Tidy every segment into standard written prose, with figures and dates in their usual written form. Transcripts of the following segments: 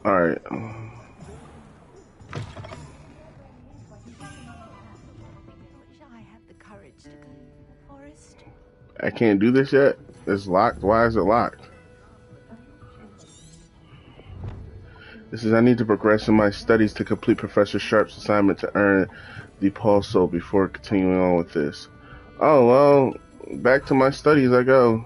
All right. I have the courage to go, Forest. I can't do this yet. It's locked. Why is it locked? This is I need to progress in my studies to complete Professor Sharp's assignment to earn the pulso before continuing on with this. Oh well, back to my studies I go.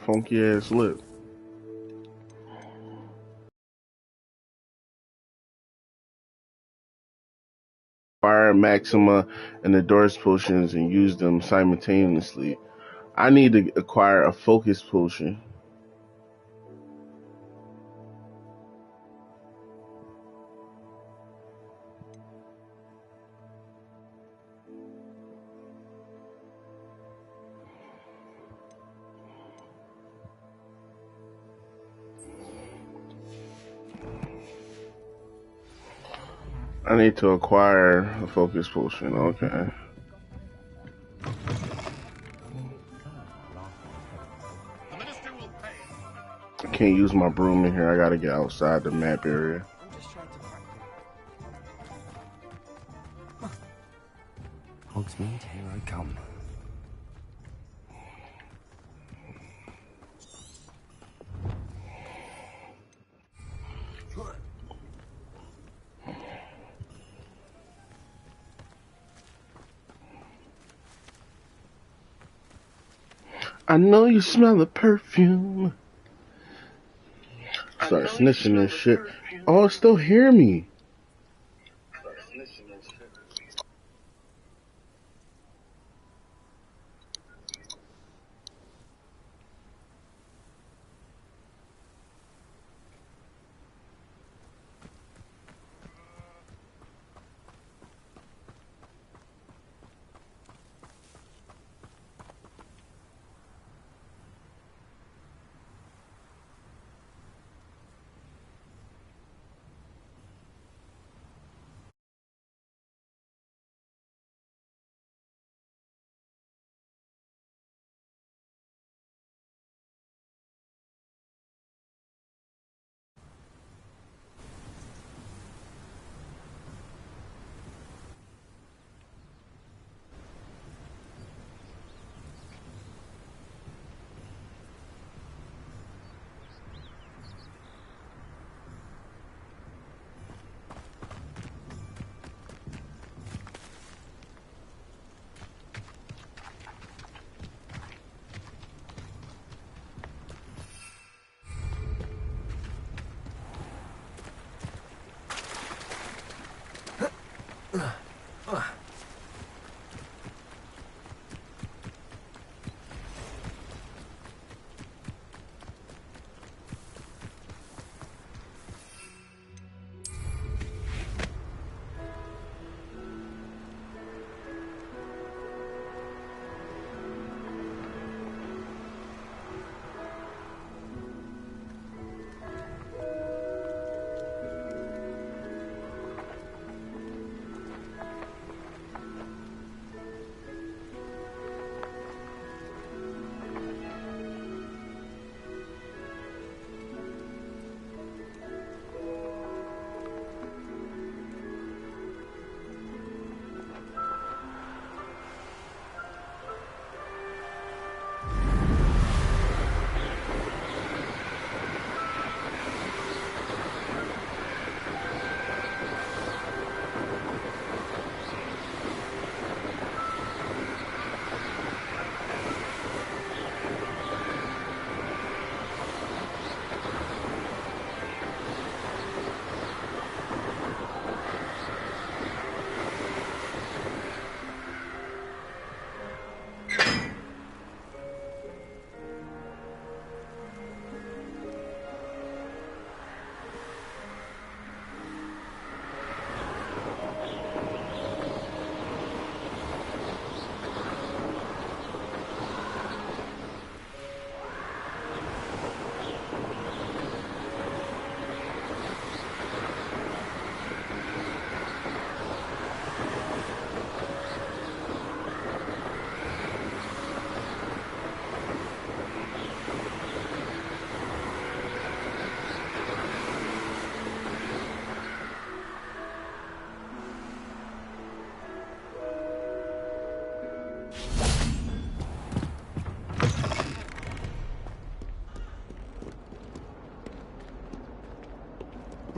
Funky ass lip. Fire Maxima and the Doors potions and use them simultaneously. I need to acquire a focus potion. I need to acquire a focus potion. Okay. I can't use my broom in here. I gotta get outside the map area. Hogsmeade, here I come. I know you smell the perfume. Start snitching this shit. Oh, still hear me.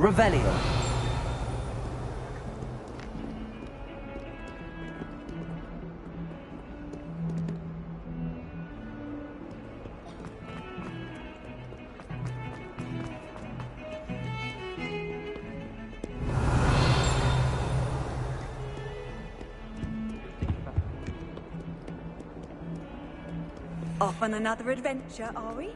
Revelio. Off on another adventure, are we?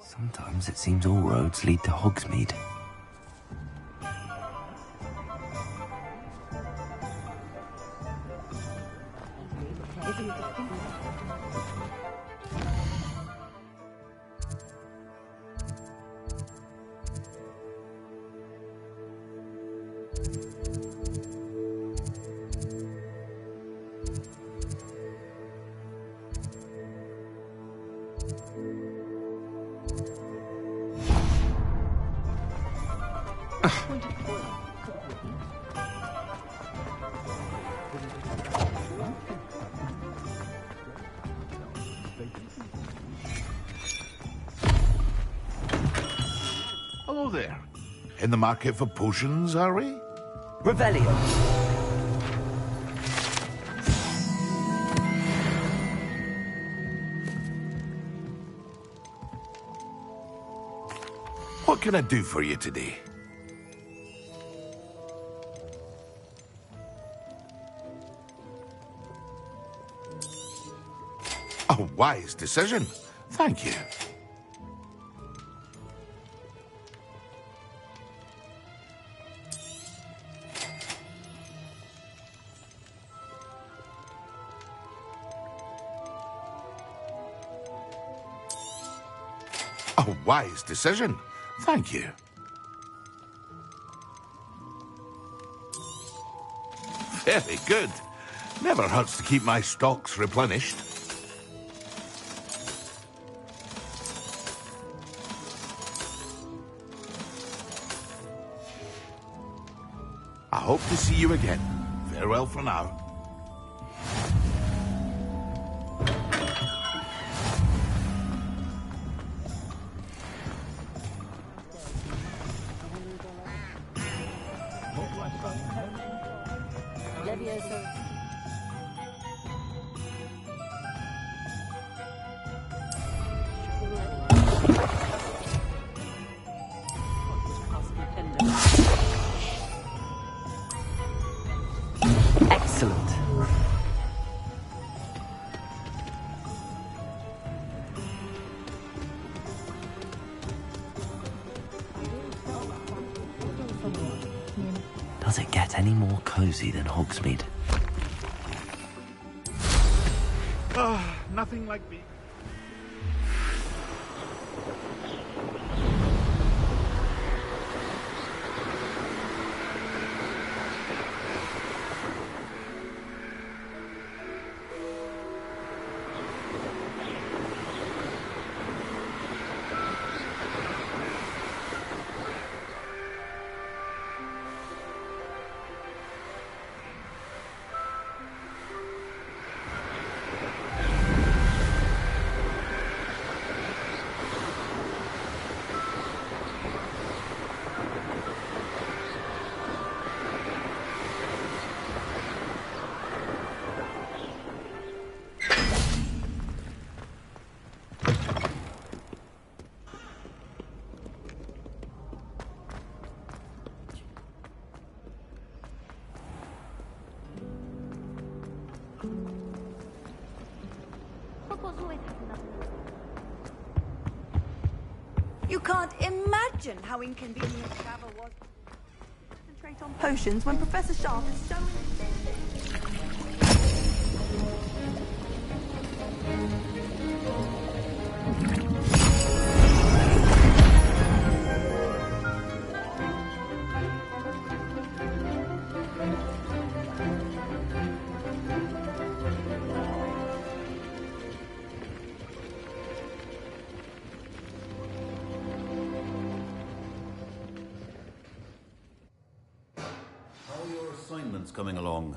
Sometimes it seems all roads lead to Hogsmeade. Hello there. In the market for potions, are we? Revelio. What can I do for you today? A wise decision. Thank you. A wise decision. Thank you. Very good. Never hurts to keep my stocks replenished. I hope to see you again. Farewell for now. Does it get any more cozy than Hogsmeade? Nothing like being... You can't imagine how inconvenient travel was. Concentrate on potions when Professor Sharp is so Assignments coming along.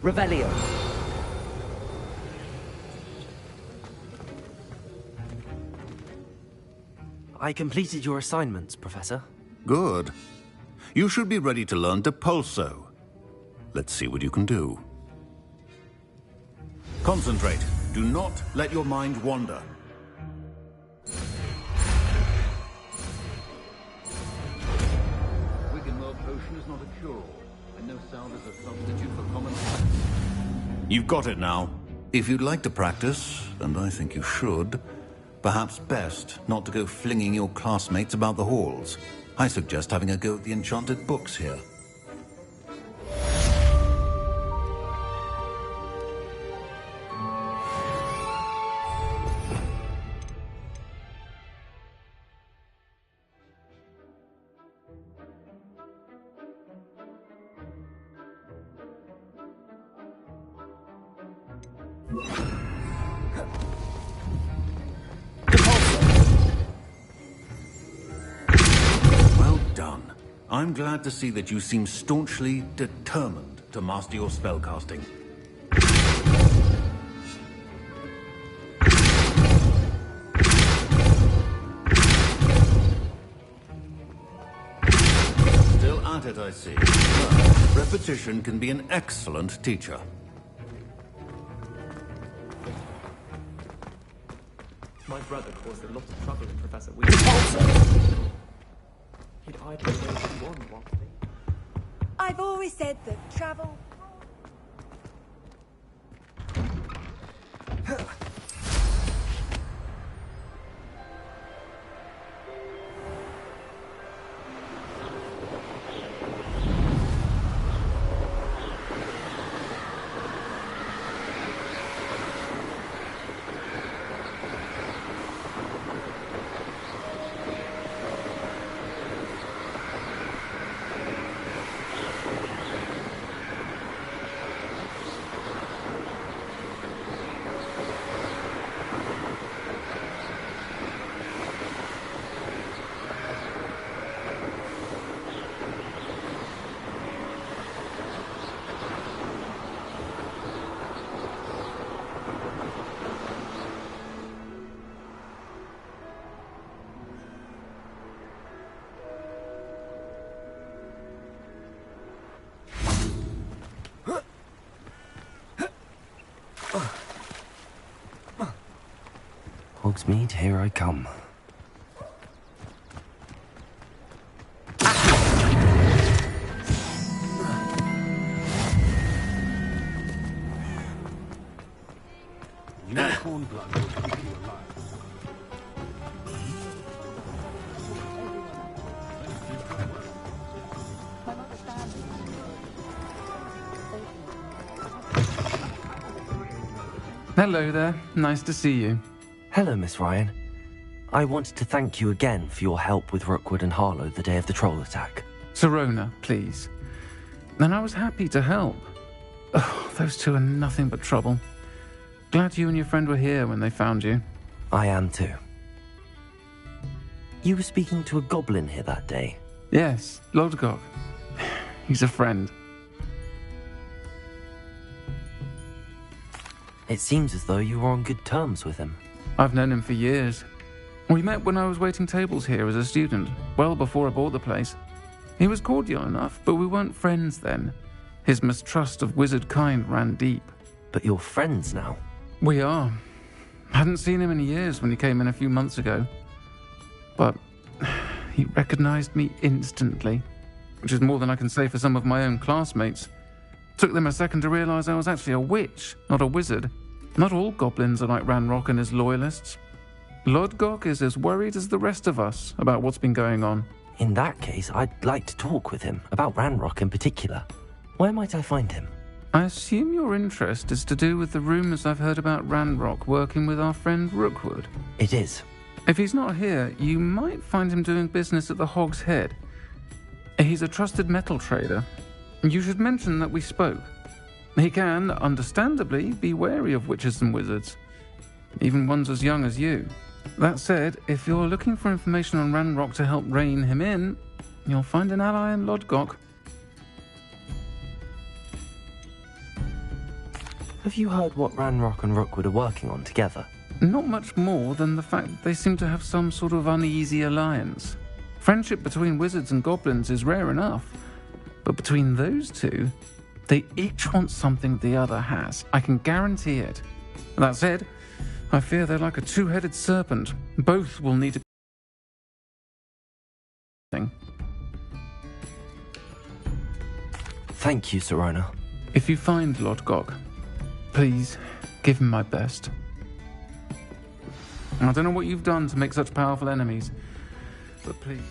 Revelio. I completed your assignments, Professor. Good. You should be ready to learn Depulso. Let's see what you can do. Concentrate. Do not let your mind wander. Wiggenweld potion is not a cure-all, and no salve is a substitute for common sense. You've got it now. If you'd like to practice, and I think you should, perhaps best not to go flinging your classmates about the halls. I suggest having a go at the enchanted books here. I'm glad to see that you seem staunchly determined to master your spellcasting. Still at it, I see. Well, repetition can be an excellent teacher. My brother caused a lot of trouble in Professor Weasley. He'd idle away as he wanted, wasn't he? I've always said that travel... Hogsmeade, here I come. Unicorn blood will keep you alive. Hello there. Nice to see you. Hello, Miss Ryan. I wanted to thank you again for your help with Rookwood and Harlow the day of the troll attack. Sirona, please. And I was happy to help. Oh, those two are nothing but trouble. Glad you and your friend were here when they found you. I am too. You were speaking to a goblin here that day. Yes, Lodgok. He's a friend. It seems as though you were on good terms with him. I've known him for years. We met when I was waiting tables here as a student, well before I bought the place. He was cordial enough, but we weren't friends then. His mistrust of wizard kind ran deep. But you're friends now? We are. Hadn't seen him in years when he came in a few months ago. But he recognized me instantly, which is more than I can say for some of my own classmates. Took them a second to realize I was actually a witch, not a wizard. Not all goblins are like Ranrock and his loyalists. Lodgok is as worried as the rest of us about what's been going on. In that case, I'd like to talk with him, about Ranrock in particular. Where might I find him? I assume your interest is to do with the rumors I've heard about Ranrock working with our friend Rookwood. It is. If he's not here, you might find him doing business at the Hog's Head. He's a trusted metal trader. You should mention that we spoke. He can, understandably, be wary of witches and wizards, even ones as young as you. That said, if you're looking for information on Ranrock to help rein him in, you'll find an ally in Lodgok. Have you heard what Ranrock and Rookwood are working on together? Not much more than the fact that they seem to have some sort of uneasy alliance. Friendship between wizards and goblins is rare enough, but between those two, they each want something the other has. I can guarantee it. That said, I fear they're like a two-headed serpent. Both will need to... Thank you, Sirona. If you find Lodgok, please give him my best. I don't know what you've done to make such powerful enemies, but please...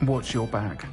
Watch your back.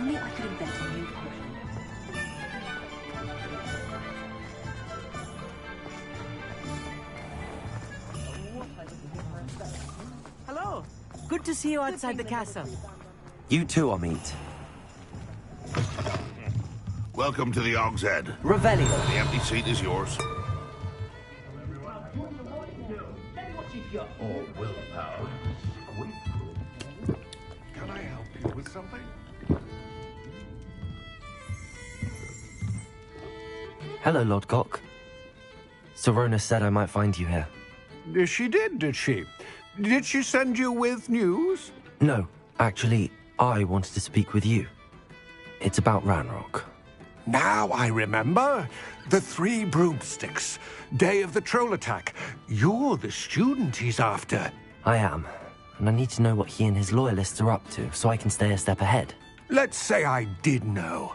only I could invent a new potion. Hello. Good to see you outside the castle. You too, Amit. Welcome to the Og's Head. Revelio. The empty seat is yours. All willpower. Can I help you with something? Hello, Lodgok. Sorona said I might find you here. She did she? Did she send you with news? No, actually, I wanted to speak with you. It's about Ranrock. Now I remember. The 3 broomsticks. Day of the troll attack. You're the student he's after. I am, and I need to know what he and his loyalists are up to so I can stay a step ahead. Let's say I did know.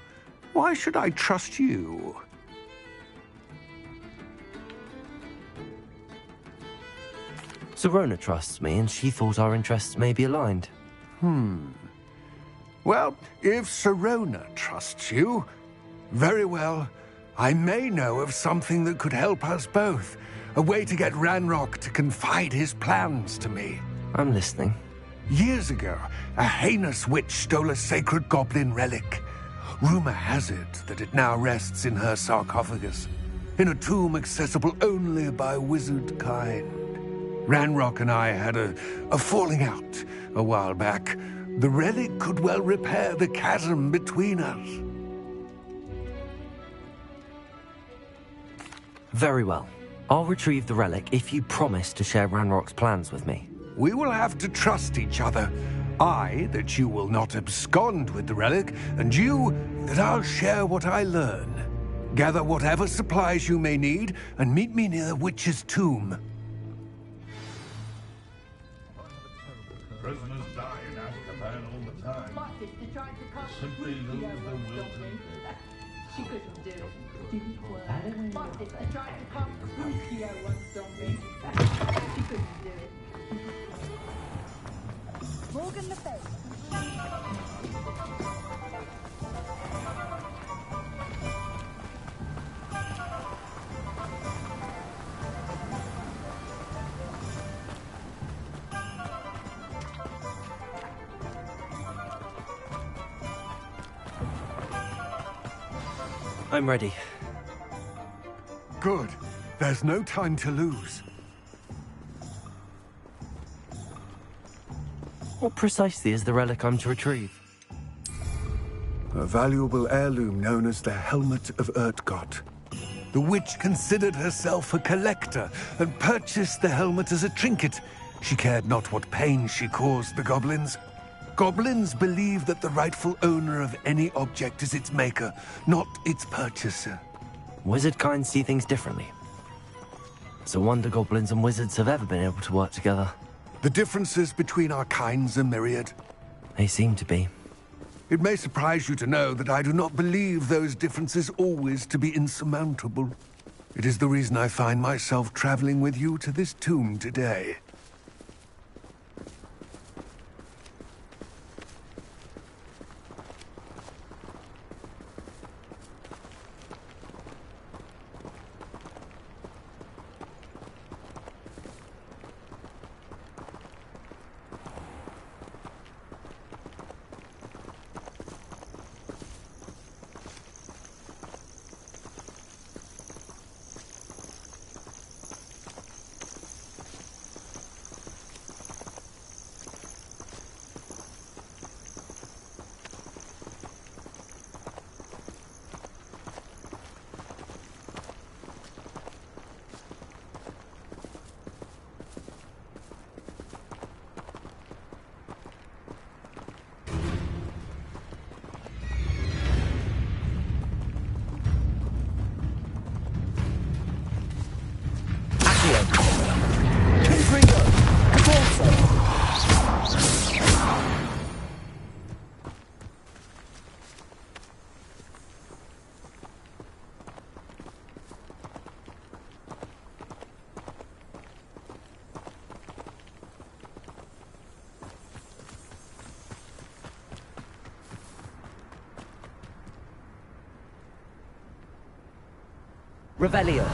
Why should I trust you? Sorona trusts me, and she thought our interests may be aligned. Well, if Sorona trusts you, very well. I may know of something that could help us both. A way to get Ranrock to confide his plans to me. I'm listening. Years ago, a heinous witch stole a sacred goblin relic. Rumor has it that it now rests in her sarcophagus, in a tomb accessible only by wizard kind. Ranrock and I had a falling out a while back. The relic could well repair the chasm between us. Very well. I'll retrieve the relic if you promise to share Ranrock's plans with me. We will have to trust each other. I, that you will not abscond with the relic, and you, that I'll share what I learn. Gather whatever supplies you may need, and meet me near the witch's tomb. Prisoners die in Azkaban all the time. My sister tried to come Simply lose the will to live. She couldn't do it. My sister tried to come Crucio once on me. She couldn't do it. Morgan Le Fay. I'm ready. Good. There's no time to lose. What precisely is the relic I'm to retrieve? A valuable heirloom known as the Helmet of Urtgott. The witch considered herself a collector and purchased the helmet as a trinket. She cared not what pain she caused the goblins. Goblins believe that the rightful owner of any object is its maker, not its purchaser. Wizard kind see things differently. It's a wonder goblins and wizards have ever been able to work together. The differences between our kinds are myriad. They seem to be. It may surprise you to know that I do not believe those differences always to be insurmountable. It is the reason I find myself traveling with you to this tomb today. Revelio.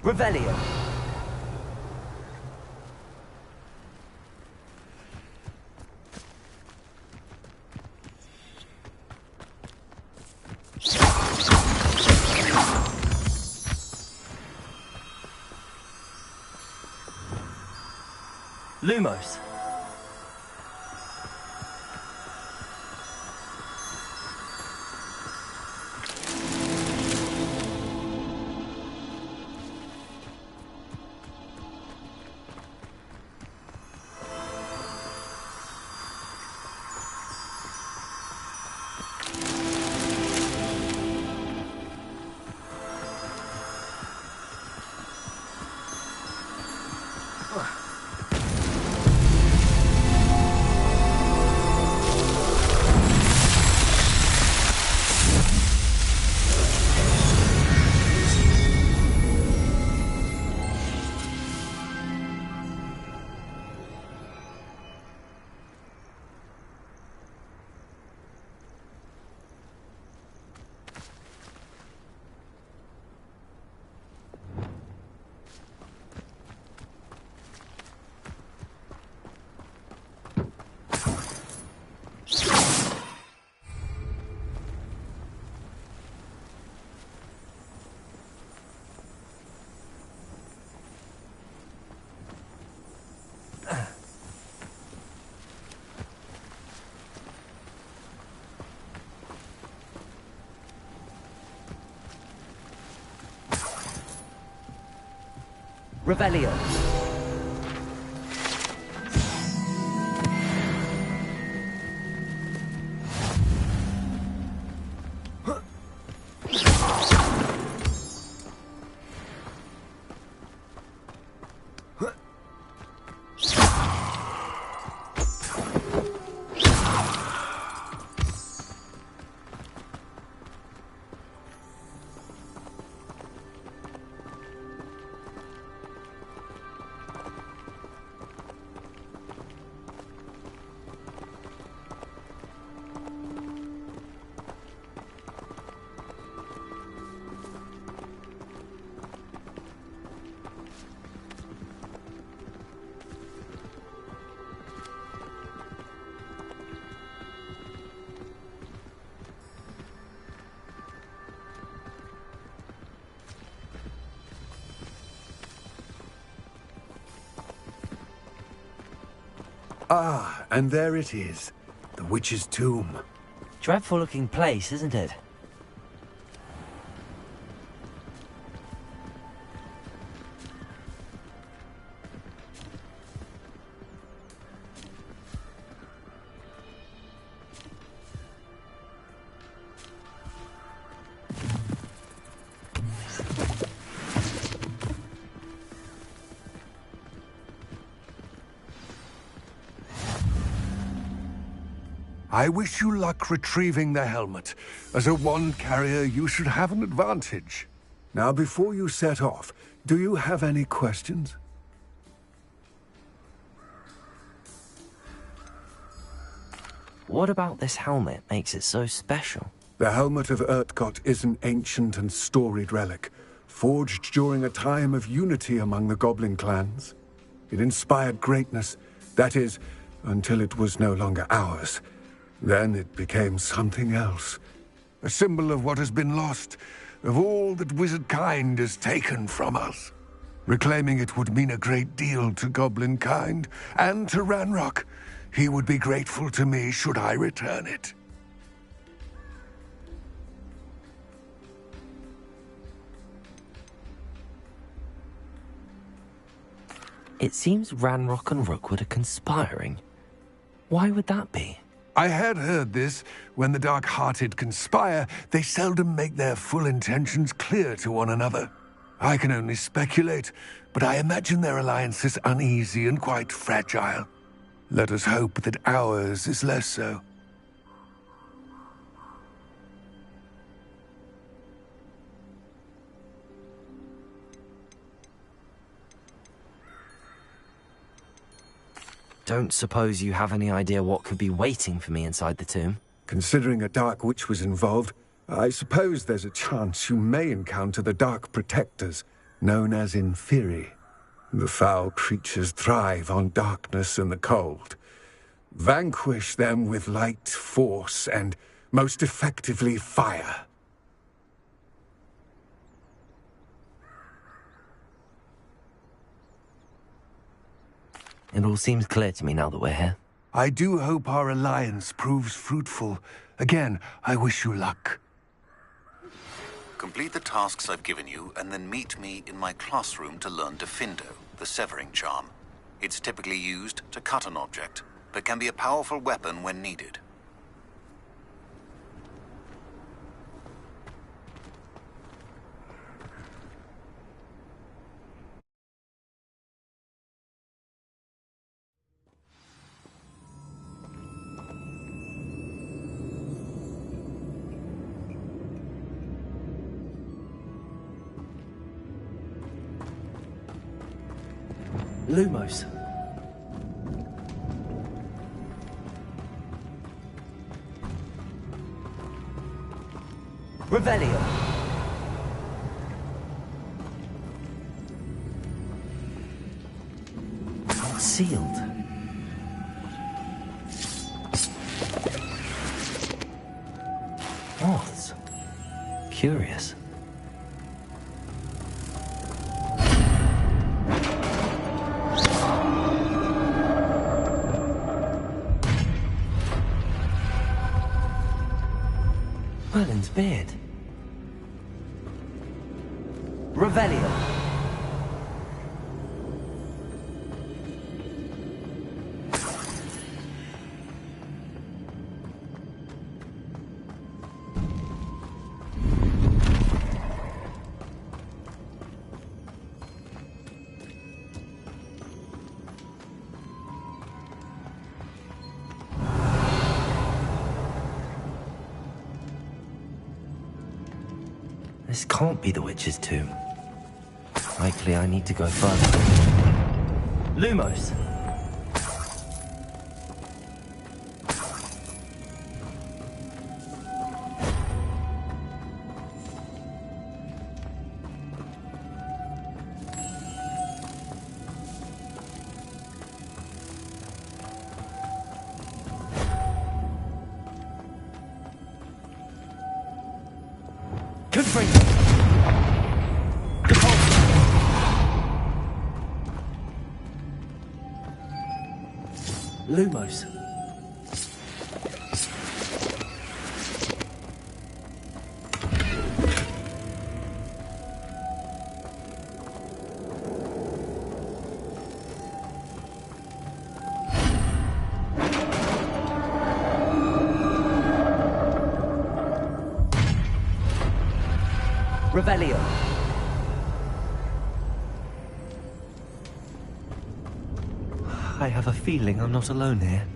Revelio. Lumos. Revelio. Ah, and there it is. The witch's tomb. Dreadful looking place, isn't it? I wish you luck retrieving the helmet. As a wand carrier, you should have an advantage. Now, before you set off, do you have any questions? What about this helmet makes it so special? The helmet of Urtkot is an ancient and storied relic, forged during a time of unity among the goblin clans. It inspired greatness, that is, until it was no longer ours. Then it became something else. A symbol of what has been lost, of all that wizard kind has taken from us. Reclaiming it would mean a great deal to goblin kind, and to Ranrock. He would be grateful to me should I return it. It seems Ranrock and Rookwood are conspiring. Why would that be? I had heard this. When the dark-hearted conspire, they seldom make their full intentions clear to one another. I can only speculate, but I imagine their alliance is uneasy and quite fragile. Let us hope that ours is less so. Don't suppose you have any idea what could be waiting for me inside the tomb? Considering a Dark Witch was involved, I suppose there's a chance you may encounter the Dark Protectors, known as Inferi. The foul creatures thrive on darkness and the cold. Vanquish them with light, force, and, most effectively, fire. It all seems clear to me now that we're here. I do hope our alliance proves fruitful. Again, I wish you luck. Complete the tasks I've given you, and then meet me in my classroom to learn Defindo, the severing charm. It's typically used to cut an object, but can be a powerful weapon when needed. Lumos. Revelio. Sealed. Moths. Curious. Merlin's beard. Revelio. This can't be the witch's tomb. Likely I need to go further. Lumos! Lumos. Revelio. I have a feeling I'm not alone here.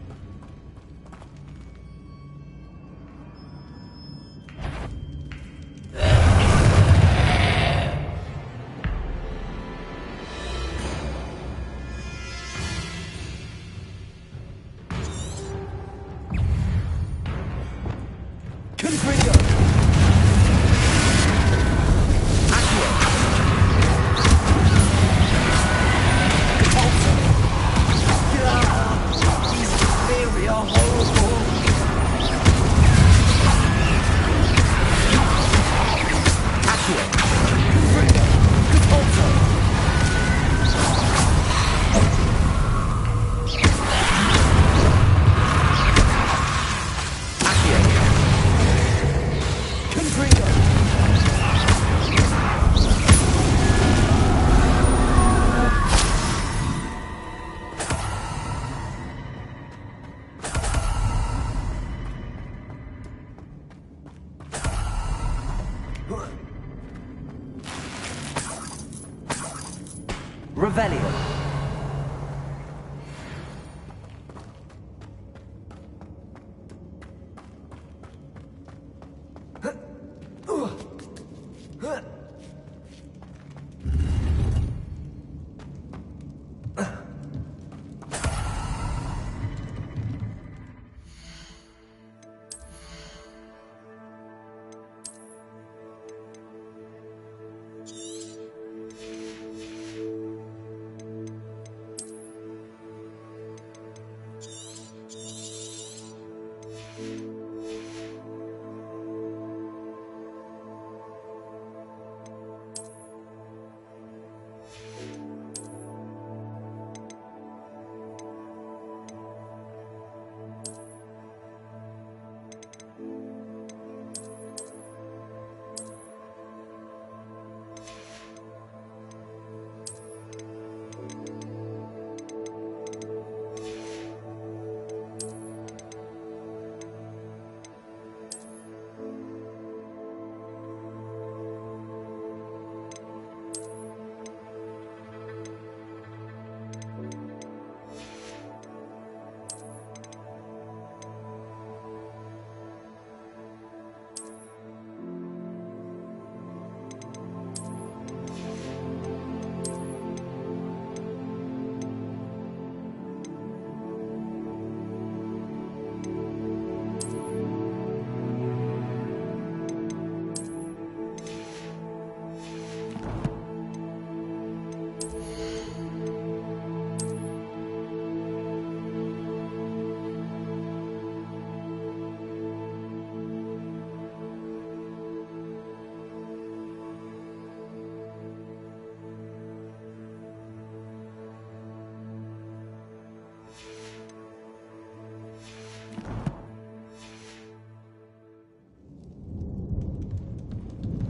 Revelio.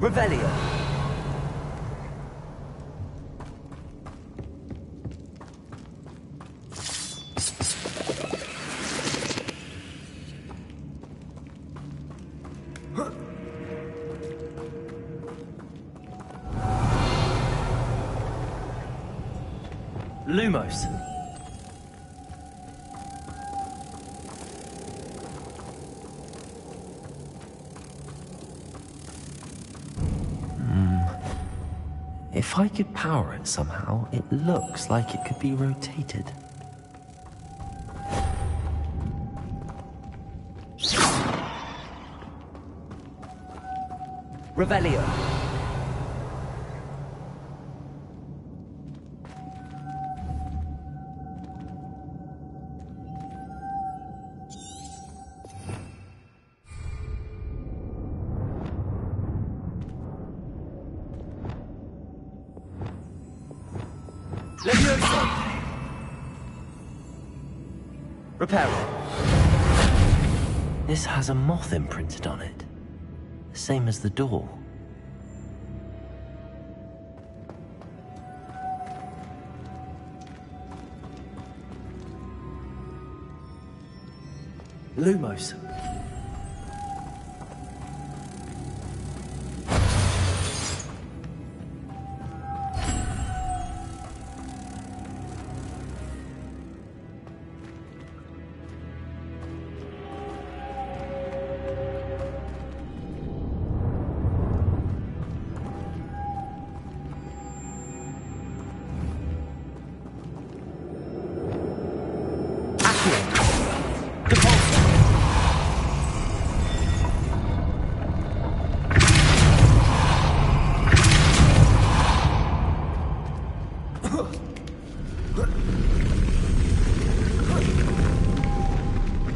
Revelio. Lumos. If I could power it somehow, it looks like it could be rotated. Revelio. Levioso! Reparo. This has a moth imprinted on it. The same as the door. Lumos.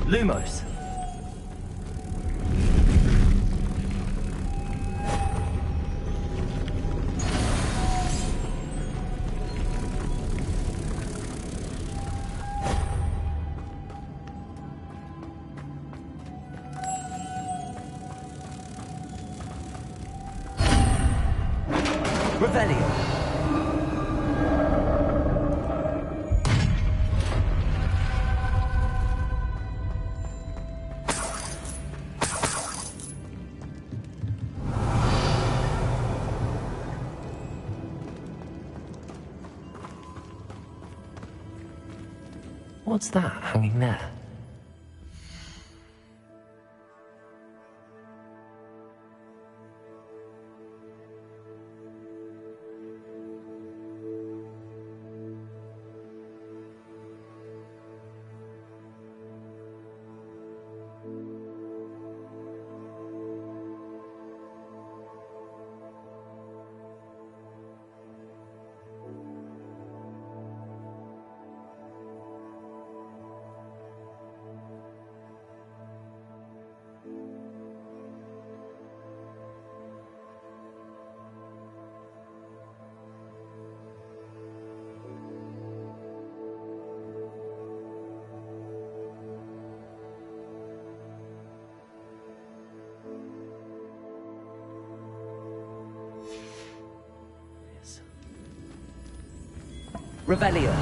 Lumos. Revelio. What's that hanging there? Revelio.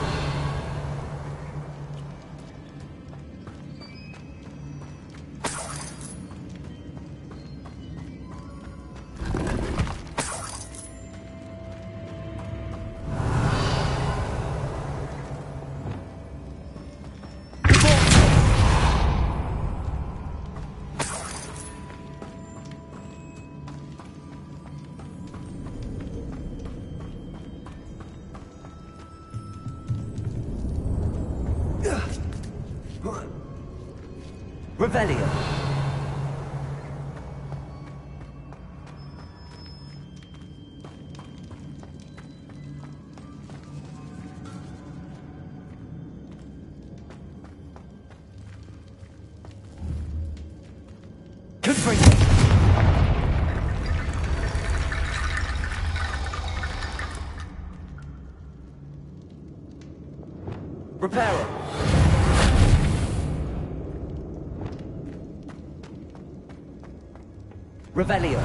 Revelio. Confringo. Reparo. Revelio.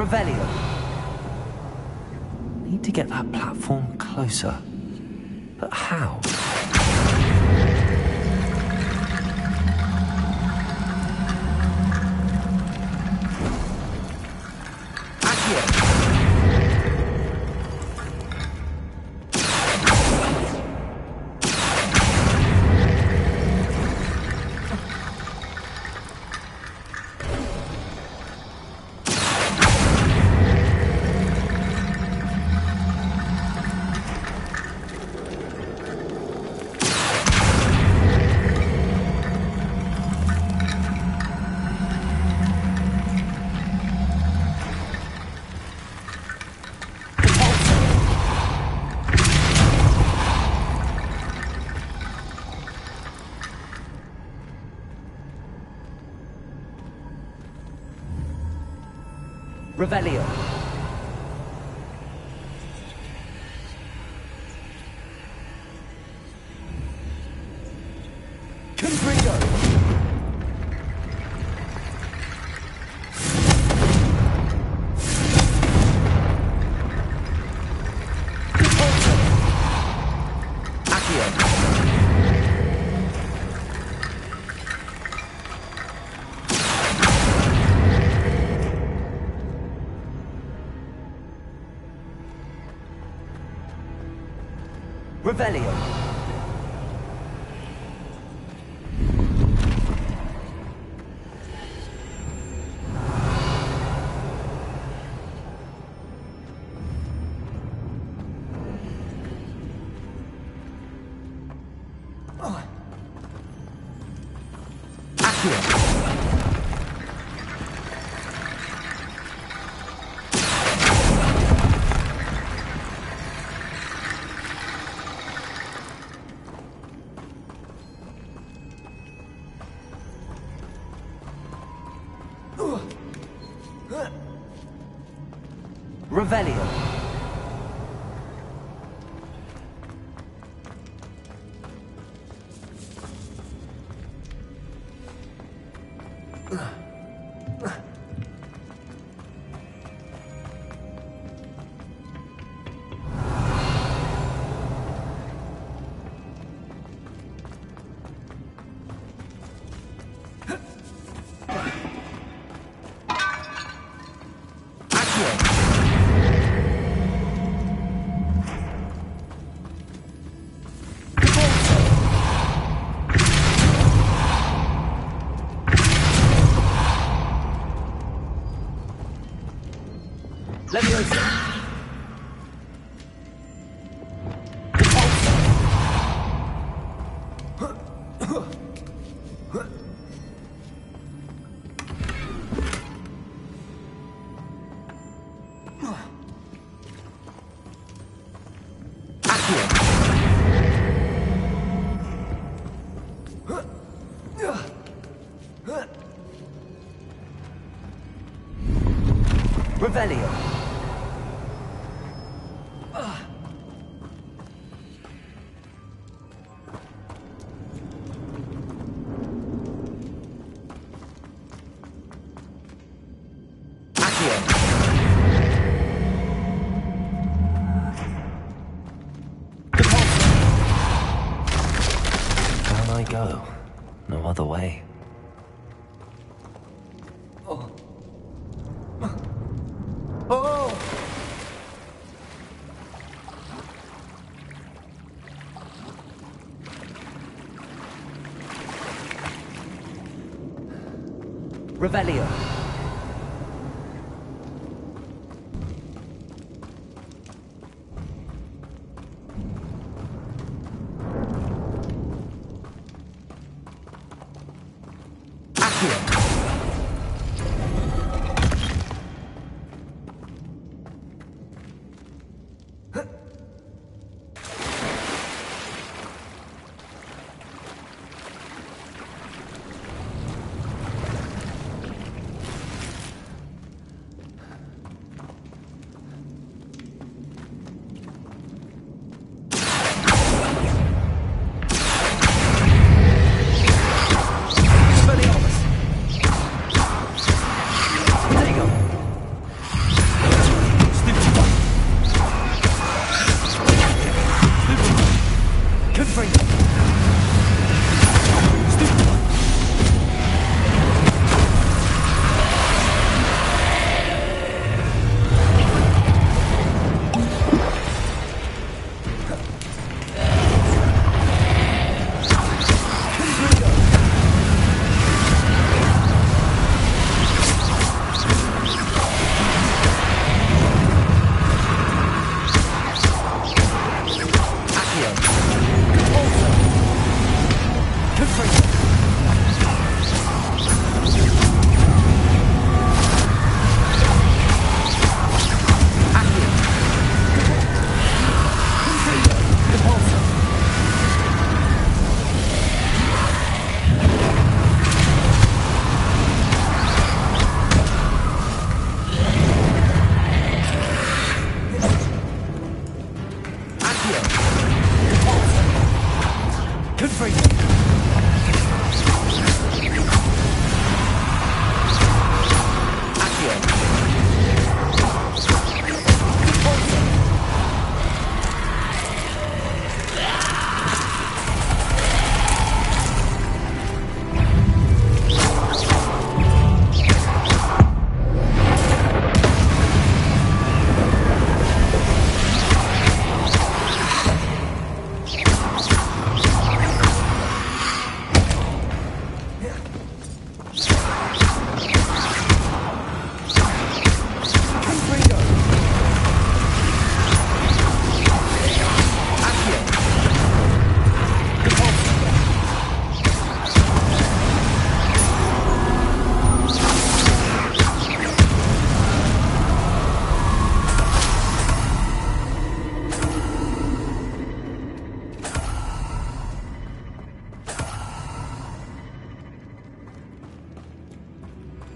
Revelio. Need to get that platform closer. But how? Revelio. Confringo. Revelio. Revelio. Leviosa. Revelio. Down I go. No other way. Revelio.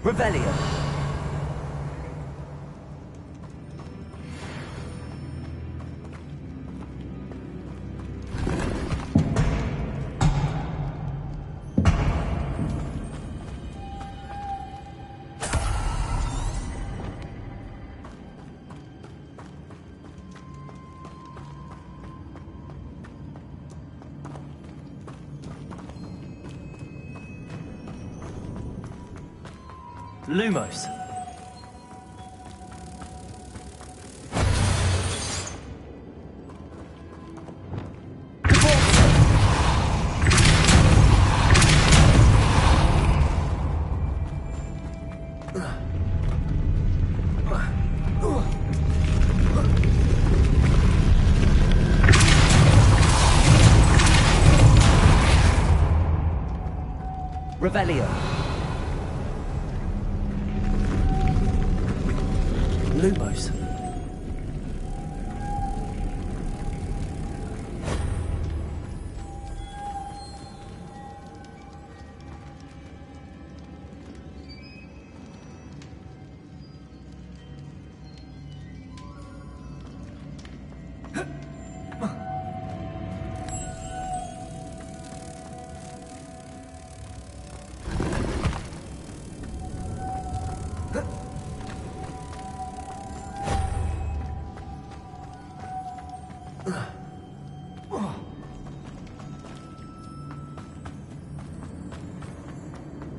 Revelio. Lumos. Revelio. Lumos.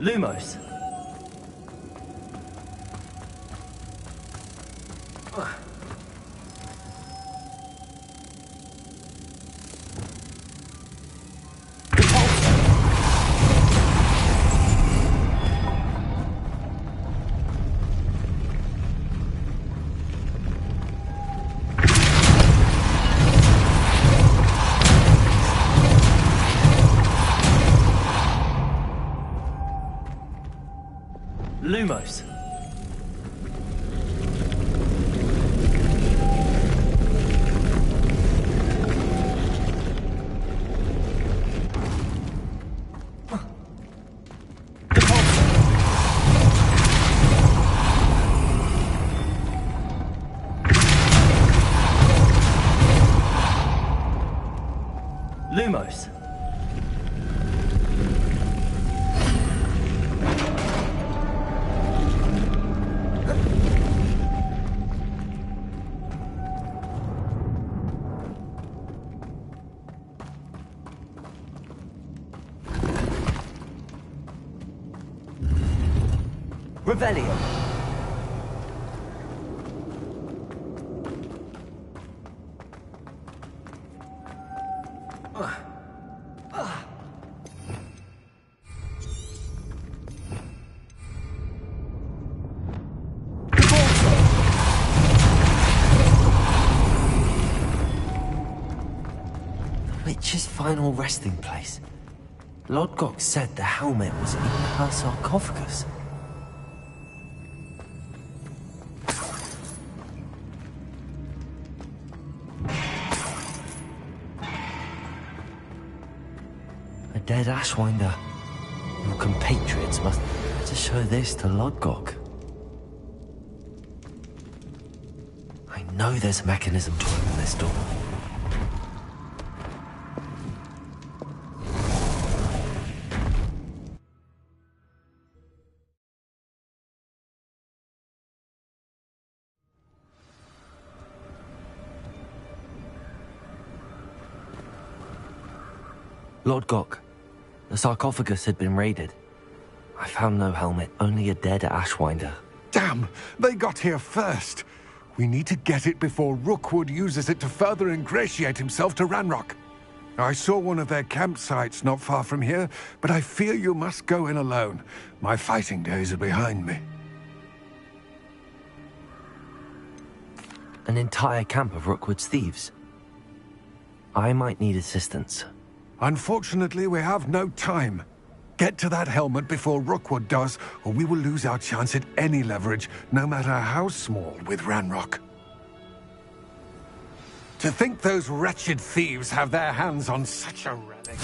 Lumos. Lumos. Lumos. Revelio. Witch's final resting place. Lodgok said the helmet was in her sarcophagus. A dead Ashwinder. Your compatriots must to show this to Lodgok. I know there's a mechanism to open this door. Lodgok, the sarcophagus had been raided. I found no helmet, only a dead Ashwinder. Damn! They got here first! We need to get it before Rookwood uses it to further ingratiate himself to Ranrock. I saw one of their campsites not far from here, but I fear you must go in alone. My fighting days are behind me. An entire camp of Rookwood's thieves. I might need assistance. Unfortunately, we have no time. Get to that helmet before Rookwood does, or we will lose our chance at any leverage, no matter how small, with Ranrock. To think those wretched thieves have their hands on such a relic.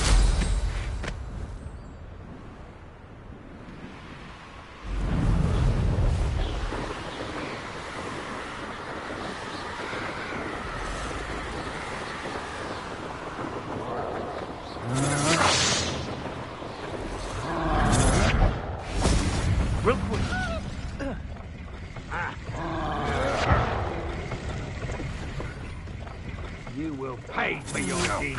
Rookwood. You will pay for your deeds.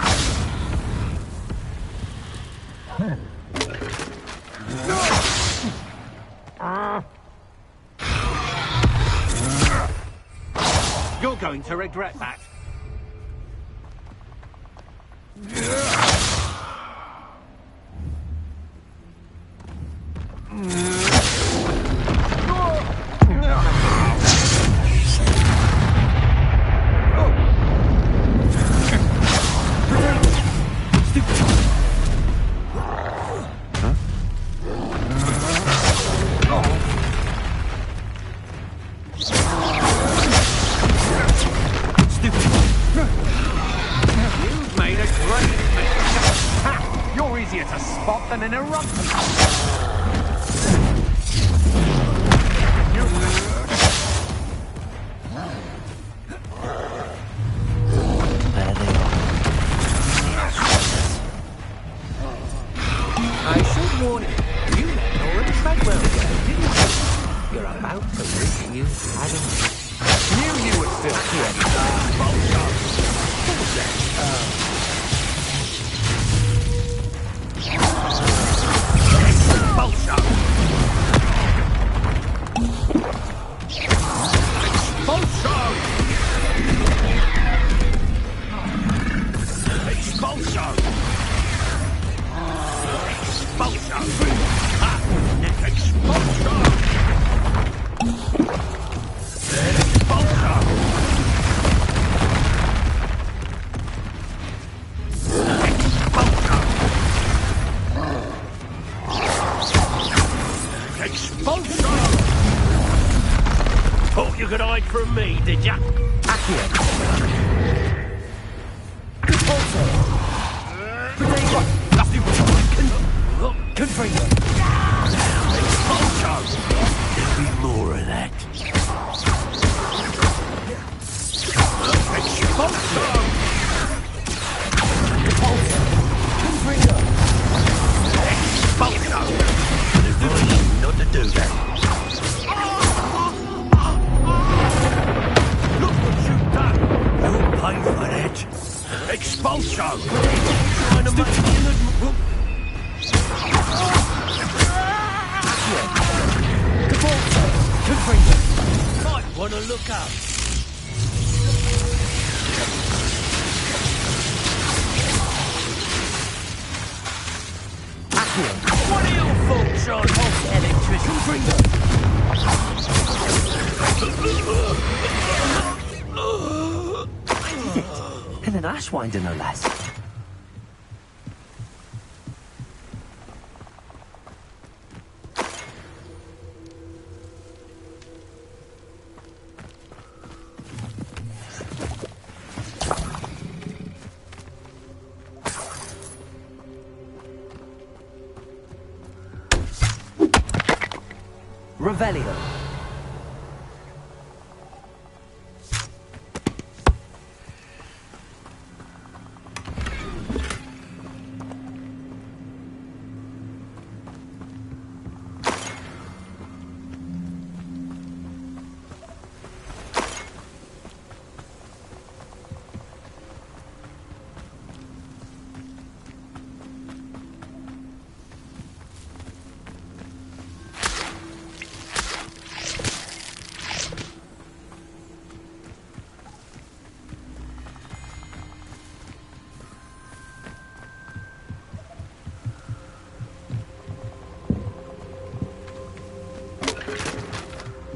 You're going to regret that. Easier to spot than an eruption. There they are. I should warn you, you met Nora Treadwell again, didn't you? You're about to wish you hadn't. Knew you were still here. Thought you could hide from me, did ya? There'll be more of that. Not to do that. Look what you've done. You'll pay for that. Expulso. Trying to make me might want to look up. What are your thoughts on electricity? I did it. In an ashwinder, no less. Revelio.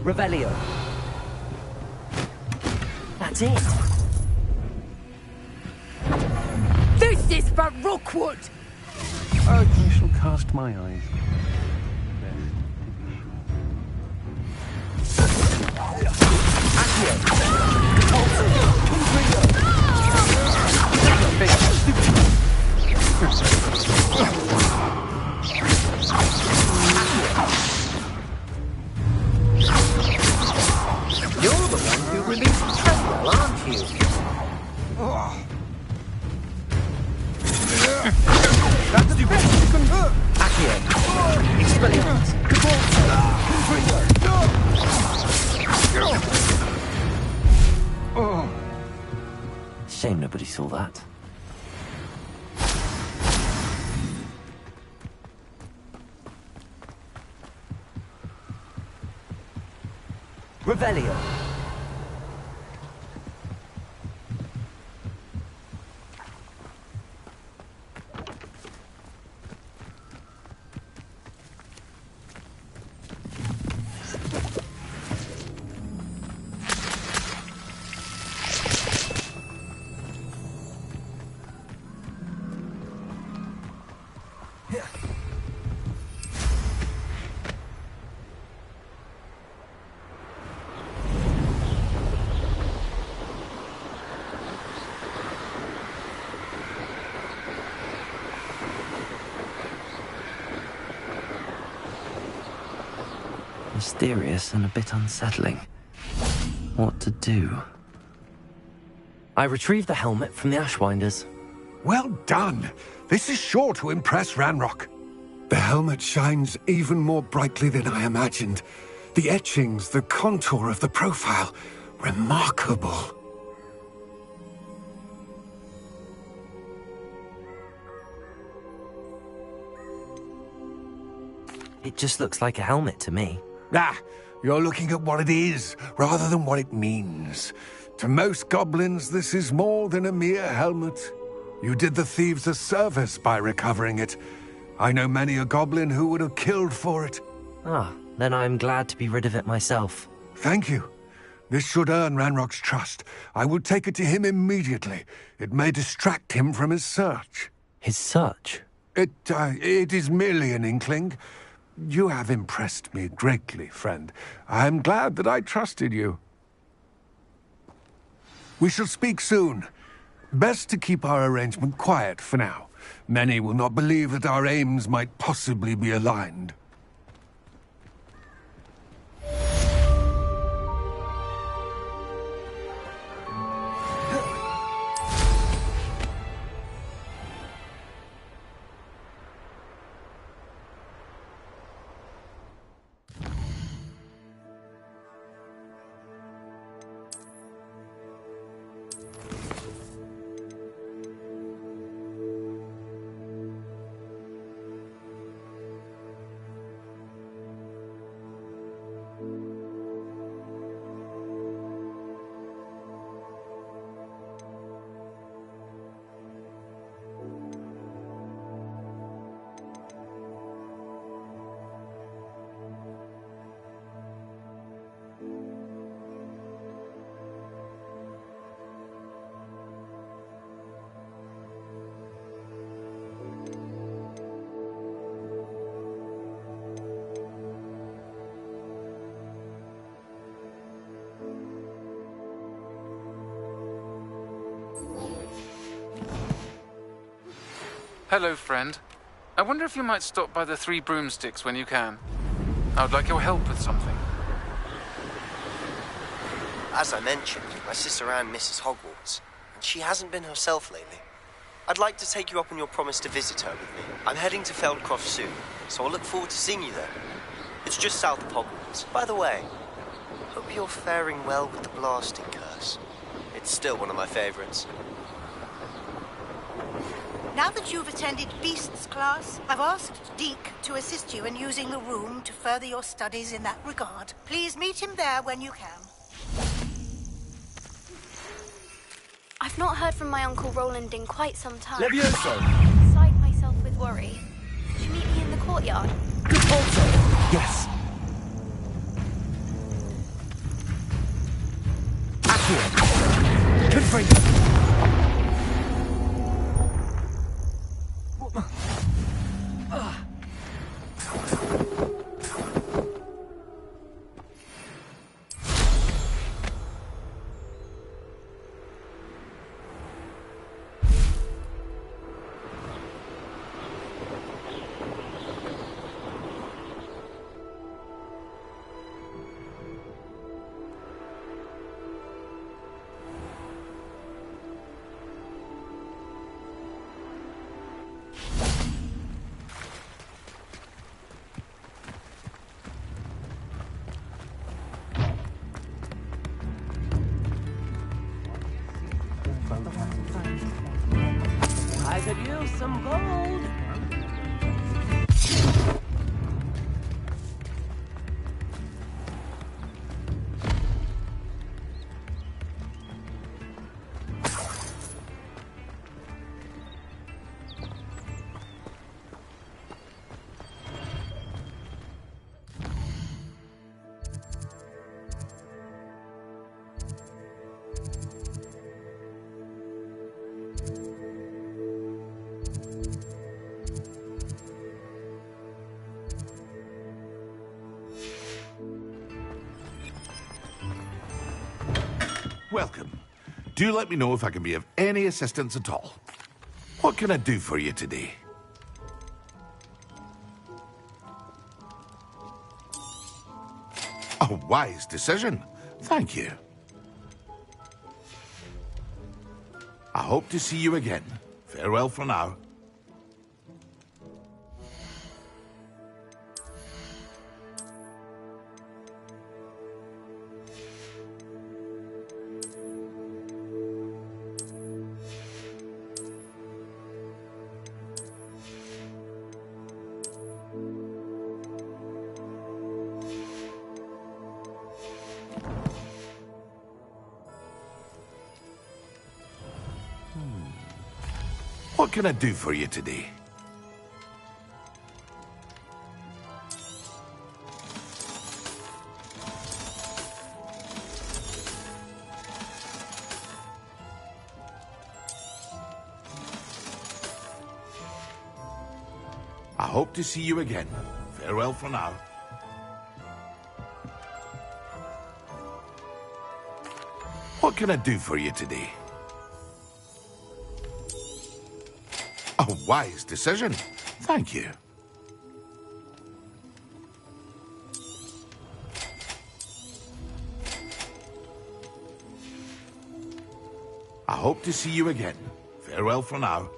Revelio. That's it. This is for Rookwood! I shall cast my eyes. You're the one who released Treadwell, aren't you? That's the best you can do. Accio. Shame nobody saw that. Revelio. Mysterious and a bit unsettling. What to do? I retrieved the helmet from the Ashwinders. Well done. This is sure to impress Ranrock. The helmet shines even more brightly than I imagined. The etchings, the contour of the profile. Remarkable. It just looks like a helmet to me. Ah, you're looking at what it is, rather than what it means. To most goblins, this is more than a mere helmet. You did the thieves a service by recovering it. I know many a goblin who would have killed for it. Ah, then I'm glad to be rid of it myself. Thank you. This should earn Ranrock's trust. I will take it to him immediately. It may distract him from his search. His search? It is merely an inkling. You have impressed me greatly, friend. I am glad that I trusted you. We shall speak soon. Best to keep our arrangement quiet for now. Many will not believe that our aims might possibly be aligned. Hello, friend. I wonder if you might stop by the Three Broomsticks when you can. I would like your help with something. As I mentioned, my sister Anne misses Hogwarts, and she hasn't been herself lately. I'd like to take you up on your promise to visit her with me. I'm heading to Feldcroft soon, so I'll look forward to seeing you there. It's just south of Hogwarts. By the way, hope you're faring well with the blasting curse. It's still one of my favorites. Now that you've attended Beasts class, I've asked Deke to assist you in using the room to further your studies in that regard. Please meet him there when you can. I've not heard from my Uncle Roland in quite some time. Levioso! I'm beside myself with worry. Could you meet me in the courtyard? Good also! Yes! Accio! Confringo! know some gold. Welcome. Do let me know if I can be of any assistance at all. What can I do for you today? A wise decision. Thank you. I hope to see you again. Farewell for now. What can I do for you today? I hope to see you again. Farewell for now. What can I do for you today? A wise decision. Thank you. I hope to see you again. Farewell for now.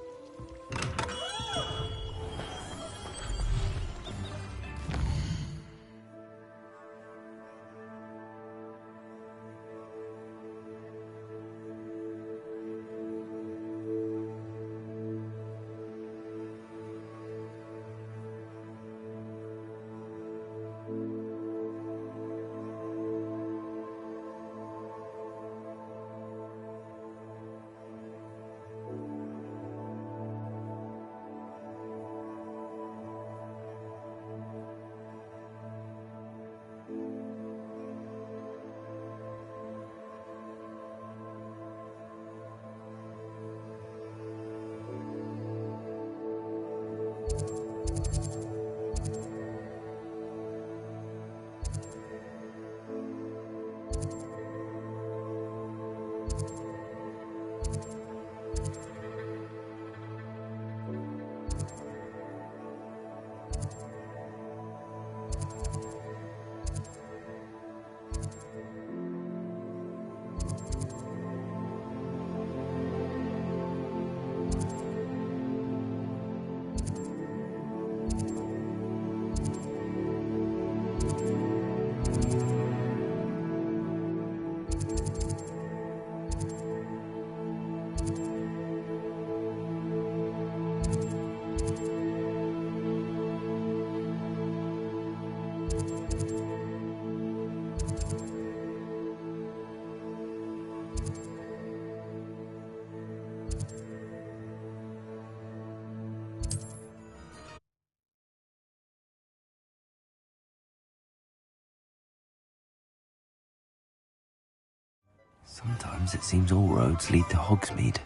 Sometimes it seems all roads lead to Hogsmeade.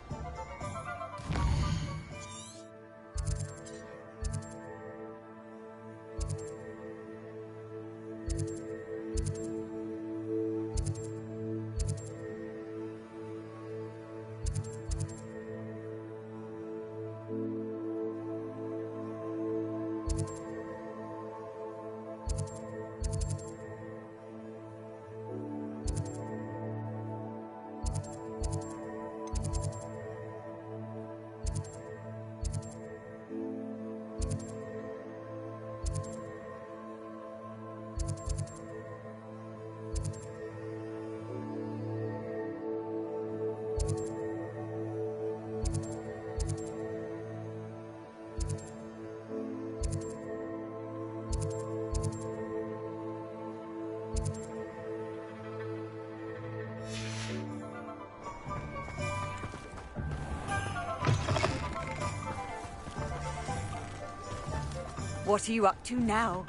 What are you up to now?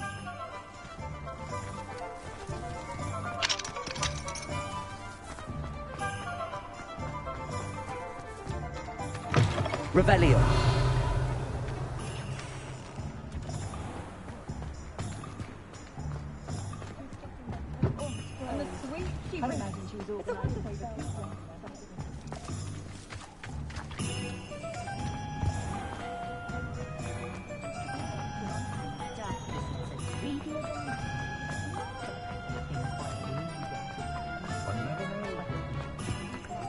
Revelio.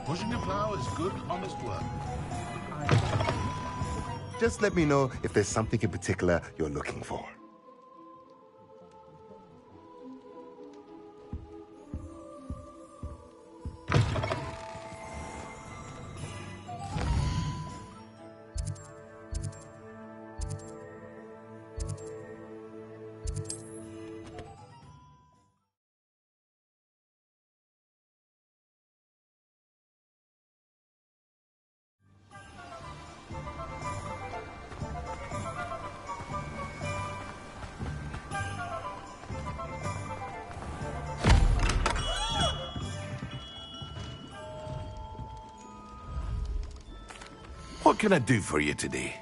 Pushing a plow is good, honest work. Just let me know if there's something in particular you're looking for. What can I do for you today?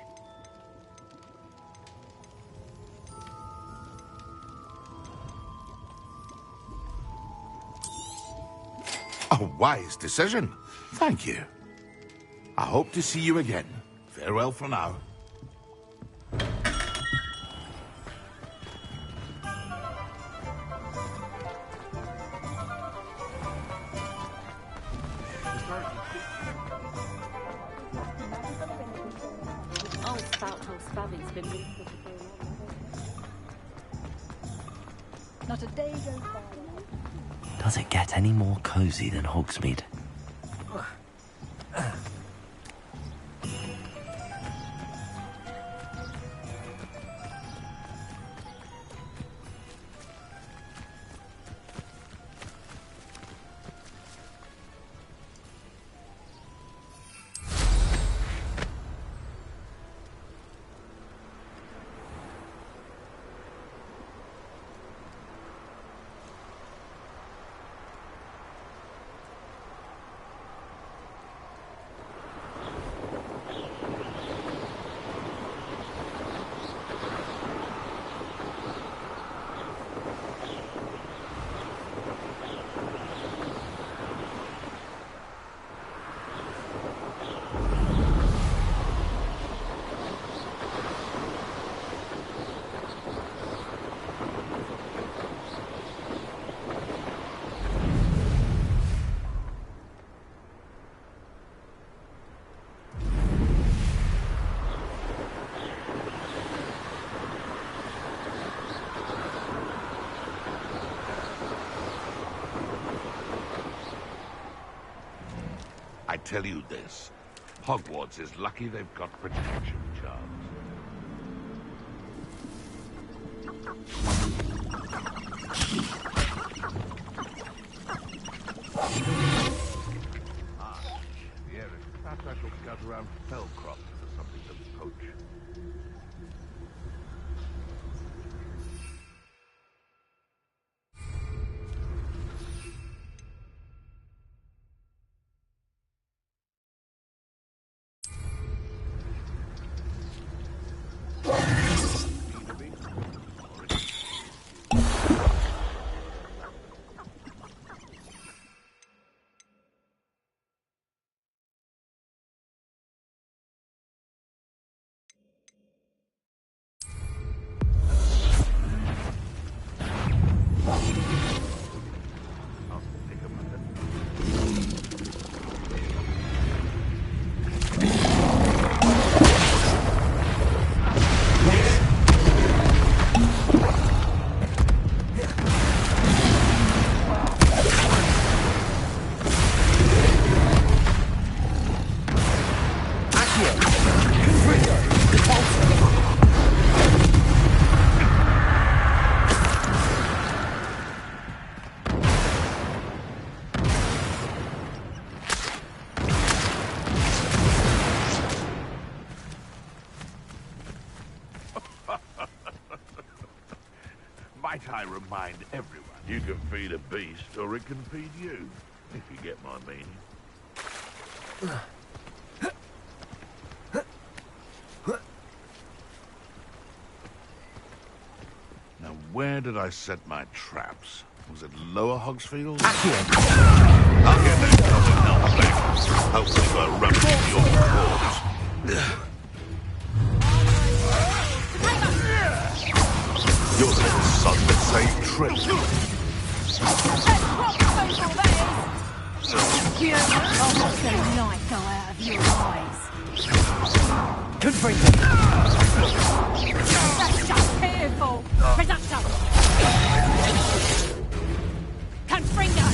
A wise decision. Thank you. I hope to see you again. Farewell for now. Not a day goes by. Does it get any more cozy than Hogsmeade? I tell you this, Hogwarts is lucky they've got protection, Charles. The air is perhaps I shall scout around Fellcroft for something to poach. I remind everyone, you can feed a beast or it can feed you, if you get my meaning. Now, where did I set my traps? Was it Lower Hogsfield? I'll get that covered now back. Hopefully by rubbing your corpse. You're the little son that saved Trill. You I'll knock the light go out of your eyes. Good for you. That's just pitiful. Reducto. Confringo.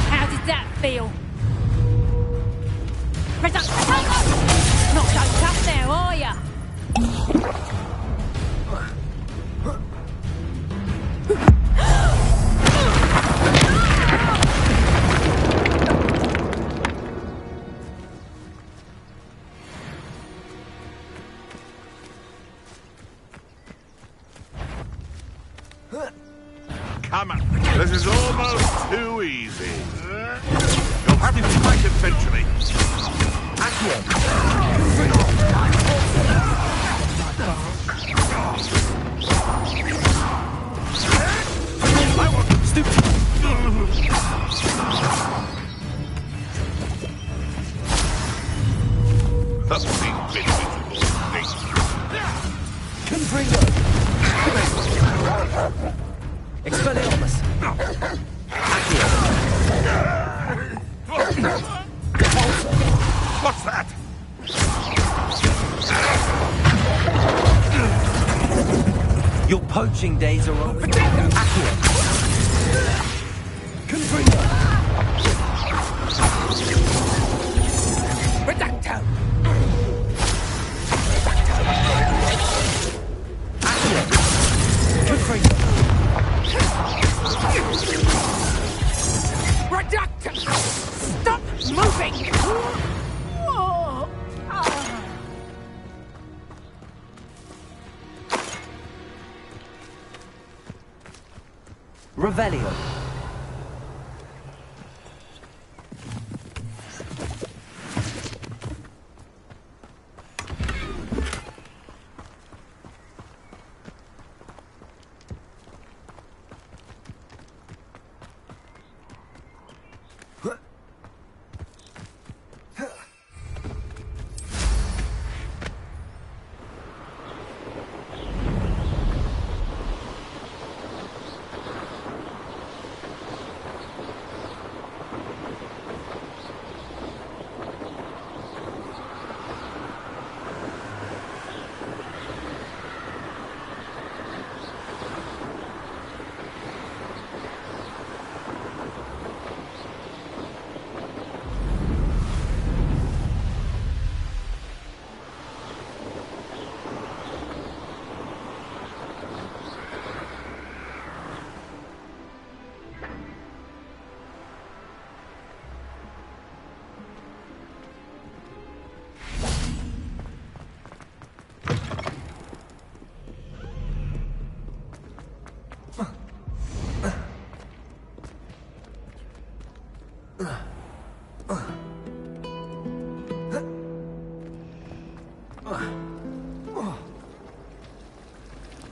How did that feel? Reducto. Not so tough now, are ya? Come on. This is almost too easy. You'll have to fight eventually. I want stupid. That's big bit of thing. Confringo. Expelliarmus. What's that? Your poaching days are over. Confringo. Reducto. Confringo. Reducto. Stop moving. Whoa. Revelio.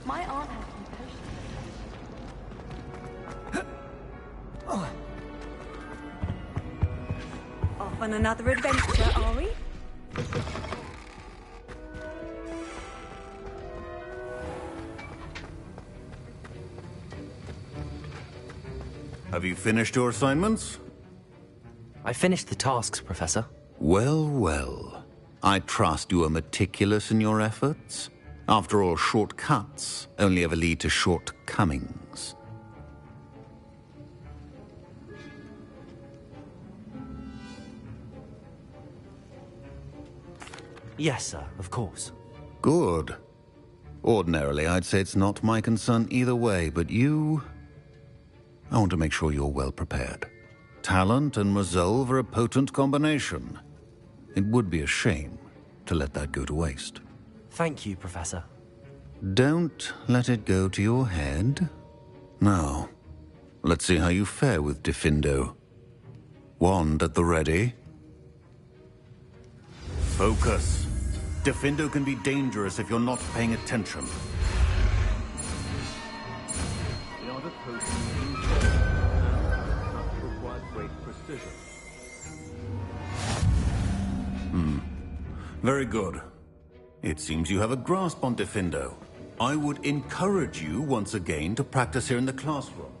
My aunt has some potions. Off on another adventure, are we? Have you finished your assignments? I finished the tasks, Professor. Well, well. I trust you are meticulous in your efforts. After all, shortcuts only ever lead to shortcomings. Yes, sir, of course. Good. Ordinarily, I'd say it's not my concern either way, but you... I want to make sure you're well prepared. Talent and resolve are a potent combination. It would be a shame to let that go to waste. Thank you, Professor. Don't let it go to your head. Now, let's see how you fare with Diffindo. Wand at the ready. Focus. Diffindo can be dangerous if you're not paying attention. The art of potion and requires great precision. Very good. It seems you have a grasp on Diffindo. I would encourage you once again to practice here in the classroom,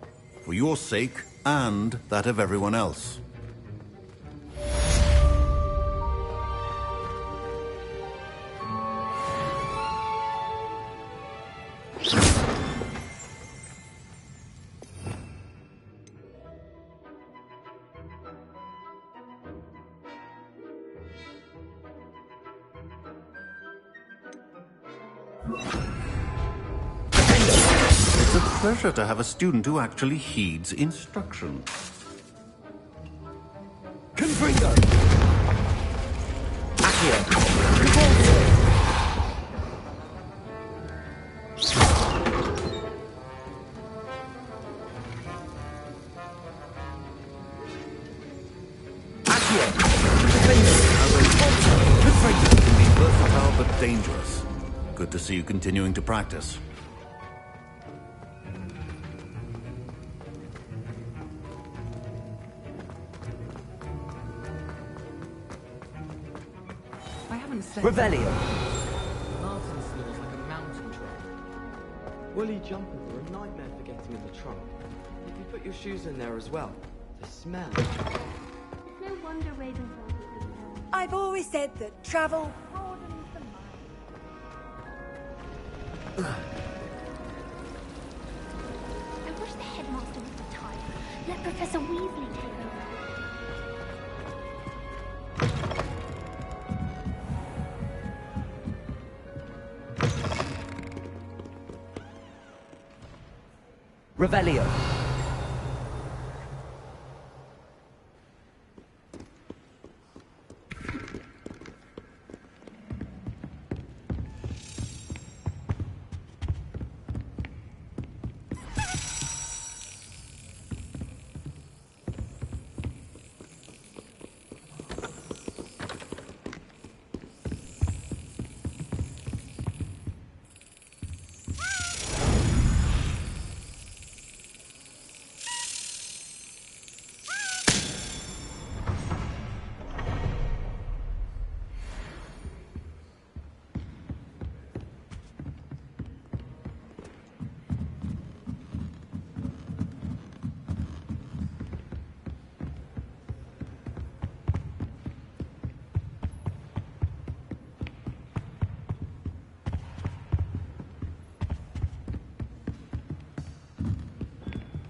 for your sake and that of everyone else. It's a pleasure to have a student who actually heeds instruction. Confringo! Accio! Revolver! Accio! Confringo can be versatile but dangerous. Good to see you continuing to practice. Revelio. Martin snores like a mountain troll. Woolly jumpers are a nightmare for getting in the trunk. If you put your shoes in there as well, the smell. No wonder Raven felt it being home. I've always said that travel broadens the mind. I wish the headmaster would retire. Let Professor Weasley take over. Revelio.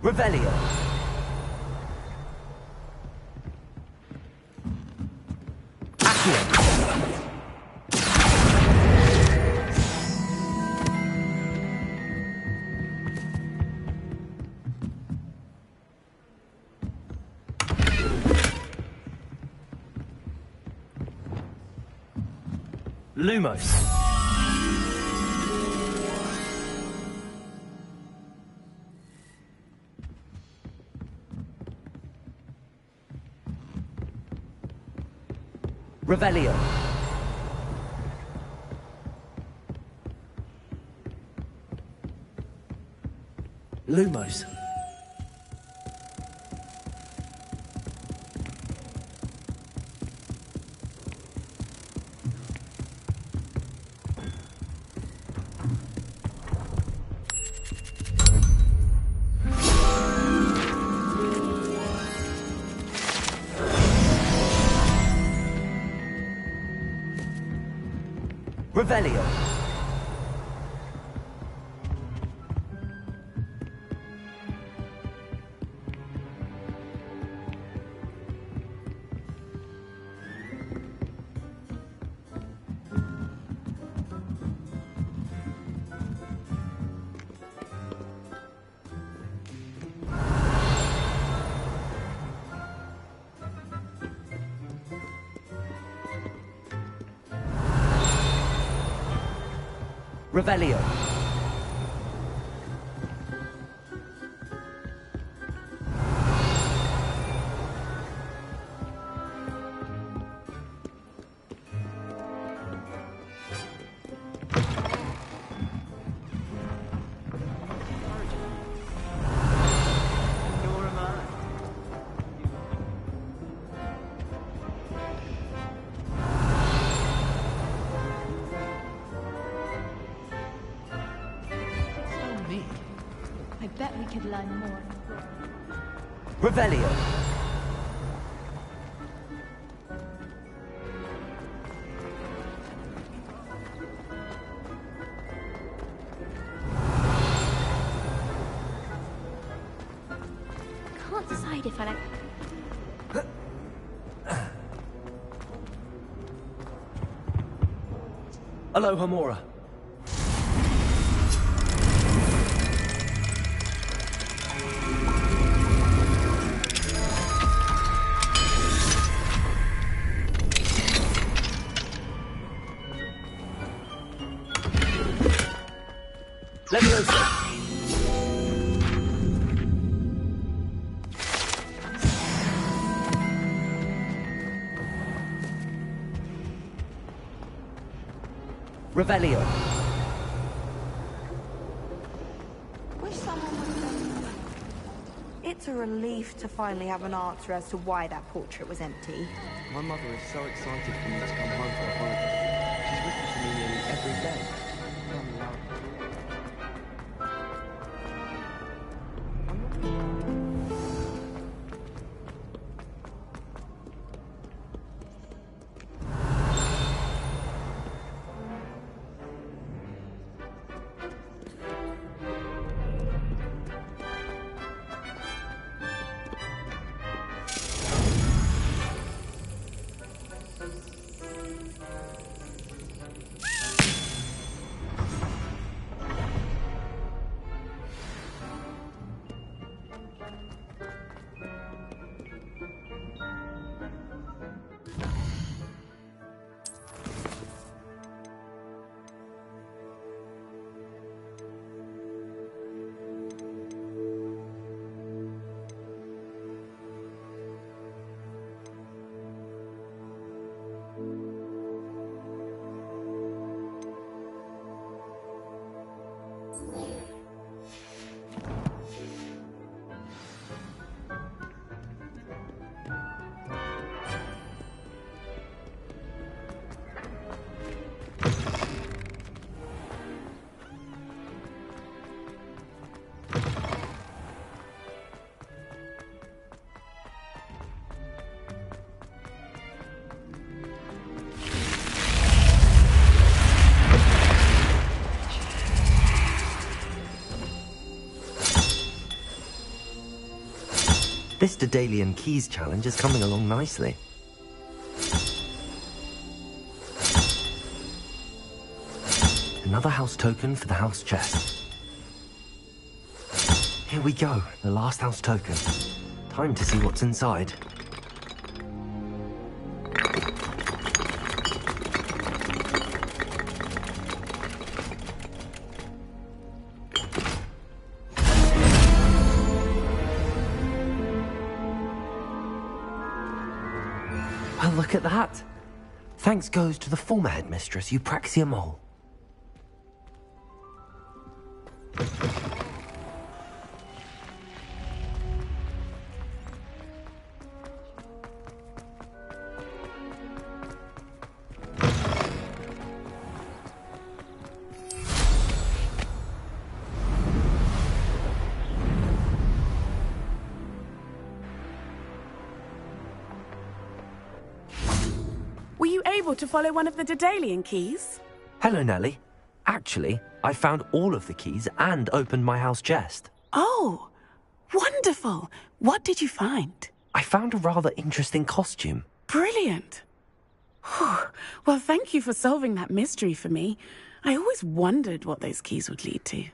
Revelio. Accio. Lumos. Revelio. Lumos. Revelio. Revelio. we could learn more. Revelio. Can't decide if I like. Aloha Mora. Leviosa. Revelio. Wish someone would. It's a relief to finally have an answer as to why that portrait was empty. My mother is so excited for me to come home for a holiday. She's written to me nearly every day. This Daedalian Keys challenge is coming along nicely. Another house token for the house chest. Here we go, the last house token. Time to see what's inside. Well, look at that. Thanks goes to the former headmistress, Eupraxia Mole. Were you able to follow one of the Daedalian keys? Hello, Nellie. Actually, I found all of the keys and opened my house chest. Oh, wonderful. What did you find? I found a rather interesting costume. Brilliant. Whew. Well, thank you for solving that mystery for me. I always wondered what those keys would lead to.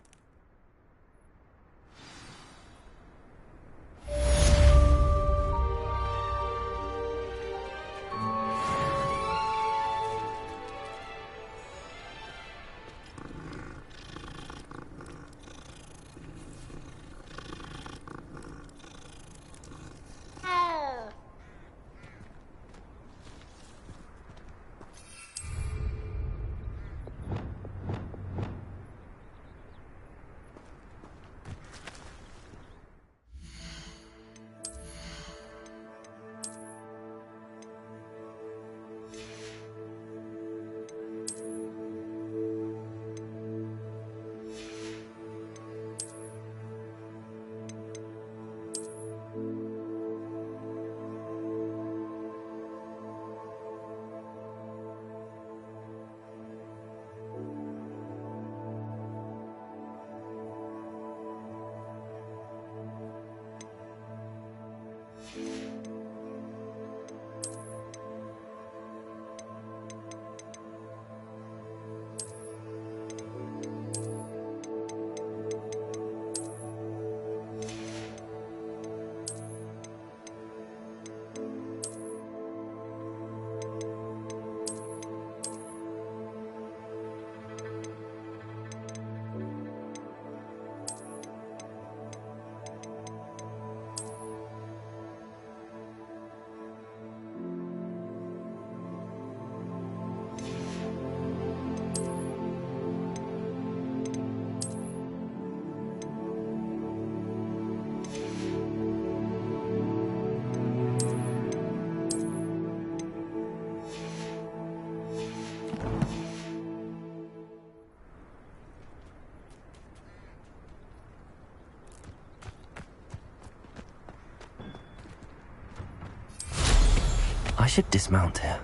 should dismount here.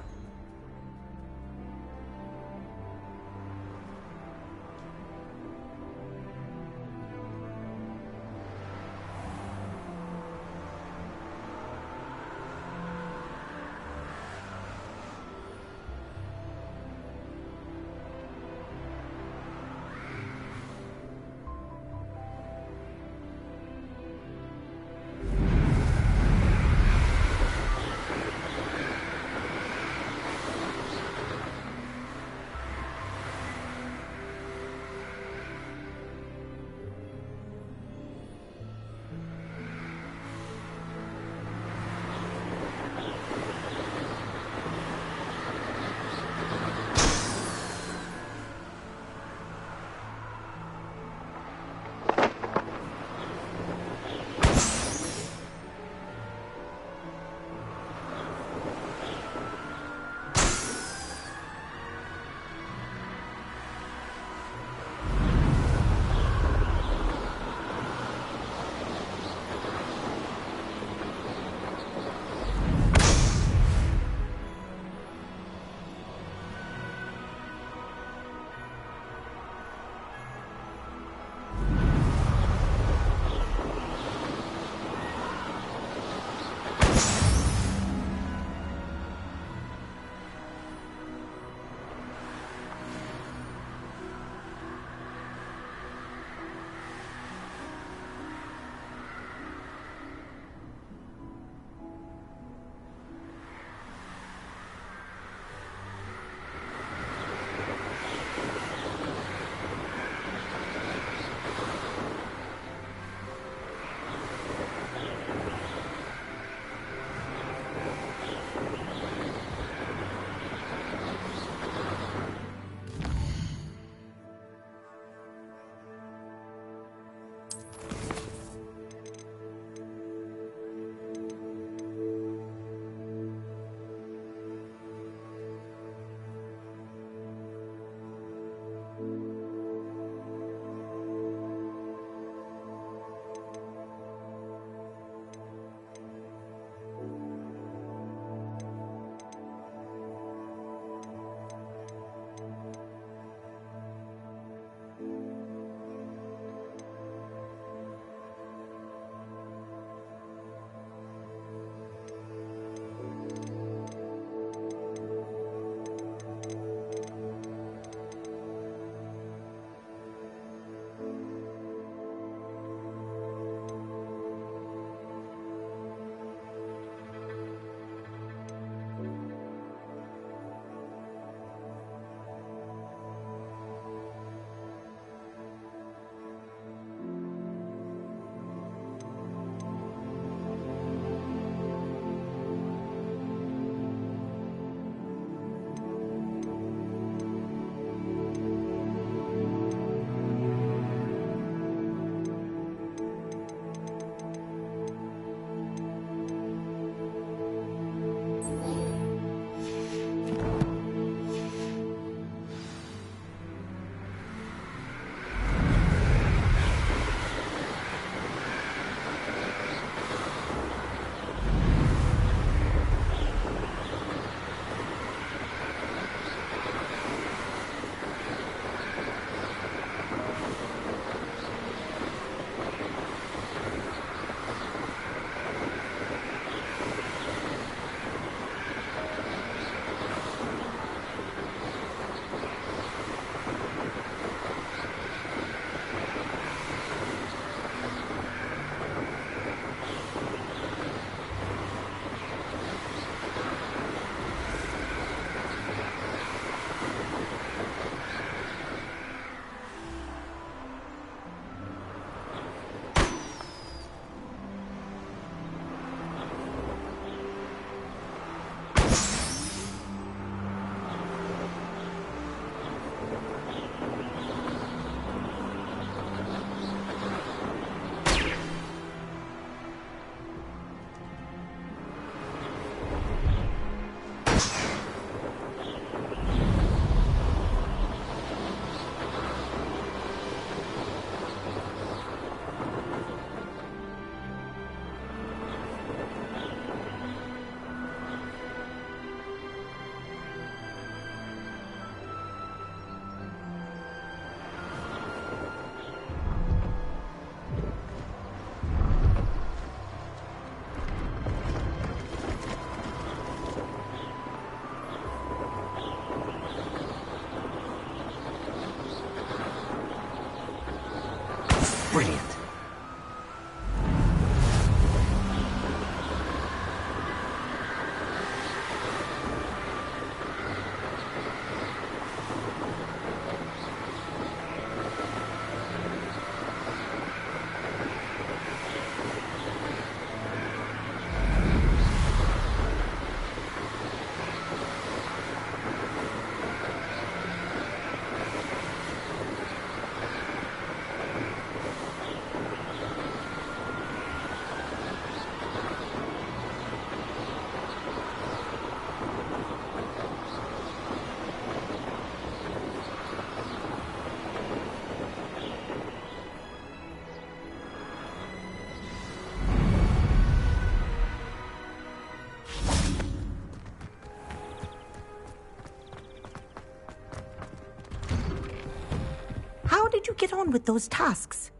get on with those tasks?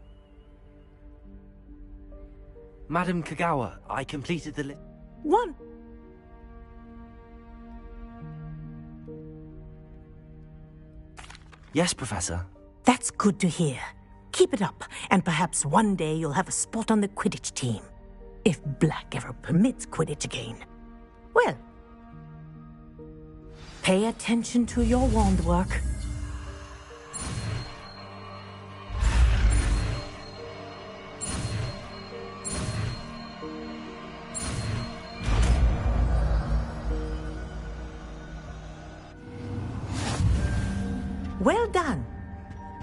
Madam Kagawa, I completed the One. Yes, Professor. That's good to hear. Keep it up, and perhaps one day you'll have a spot on the Quidditch team. If Black ever permits Quidditch again. Well, pay attention to your wand work. Well done.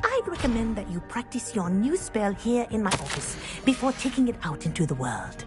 I'd recommend that you practice your new spell here in my office before taking it out into the world.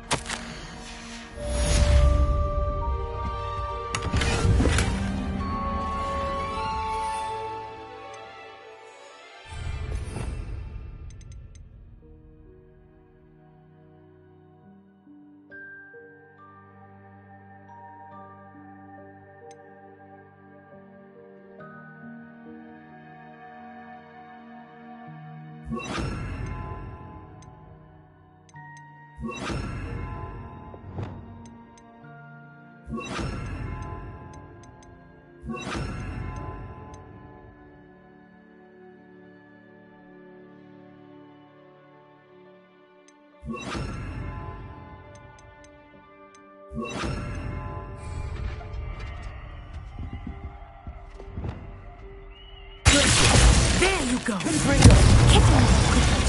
There you go. Get on quickly.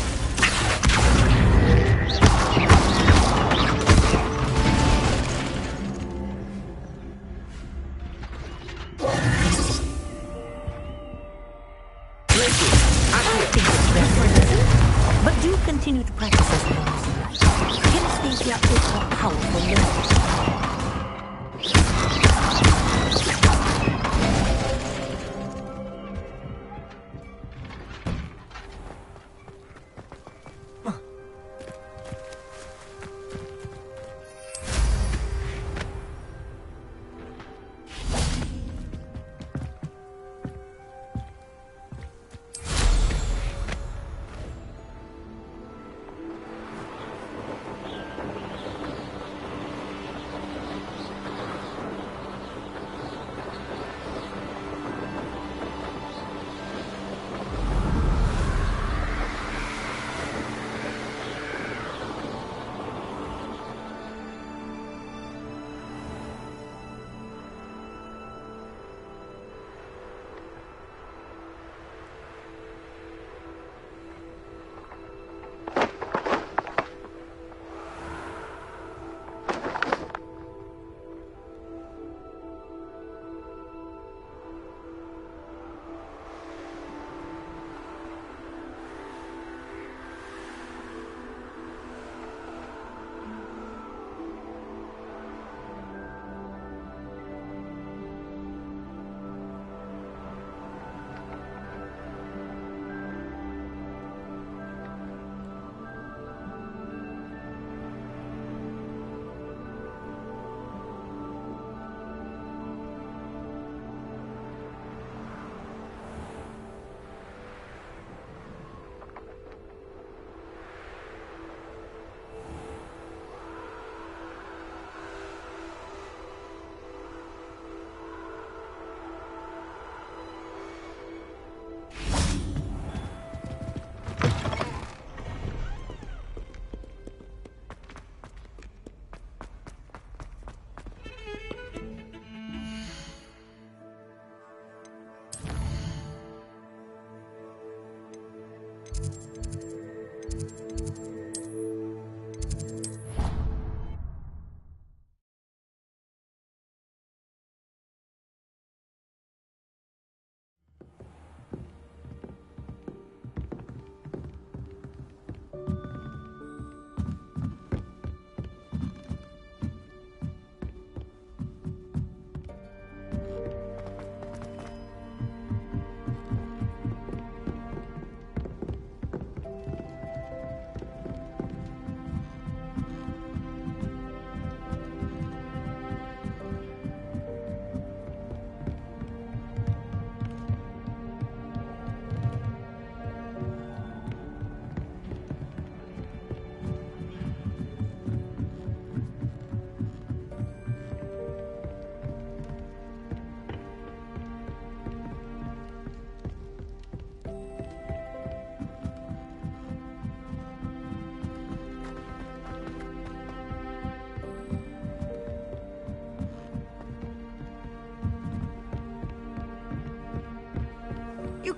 But do continue to practice as long as you like. Kinesthesia is a powerful learning.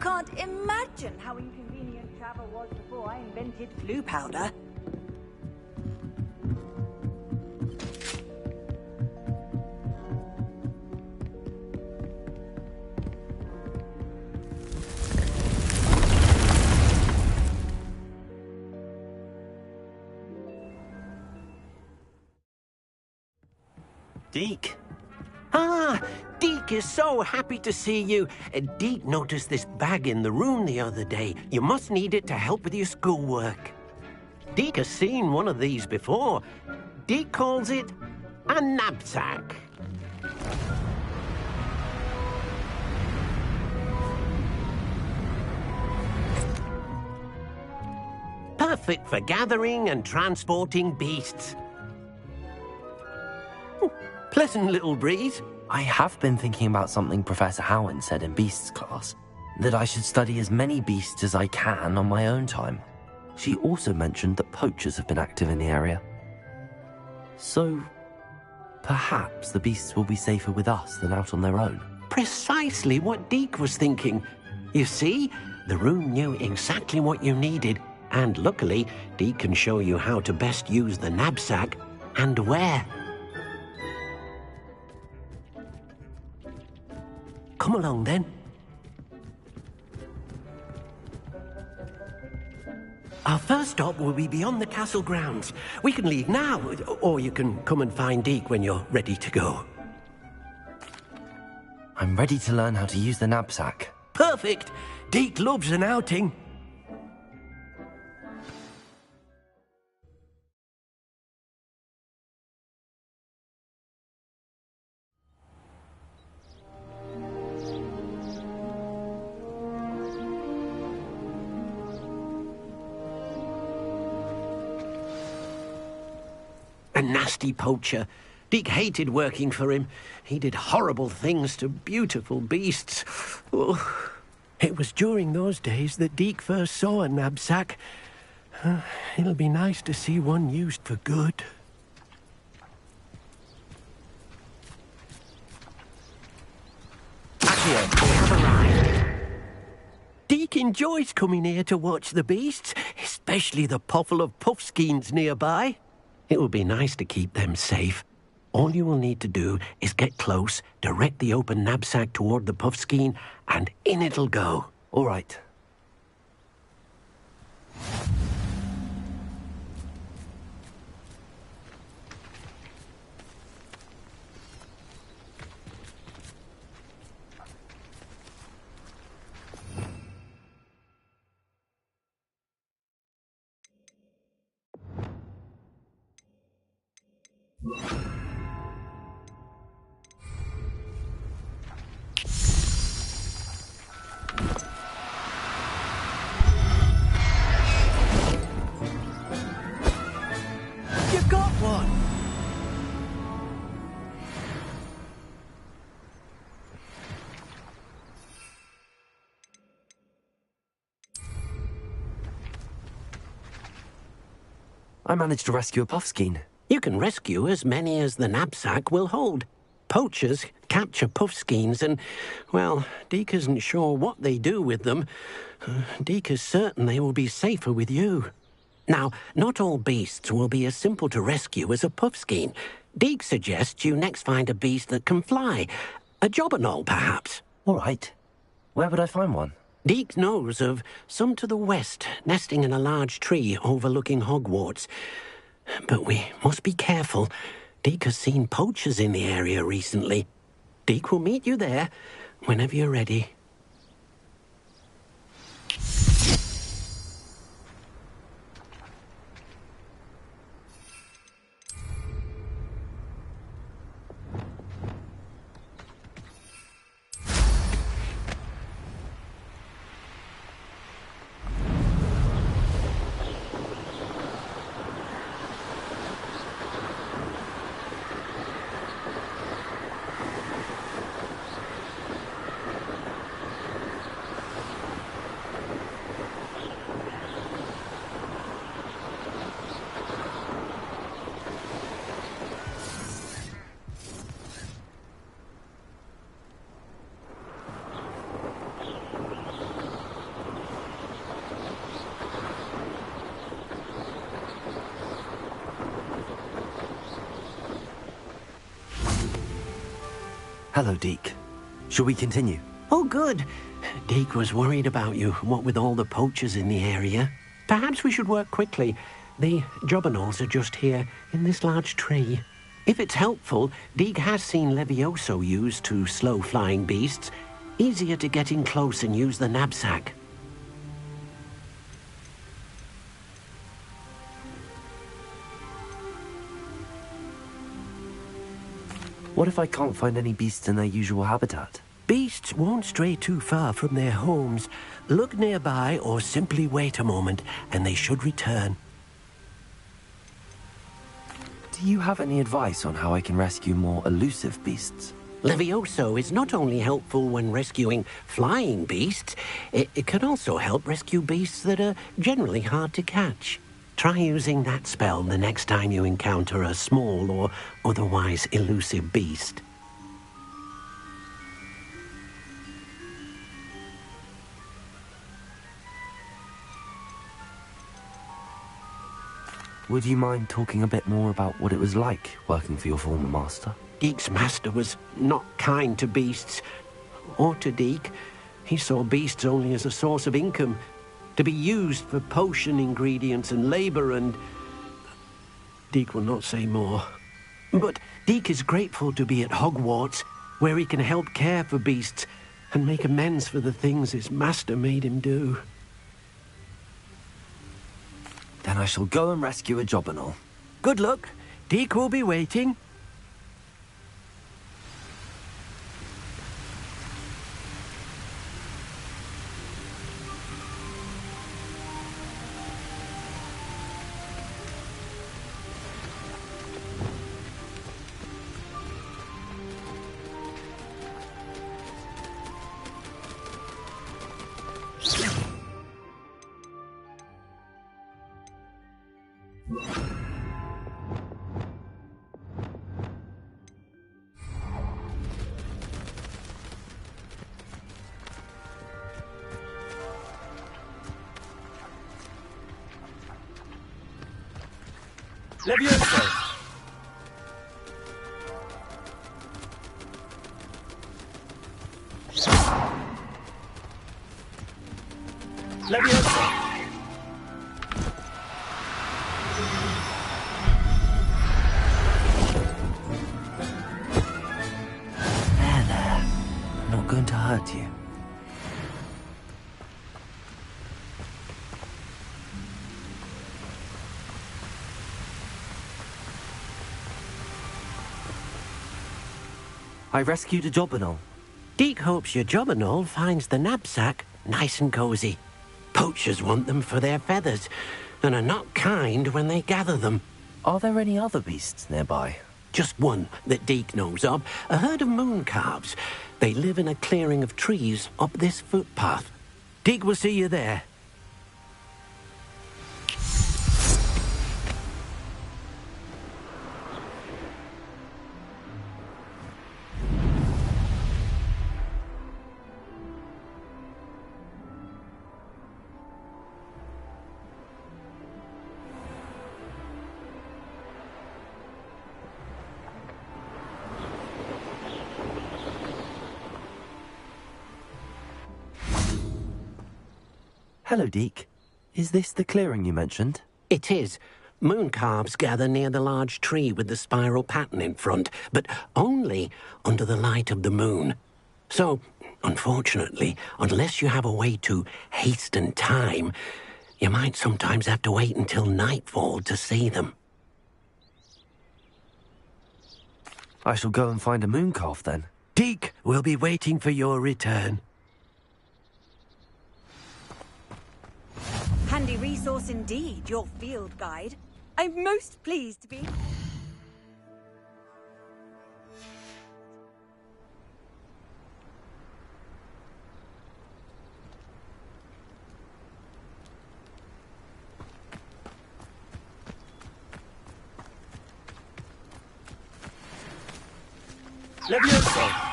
can't imagine how inconvenient travel was before I invented flu powder. Deke. Ah, Deke is so happy to see you. Deke noticed this bag in the room the other day. You must need it to help with your schoolwork. Deke has seen one of these before. Deke calls it a knapsack. Perfect for gathering and transporting beasts. Pleasant little breeze. I have been thinking about something Professor Howland said in Beasts class, that I should study as many beasts as I can on my own time. She also mentioned that poachers have been active in the area. So, perhaps the beasts will be safer with us than out on their own. Precisely what Deke was thinking. You see, the room knew exactly what you needed, and luckily, Deke can show you how to best use the knapsack and where. Come along, then. Our first stop will be beyond the castle grounds. We can leave now, or you can come and find Deke when you're ready to go. I'm ready to learn how to use the knapsack. Perfect! Deke loves an outing. A nasty poacher. Deke hated working for him. He did horrible things to beautiful beasts. Oh, it was during those days that Deke first saw a knapsack. It'll be nice to see one used for good. Accio, we have arrived. Deke enjoys coming here to watch the beasts, especially the potful of puffskeins nearby. It will be nice to keep them safe. All you will need to do is get close, direct the open knapsack toward the puffskein, and in it'll go. All right. You've got one! I managed to rescue a puffskein. You can rescue as many as the knapsack will hold. Poachers capture puffskeins and, well, Deke isn't sure what they do with them. Deke is certain they will be safer with you. Now, not all beasts will be as simple to rescue as a puffskein. Deke suggests you next find a beast that can fly. A jobberknoll, perhaps. All right. Where would I find one? Deke knows of some to the west, nesting in a large tree overlooking Hogwarts. But we must be careful. Deke has seen poachers in the area recently. Deke will meet you there whenever you're ready. Hello, Deke. Shall we continue? Oh, good. Deke was worried about you, what with all the poachers in the area. Perhaps we should work quickly. The jobberknolls are just here, in this large tree. If it's helpful, Deke has seen Levioso used to slow flying beasts. Easier to get in close and use the knapsack. What if I can't find any beasts in their usual habitat? Beasts won't stray too far from their homes. Look nearby or simply wait a moment, and they should return. Do you have any advice on how I can rescue more elusive beasts? Levioso is not only helpful when rescuing flying beasts, it can also help rescue beasts that are generally hard to catch. Try using that spell the next time you encounter a small or otherwise elusive beast. Would you mind talking a bit more about what it was like working for your former master? Deke's master was not kind to beasts, or to Deke. He saw beasts only as a source of income, to be used for potion ingredients and labor, and Deke will not say more. But Deke is grateful to be at Hogwarts, where he can help care for beasts and make amends for the things his master made him do. Then I shall go and rescue a jobberknoll. Good luck. Deke will be waiting. Levioso! Levioso! There. I'm not going to hurt you. I rescued a jobberknoll. Deke hopes your jobberknoll finds the knapsack nice and cozy. Poachers want them for their feathers, and are not kind when they gather them. Are there any other beasts nearby? Just one that Deke knows of, a herd of moon calves. They live in a clearing of trees up this footpath. Deke will see you there. Hello, Deke. Is this the clearing you mentioned? It is. Moon calves gather near the large tree with the spiral pattern in front, but only under the light of the moon. So, unfortunately, unless you have a way to hasten time, you might sometimes have to wait until nightfall to see them. I shall go and find a moon calf then. Deke will be waiting for your return. Handy resource indeed, your field guide. I'm most pleased to be... Levioso!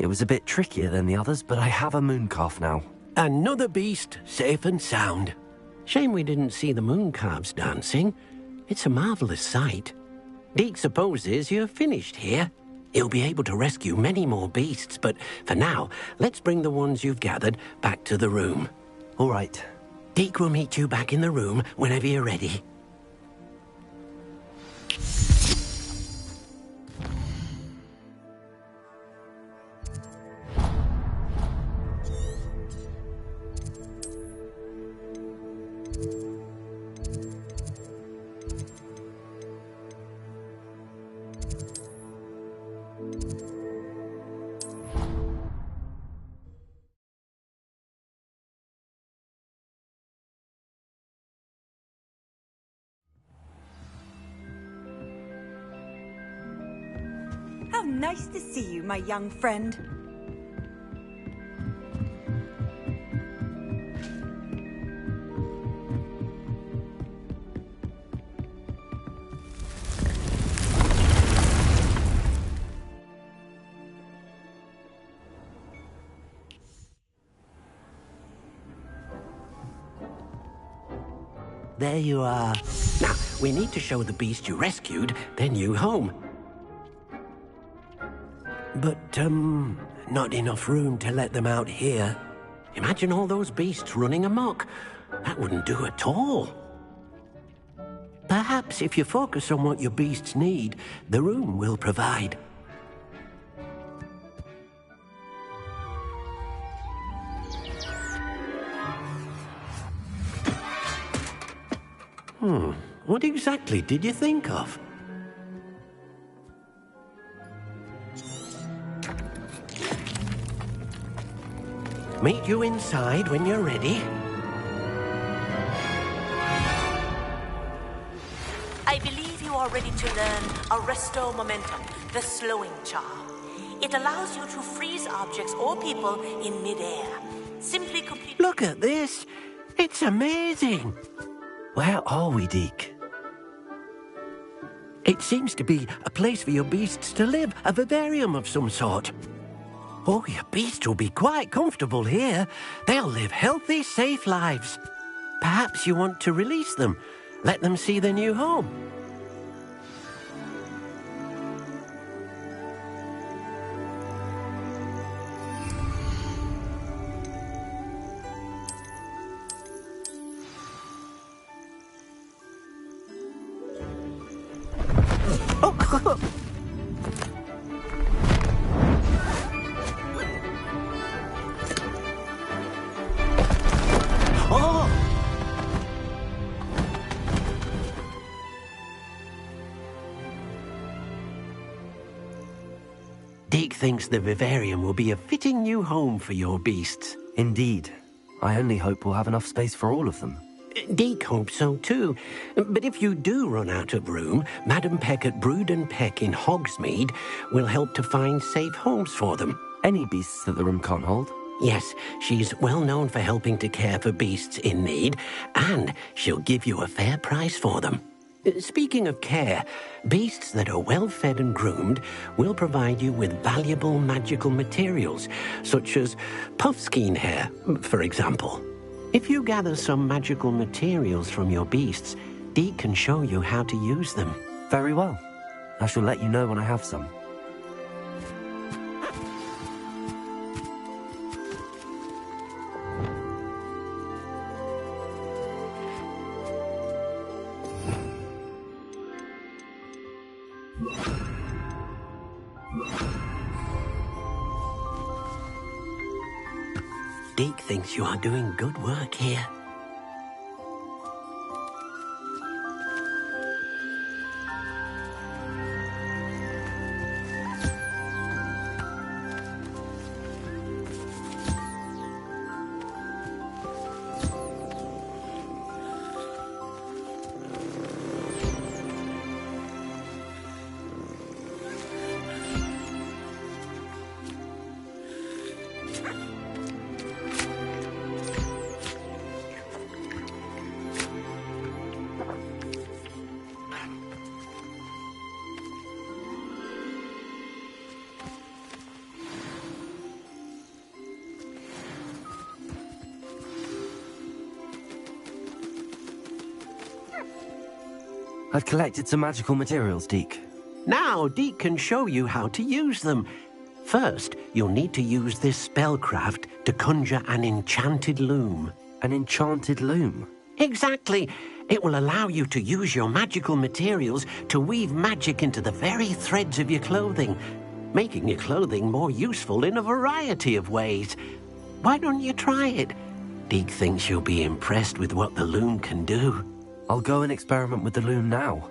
was a bit trickier than the others, but I have a mooncalf now. Another beast, safe and sound. Shame we didn't see the mooncalves dancing. It's a marvelous sight. Deke supposes you're finished here. He'll be able to rescue many more beasts, but for now, let's bring the ones you've gathered back to the room. All right. Deke will meet you back in the room whenever you're ready. How nice to see you, my young friend. There you are. Now, we need to show the beast you rescued their new home. But, not enough room to let them out here. Imagine all those beasts running amok. That wouldn't do at all. Perhaps if you focus on what your beasts need, the room will provide. What exactly did you think of? Meet you inside when you're ready. I believe you are ready to learn Arresto Momentum, the slowing charm. It allows you to freeze objects or people in midair. Simply complete... Look at this! It's amazing! Where are we, Deke? It seems to be a place for your beasts to live, a vivarium of some sort. Oh, your beasts will be quite comfortable here. They'll live healthy, safe lives. Perhaps you want to release them, let them see their new home. Deke thinks the vivarium will be a fitting new home for your beasts. Indeed. I only hope we'll have enough space for all of them. Deke hopes so too. But if you do run out of room, Madam Peck at Brood and Peck in Hogsmeade will help to find safe homes for them. Any beasts that the room can't hold? Yes, she's well known for helping to care for beasts in need, and she'll give you a fair price for them. Speaking of care, beasts that are well fed and groomed will provide you with valuable magical materials, such as puffskein hair, for example. If you gather some magical materials from your beasts, Deke can show you how to use them. Very well. I shall let you know when I have some. Deke thinks you are doing good work here. I've collected some magical materials, Deke. Now, Deke can show you how to use them. First, you'll need to use this spellcraft to conjure an enchanted loom. An enchanted loom? Exactly. It will allow you to use your magical materials to weave magic into the very threads of your clothing, making your clothing more useful in a variety of ways. Why don't you try it? Deke thinks you'll be impressed with what the loom can do. I'll go and experiment with the loom now.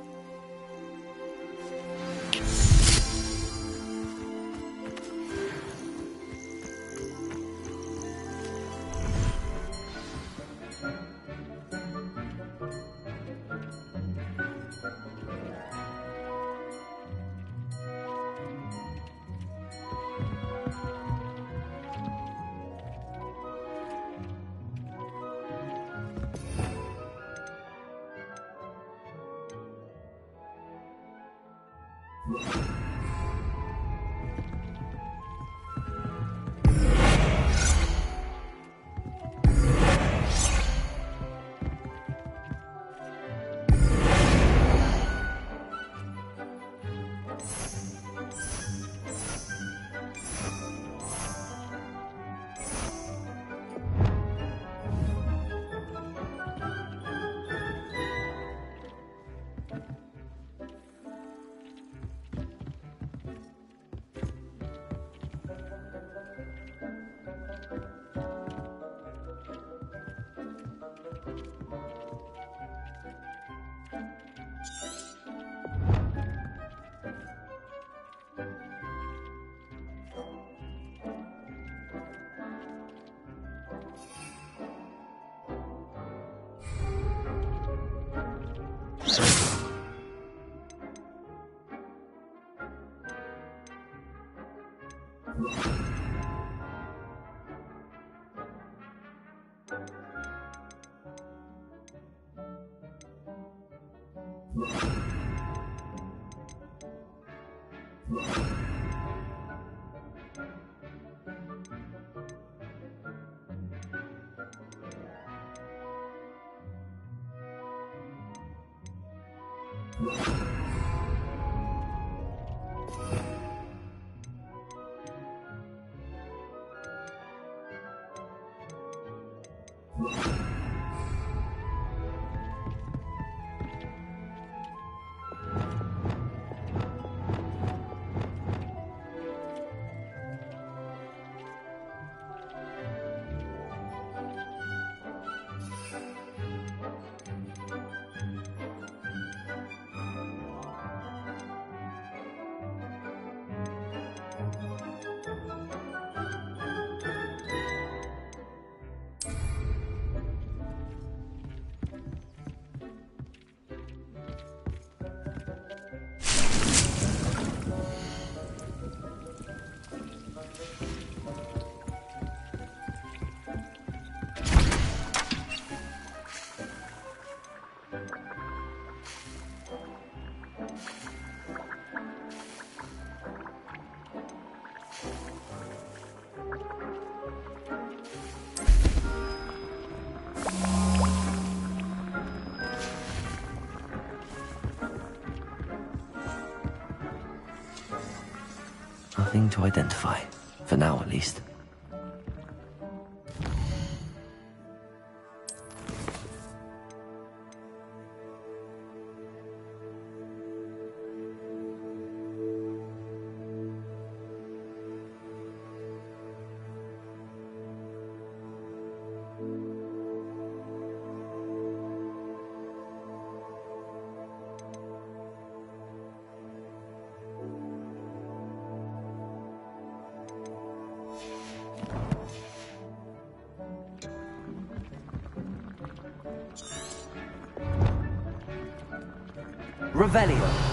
Nothing to identify. For now, at least. Revelio.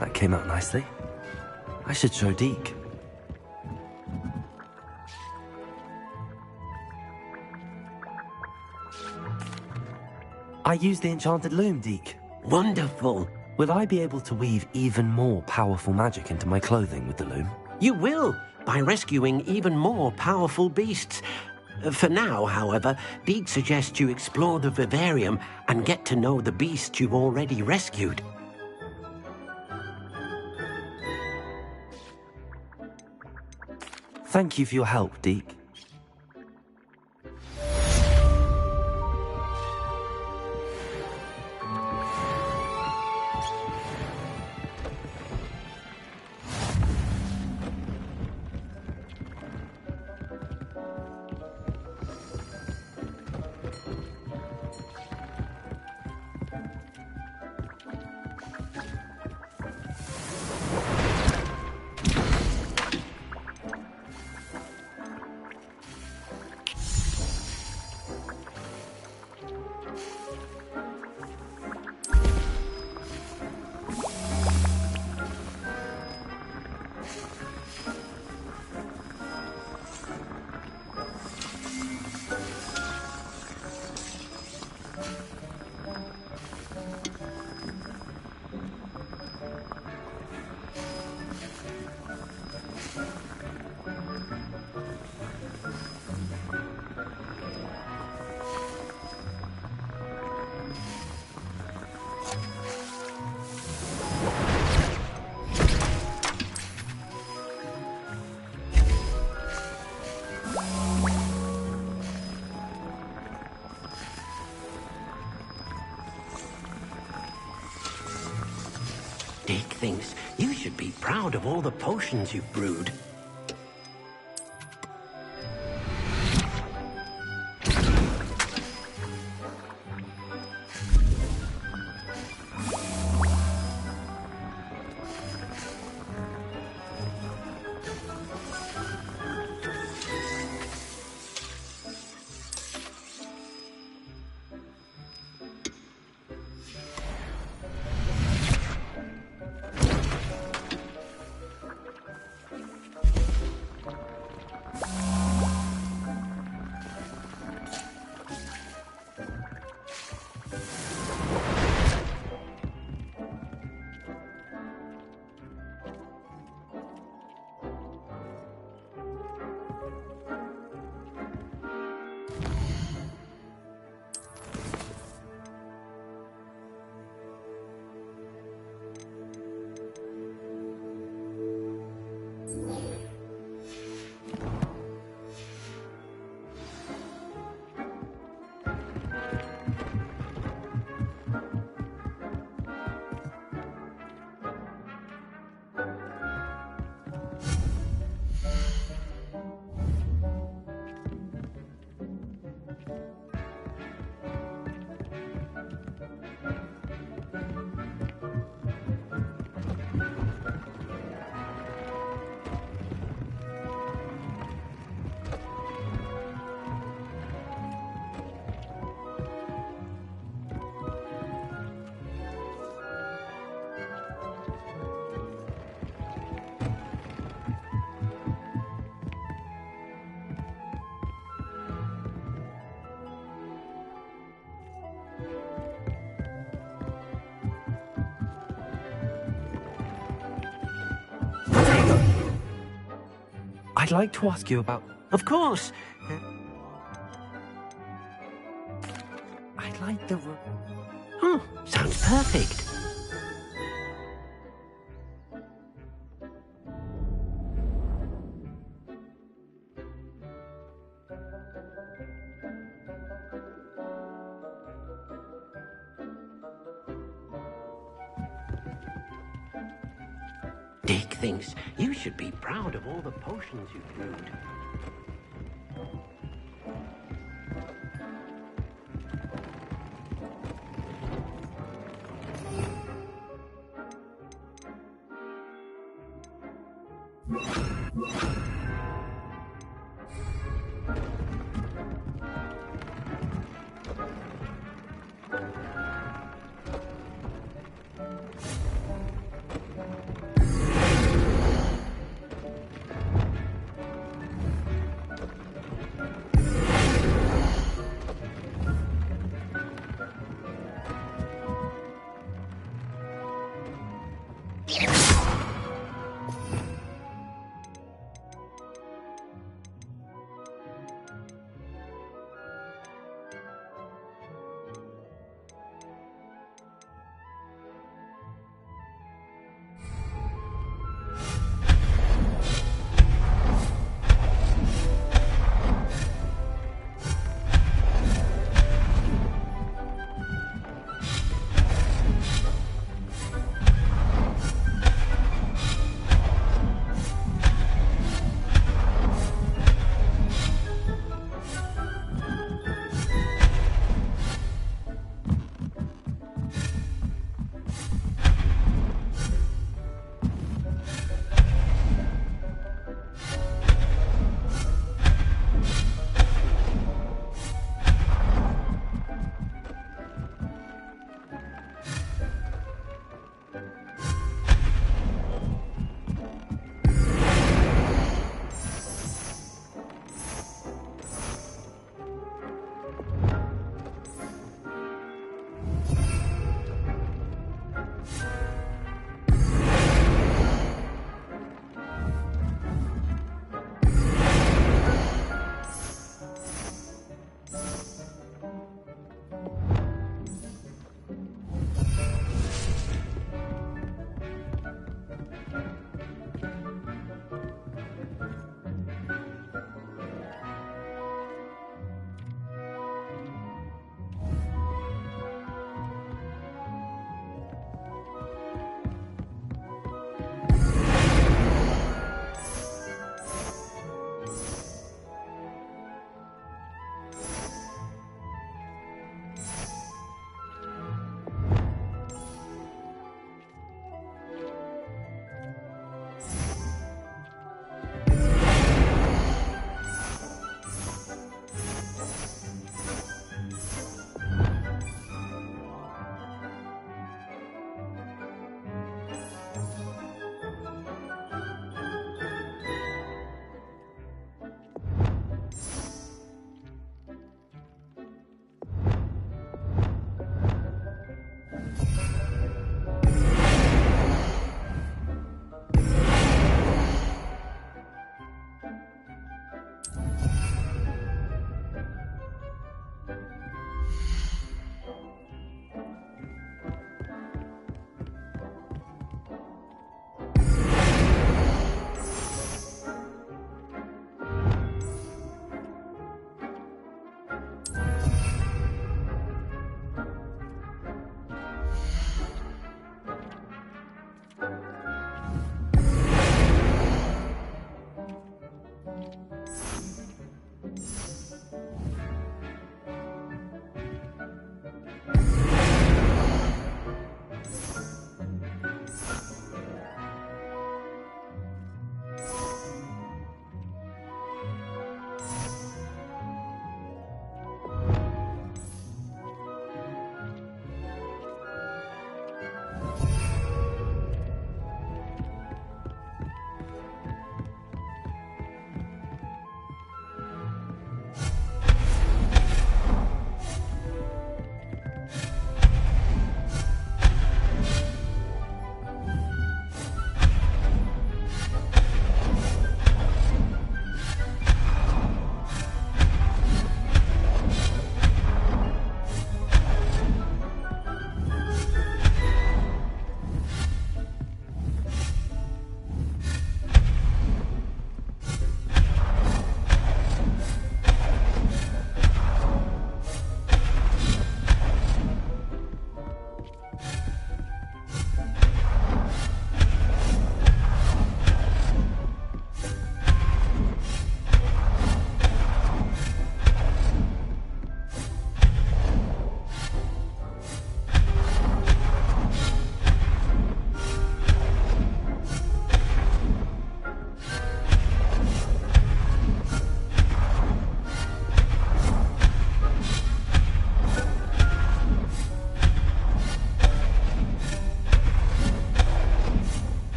That came out nicely. I should show Deke. I used the enchanted loom, Deke. Wonderful. Will I be able to weave even more powerful magic into my clothing with the loom? You will, by rescuing even more powerful beasts. For now, however, Deke suggests you explore the vivarium and get to know the beasts you've already rescued. Thank you for your help, Deke. Deke thinks you should be proud of all the potions you've brewed. I'd like to ask you about... Of course. I'd like the... Oh, sounds perfect. Dick thinks you should be proud of all the potions you've brewed.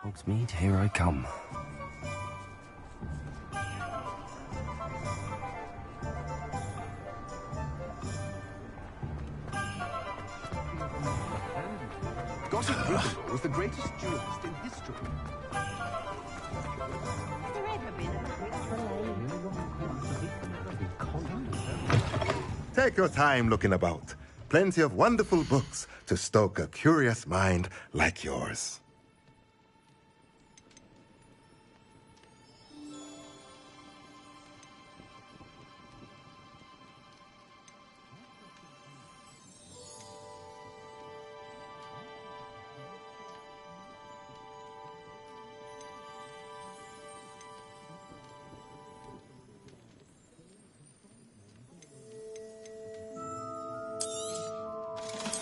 Hogsmeade, here I come. Gossip Gryffindor was the greatest duelist in history. Take your time looking about. Plenty of wonderful books to stoke a curious mind like yours.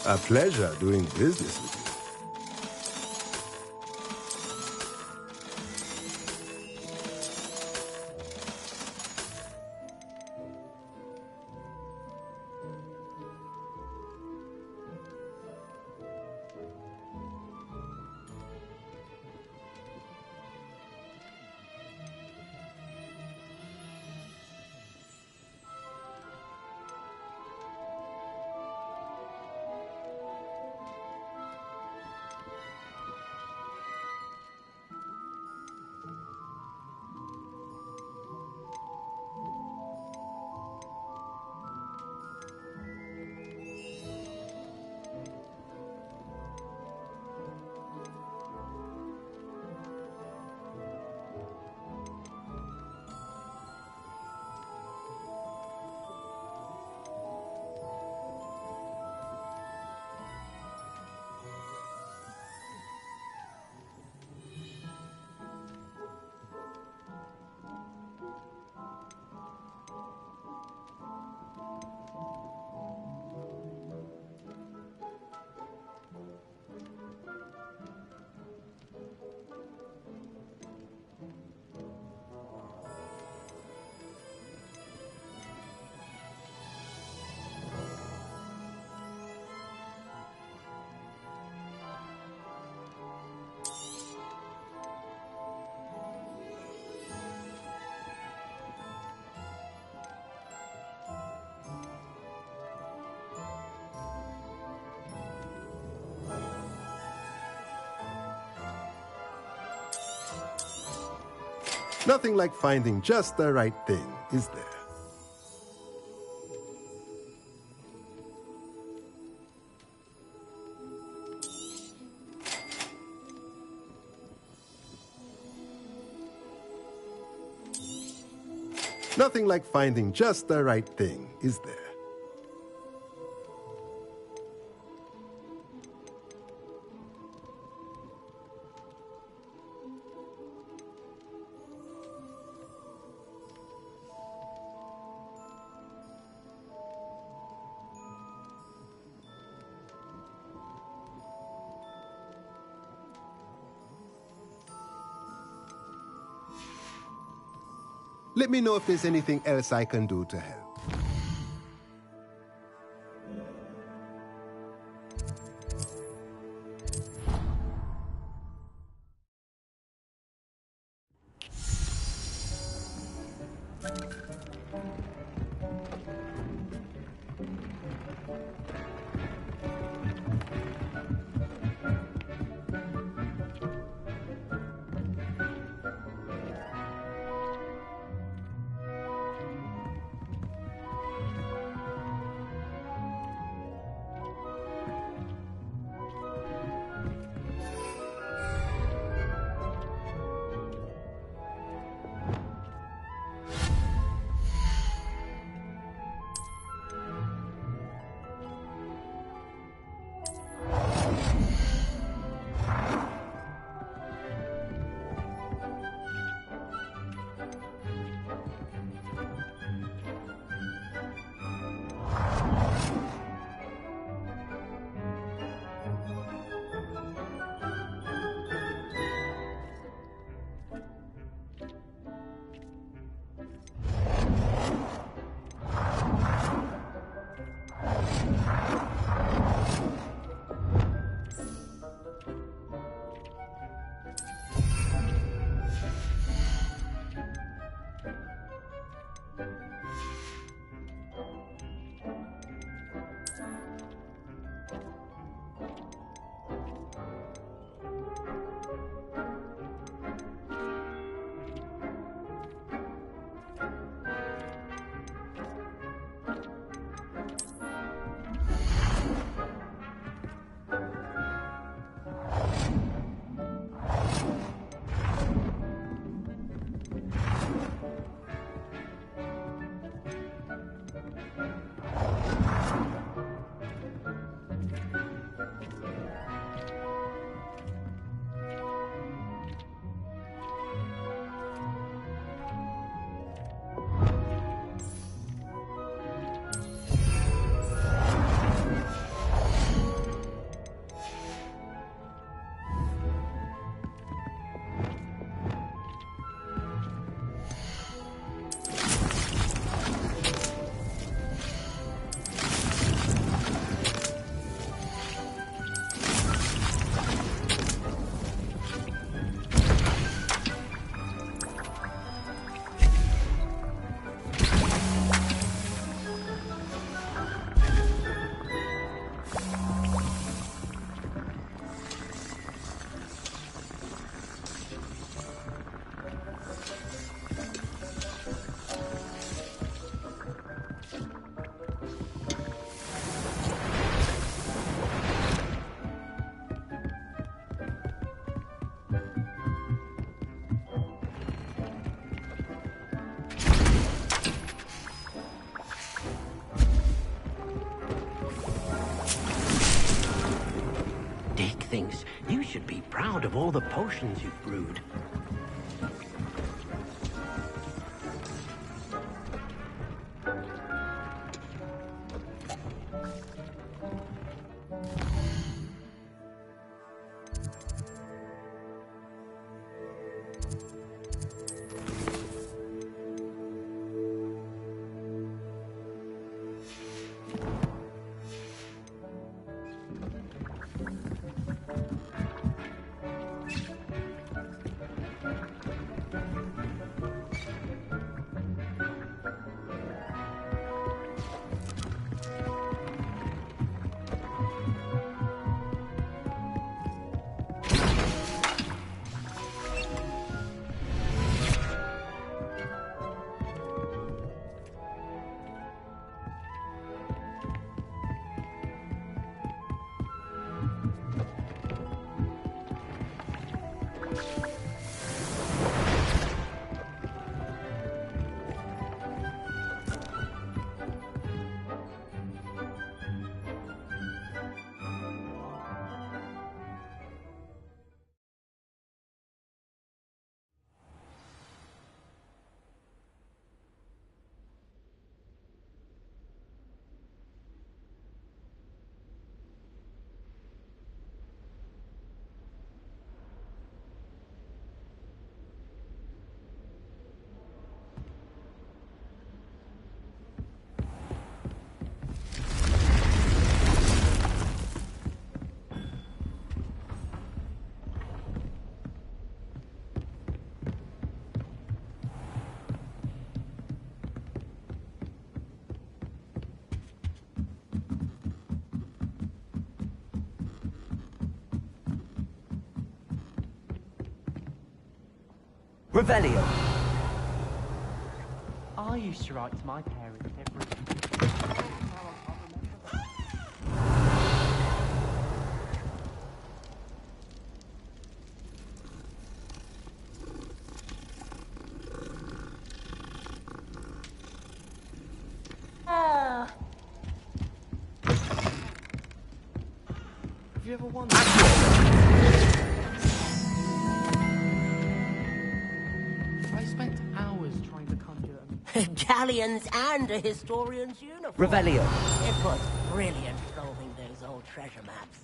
A pleasure doing business with you. Nothing like finding just the right thing, is there? Nothing like finding just the right thing, is there? Let me know if there's anything else I can do to help. Thinks you should be proud of all the potions you've brewed. Revelio. I used to write to my parents every... Have you ever wondered? I spent hours trying to conjure Galleons and a historian's uniform. Revelio. It was brilliant solving those old treasure maps.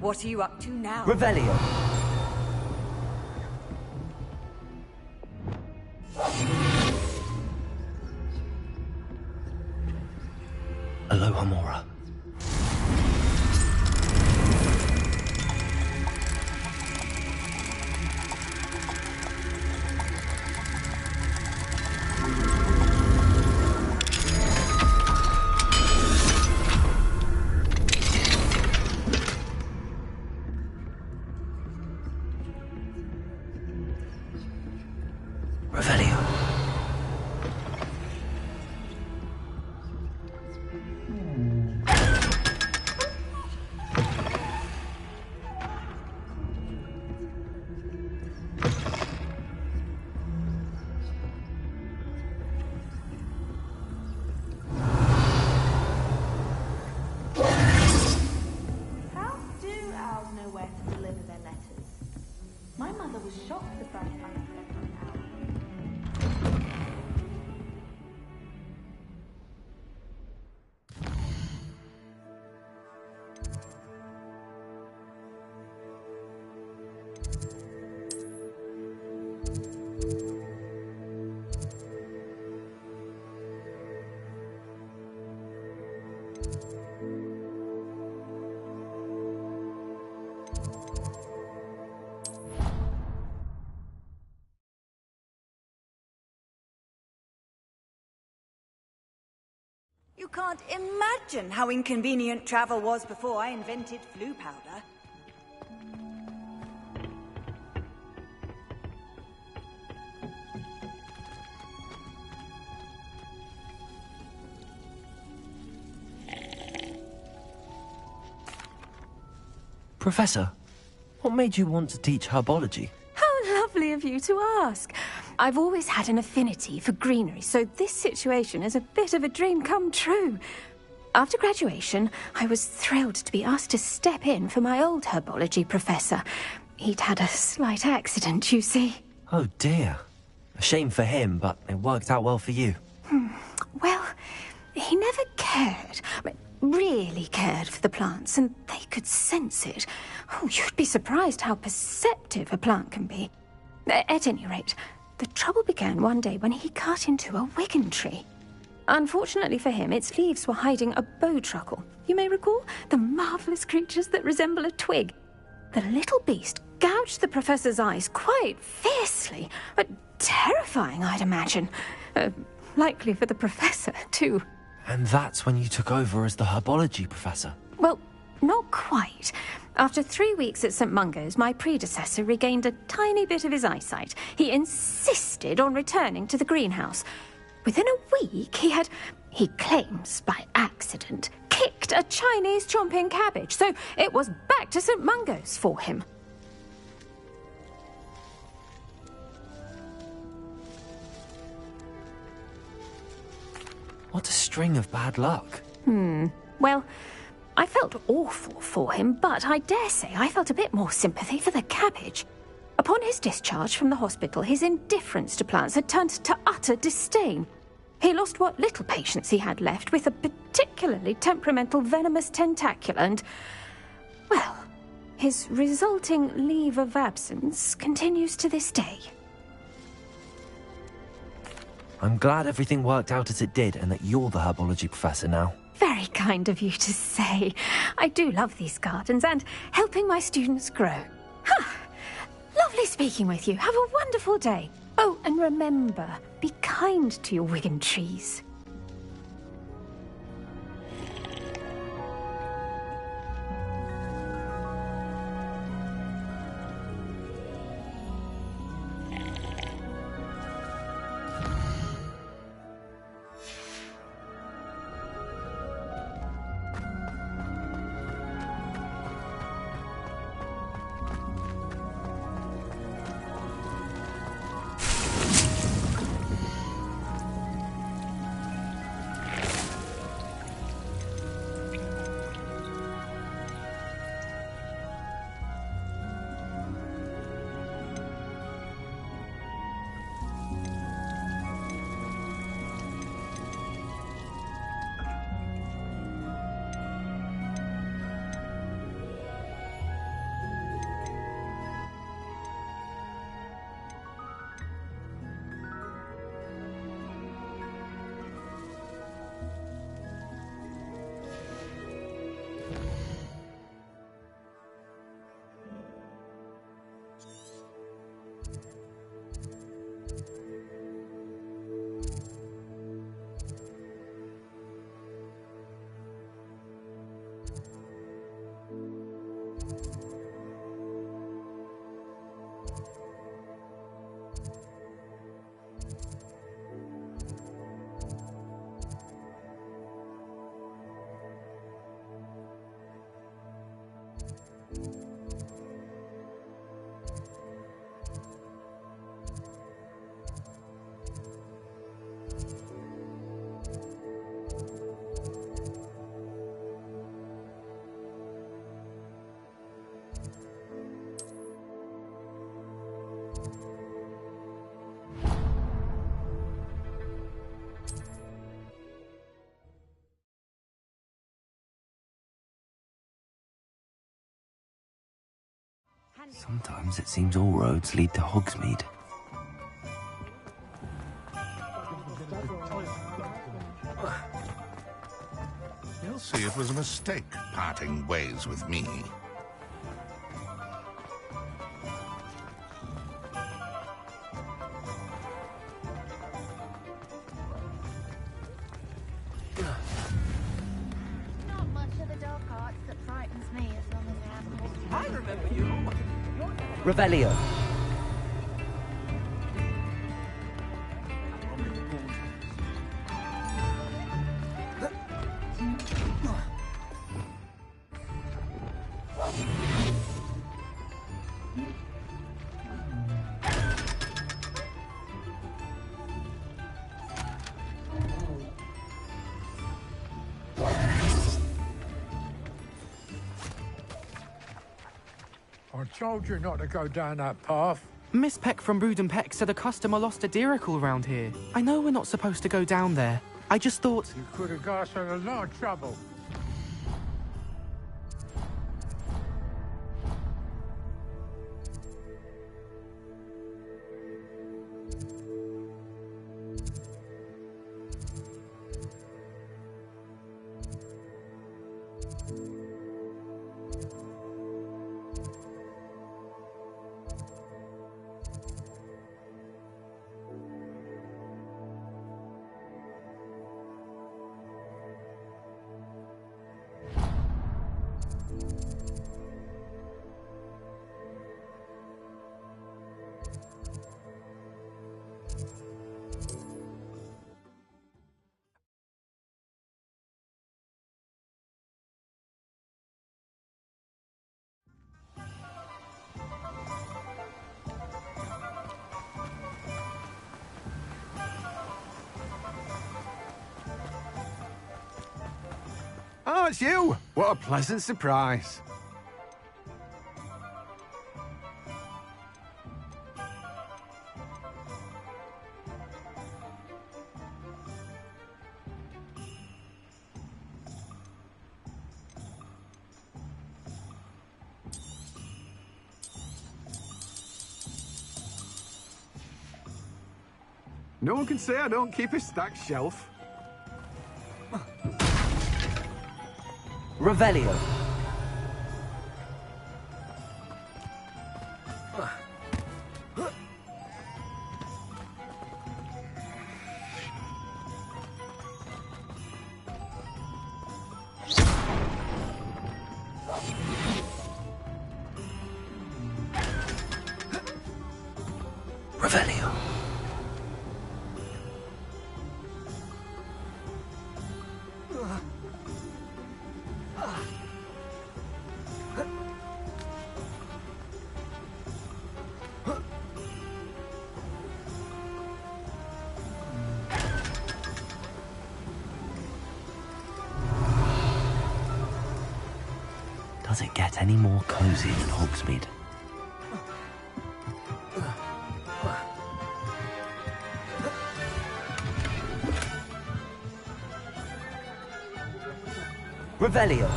What are you up to now? Revelio. Aloha Mora. Revelio. How do owls know where to deliver their letters? My mother was shocked the first time I met an owl. You can't imagine how inconvenient travel was before I invented flu powder. Professor, what made you want to teach herbology? How lovely of you to ask. I've always had an affinity for greenery, so this situation is a bit of a dream come true. After graduation, I was thrilled to be asked to step in for my old herbology professor. He'd had a slight accident, you see. Oh dear. A shame for him, but it worked out well for you. Well, he never cared, really cared for the plants, and they could sense it. Oh, you'd be surprised how perceptive a plant can be. At any rate, the trouble began one day when he cut into a wigan tree. Unfortunately for him, its leaves were hiding a bowtruckle. You may recall the marvellous creatures that resemble a twig. The little beast gouged the professor's eyes quite fiercely, but terrifying, I'd imagine. Likely for the professor, too. And that's when you took over as the herbology professor? Well, not quite. After 3 weeks at St. Mungo's, my predecessor regained a tiny bit of his eyesight. He insisted on returning to the greenhouse. Within a week, he claims by accident, kicked a Chinese chomping cabbage, so it was back to St. Mungo's for him. What a string of bad luck. Well, I felt awful for him, but I dare say I felt a bit more sympathy for the cabbage. Upon his discharge from the hospital, his indifference to plants had turned to utter disdain. He lost what little patience he had left with a particularly temperamental venomous tentacula and, well, his resulting leave of absence continues to this day. I'm glad everything worked out as it did and that you're the herbology professor now. Very kind of you to say. I do love these gardens and helping my students grow. Lovely speaking with you. Have a wonderful day. Oh, and remember, be kind to your wigan trees. Sometimes it seems all roads lead to Hogsmeade. You'll see it was a mistake parting ways with me. Not much of the dark arts that frightens me as long as I have a hope. I remember you. Revelio. I told you not to go down that path. Miss Peck from Brood Peck said a customer lost a diricle around here. I know we're not supposed to go down there. I just thought... You could have got us in a lot of trouble. Oh, it's you! What a pleasant surprise. No one can say I don't keep a stacked shelf. Revelio. Revelio. Does it get any more cozy than Hogsmeade? Revelio.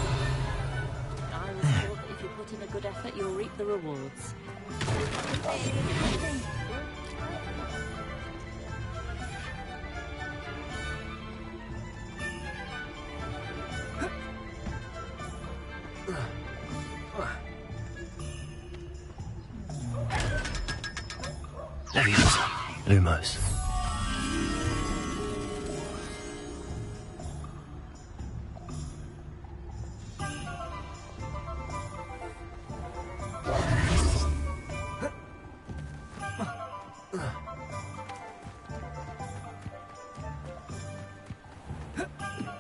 I was told that if you put in a good effort, you'll reap the rewards. Leviosa. Lumos.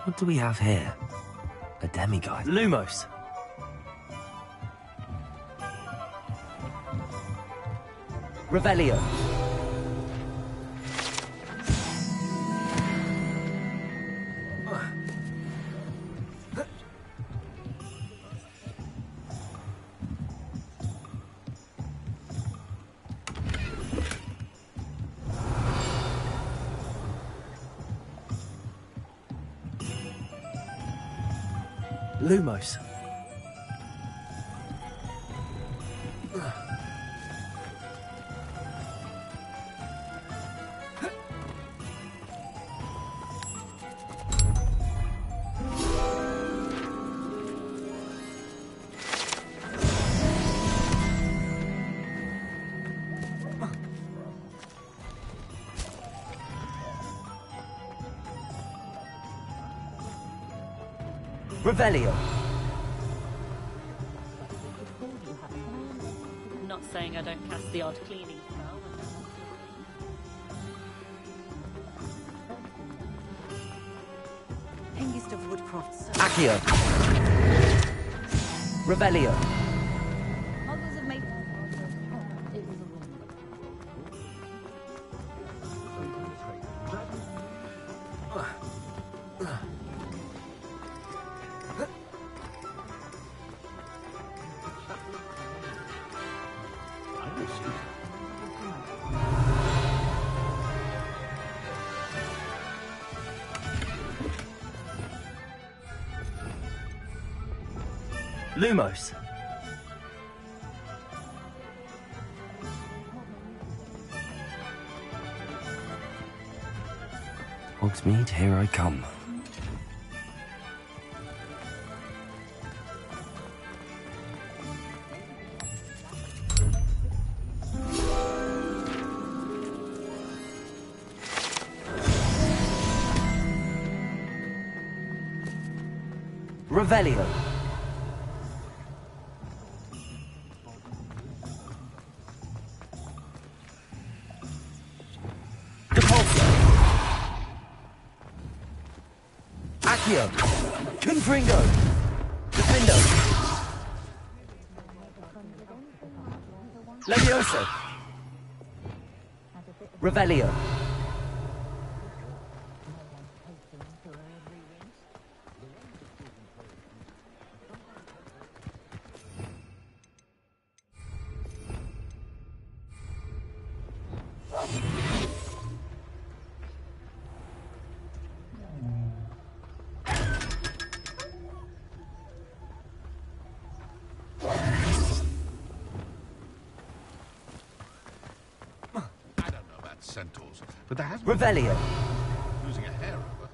What do we have here? A demiguise. Lumos. Revelio. Lumos. Revelio. Not saying I don't cast the odd cleaning spell. Hengist of Woodcroft. Accio. Revelio. Muggles have made... Lumos. Hogsmeade, here I come. Revelio. Accio. Confringo. Defendo. Levioso. Revelio. Centaurs, but there has Revelio. Losing a hair over.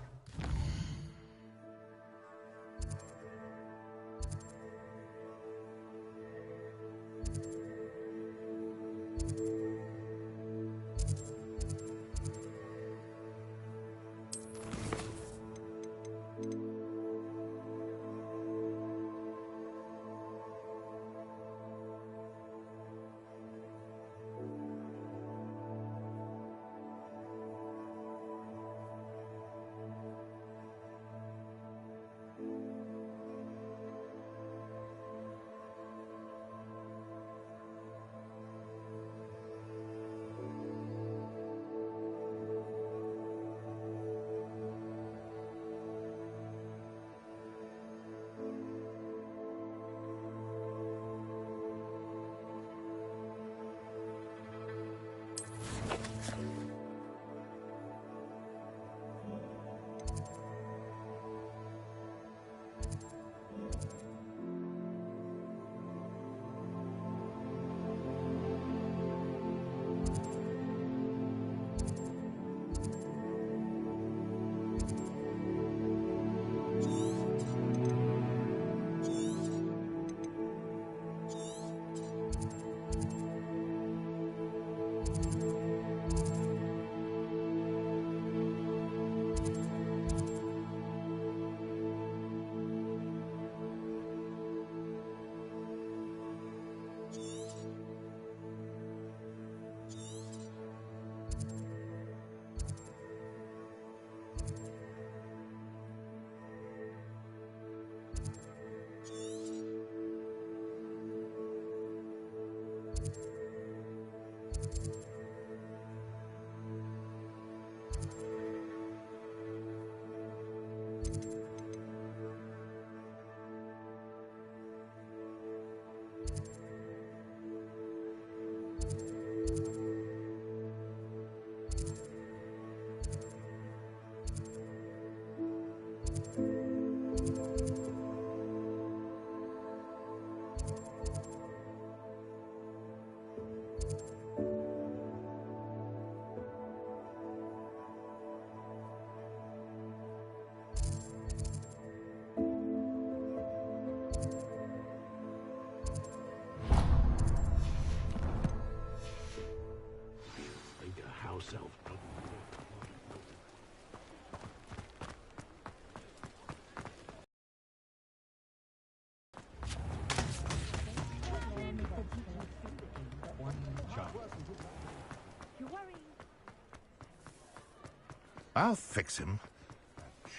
I'll fix him.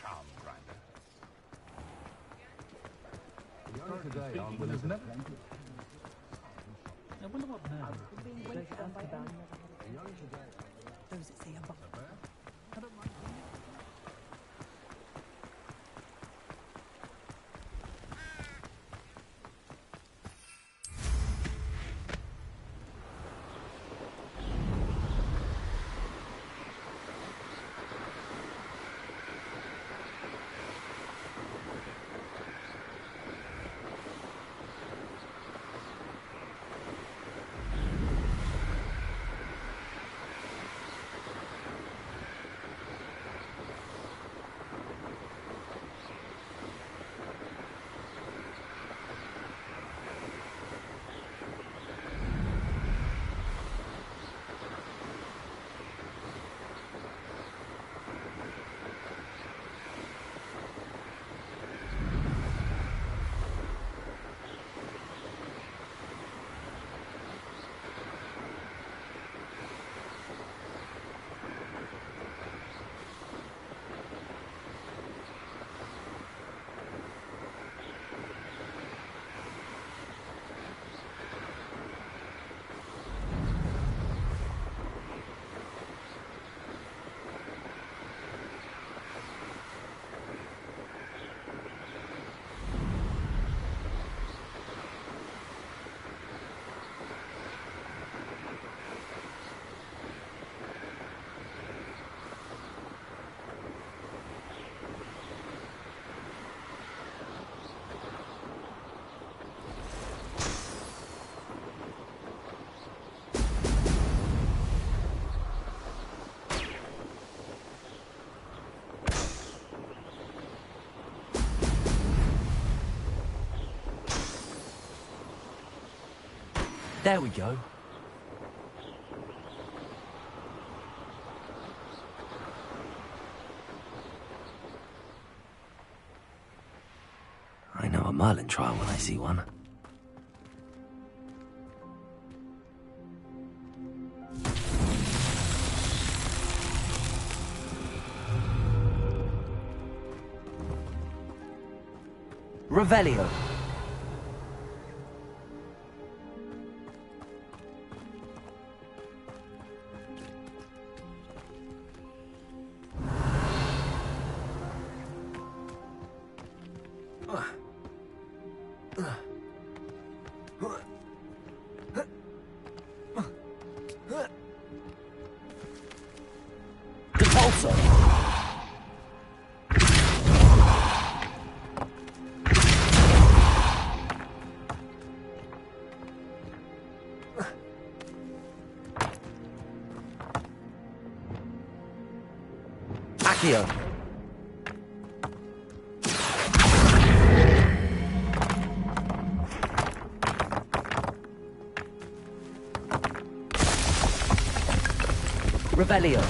Charm grinder. Today, I wonder what now. Those that say above. There we go. I know a Merlin trial when I see one. Revelio. Accio. Revelio.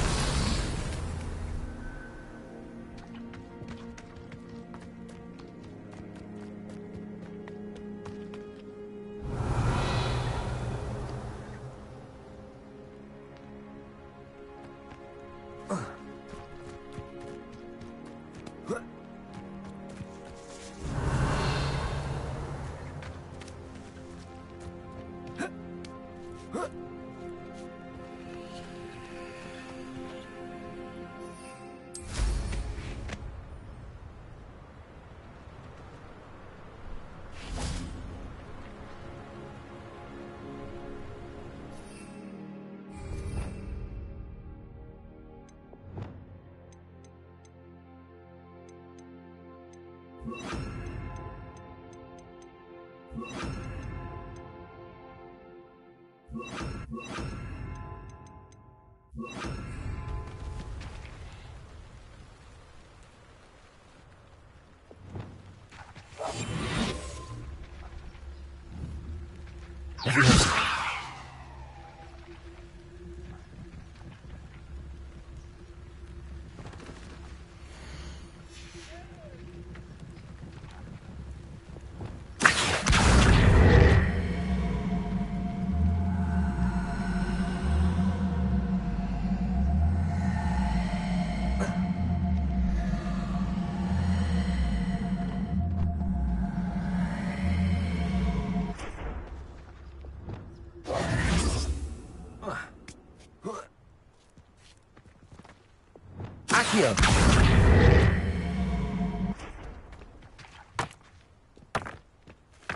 Accio!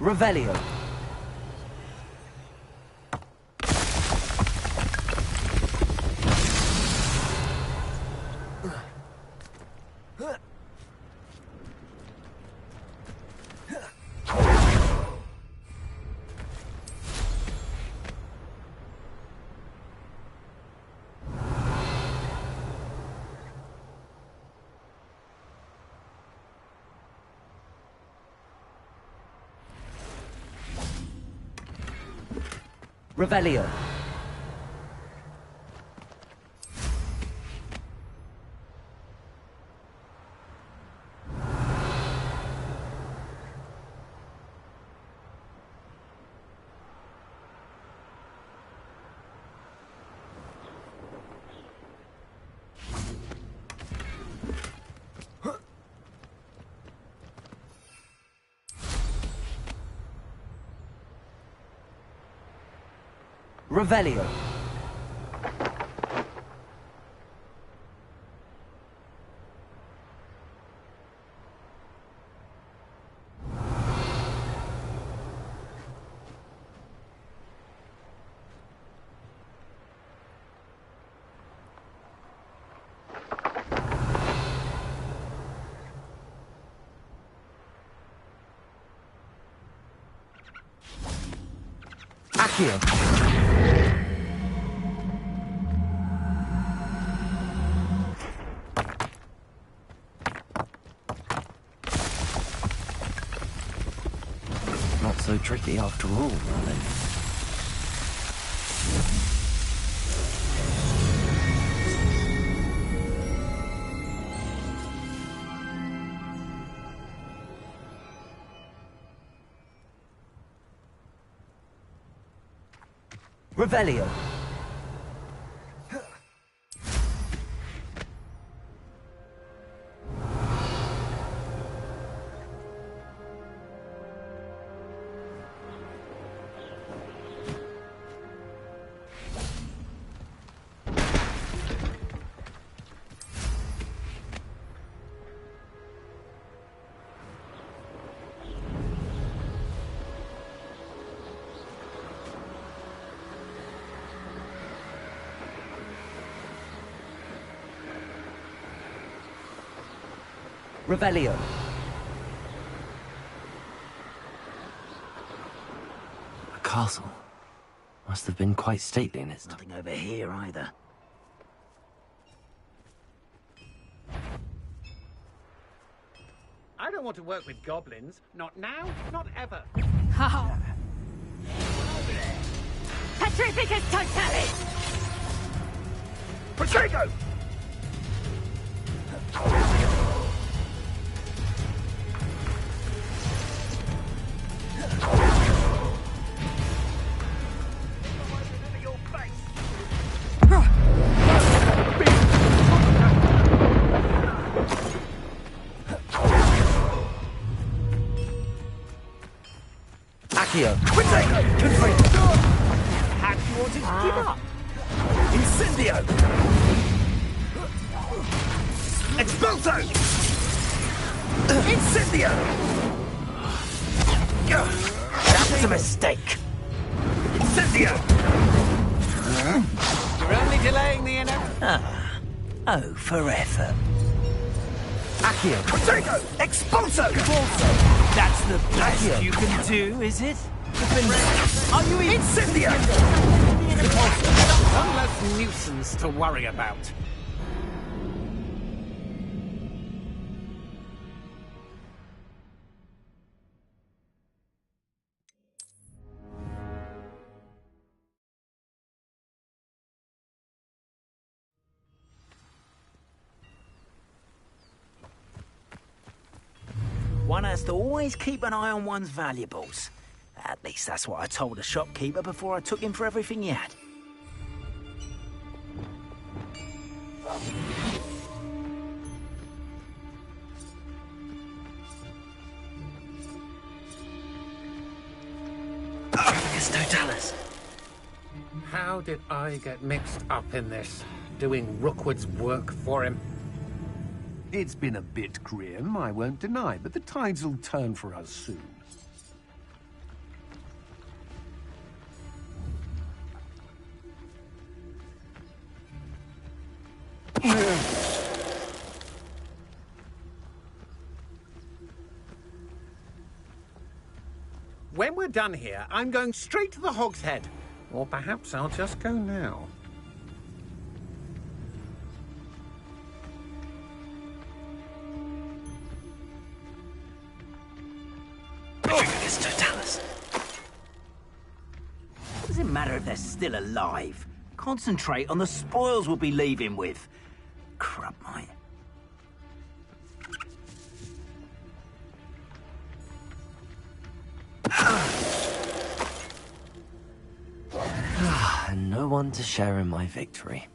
Revelio! Revelio. Revelio. Accio. Not so tricky after all, are they? Revelio. Revelio. A castle. Must have been quite stately in its time. Nothing over here either. I don't want to work with goblins. Not now, not ever. How? Petrificus totalis! Protego! Accio. Had you wanted to give up? Incendio! Expulso! Incendio! That was a mistake. Incendio! You're only delaying the inevitable. Oh, for effort. Accio. Protego! Expulso! That's the best you can do, is it? Are you Incendio? One less nuisance to worry about. One has to always keep an eye on one's valuables. At least that's what I told the shopkeeper before I took him for everything he had. Totalis. How did I get mixed up in this? Doing Rookwood's work for him? It's been a bit grim, I won't deny, but the tides will turn for us soon. When we're done here, I'm going straight to the Hog's Head. Or perhaps I'll just go now. Does it matter if they're still alive? Concentrate on the spoils we'll be leaving with. Crap, mate. And no one to share in my victory.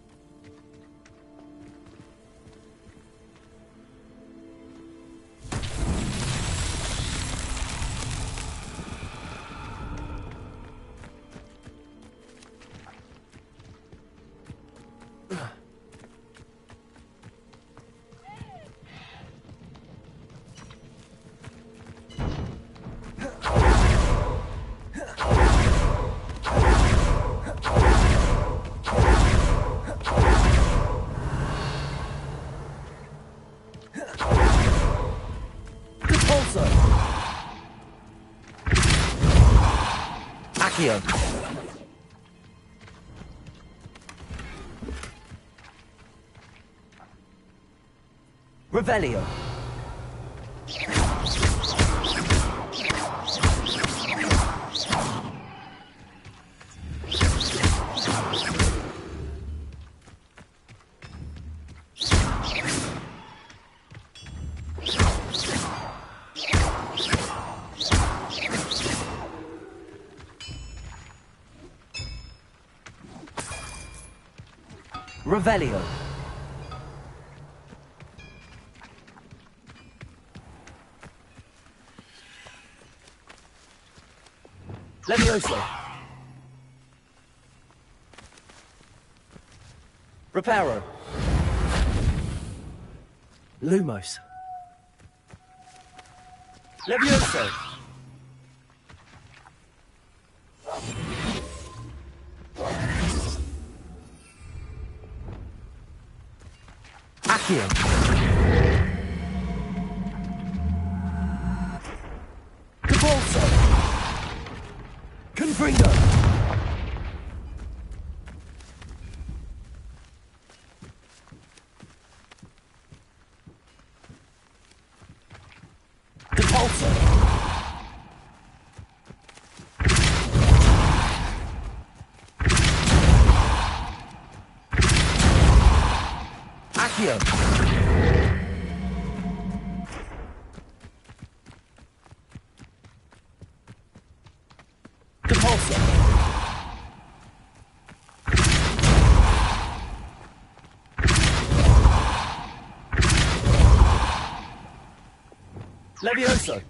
Accio. Revelio. Revelio. Levioso. Reparo. Lumos. Levioso. Accio. Cabalso. Confringo. Depulso. Accio. Depulso. Levioso.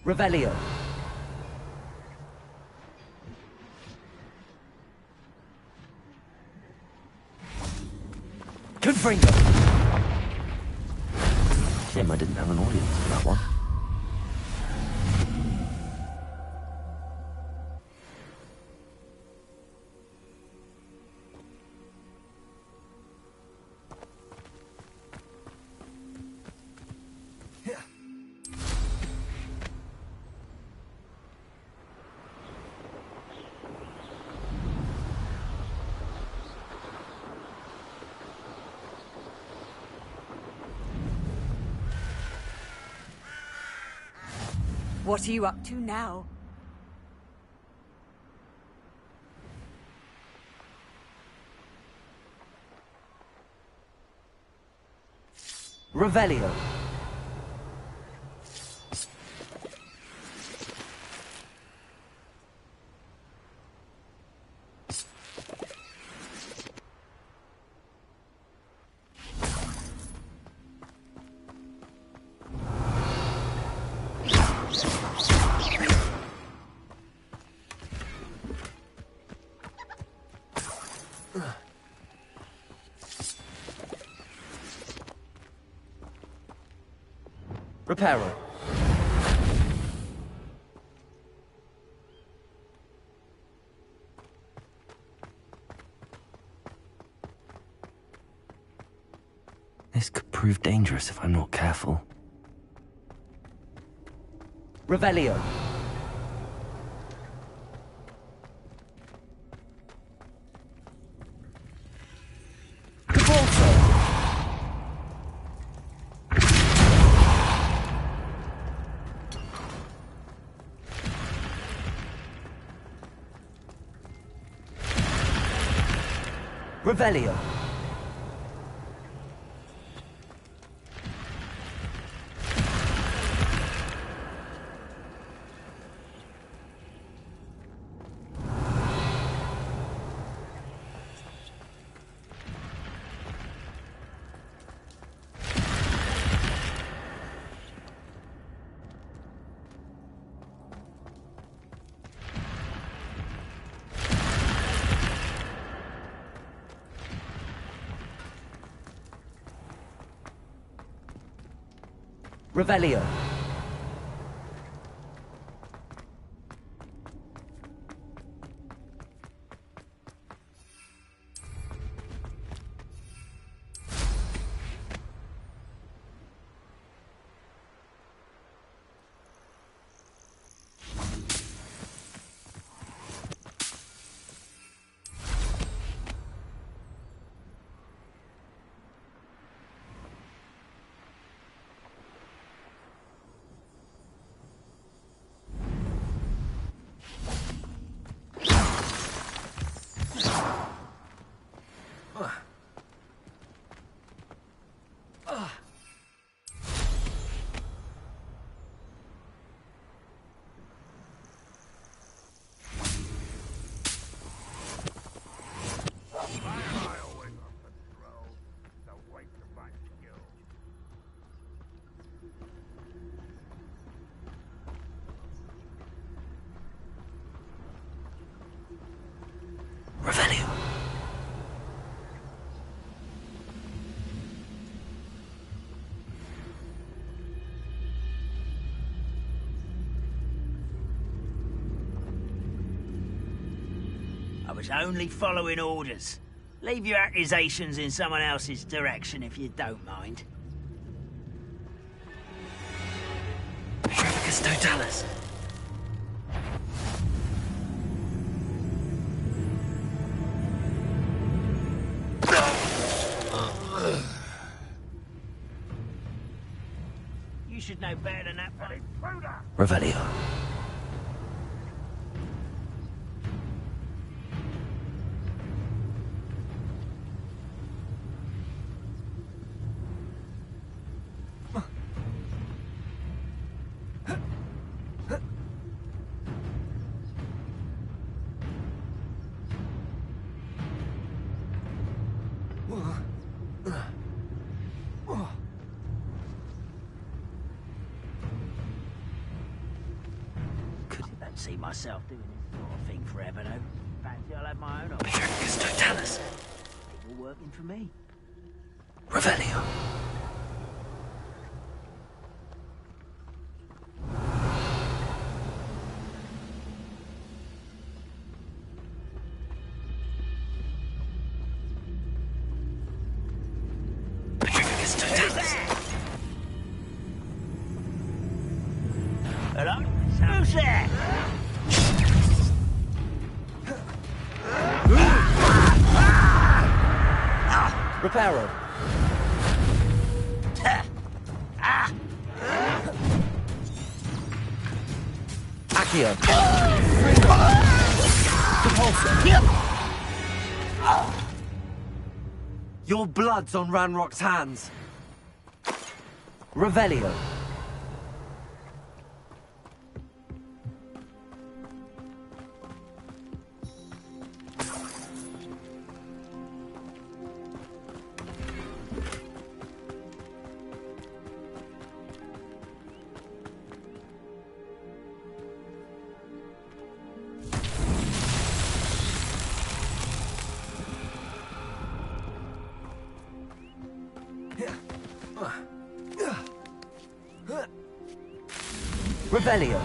Revelio. Confringo. Shame I didn't have an audience for that one. What are you up to now? Revelio. Reparo. This could prove dangerous if I'm not careful. Revelio. Revelio. Revelio. Revelio. I was only following orders. Leave your accusations in someone else's direction if you don't mind. Petrificus Totalis. You should know better than that, buddy. Revelio. see myself doing this sort of thing forever, though. Fancy I'll have my own office. Petricus Totalis. People working for me. Revelio. Petricus Totalis. Hello? Who's there? Reparo. Accio. Your blood's on Ranrock's hands. Revelio. Revelio.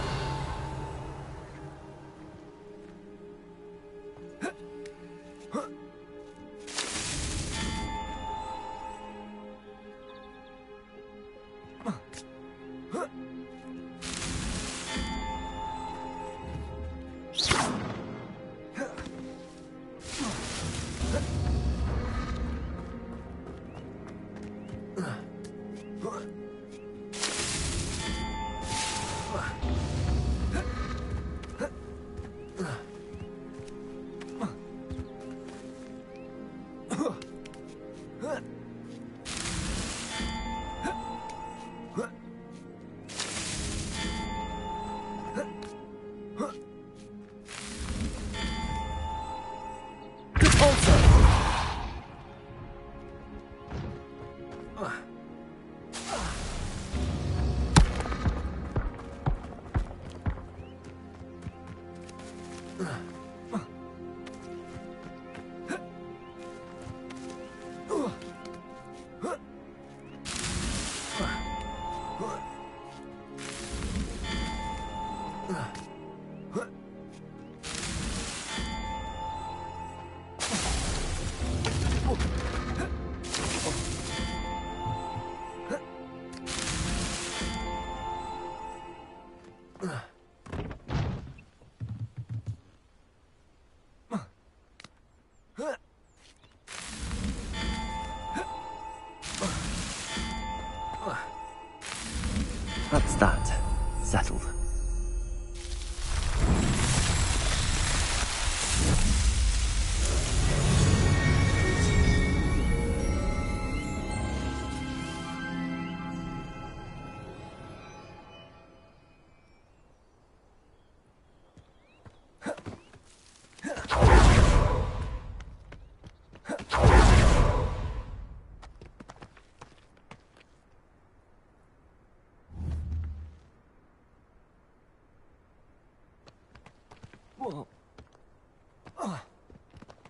That's that. Settled.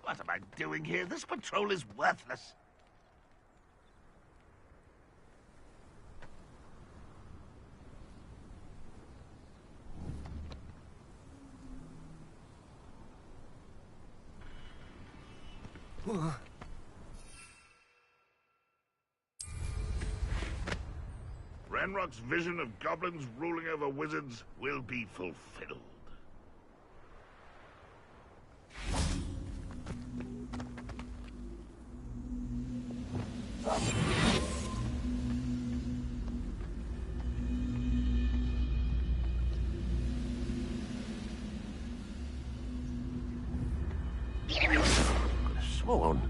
What am I doing here? This patrol is worthless. Ranrock's vision of goblins ruling over wizards will be fulfilled. Sworn.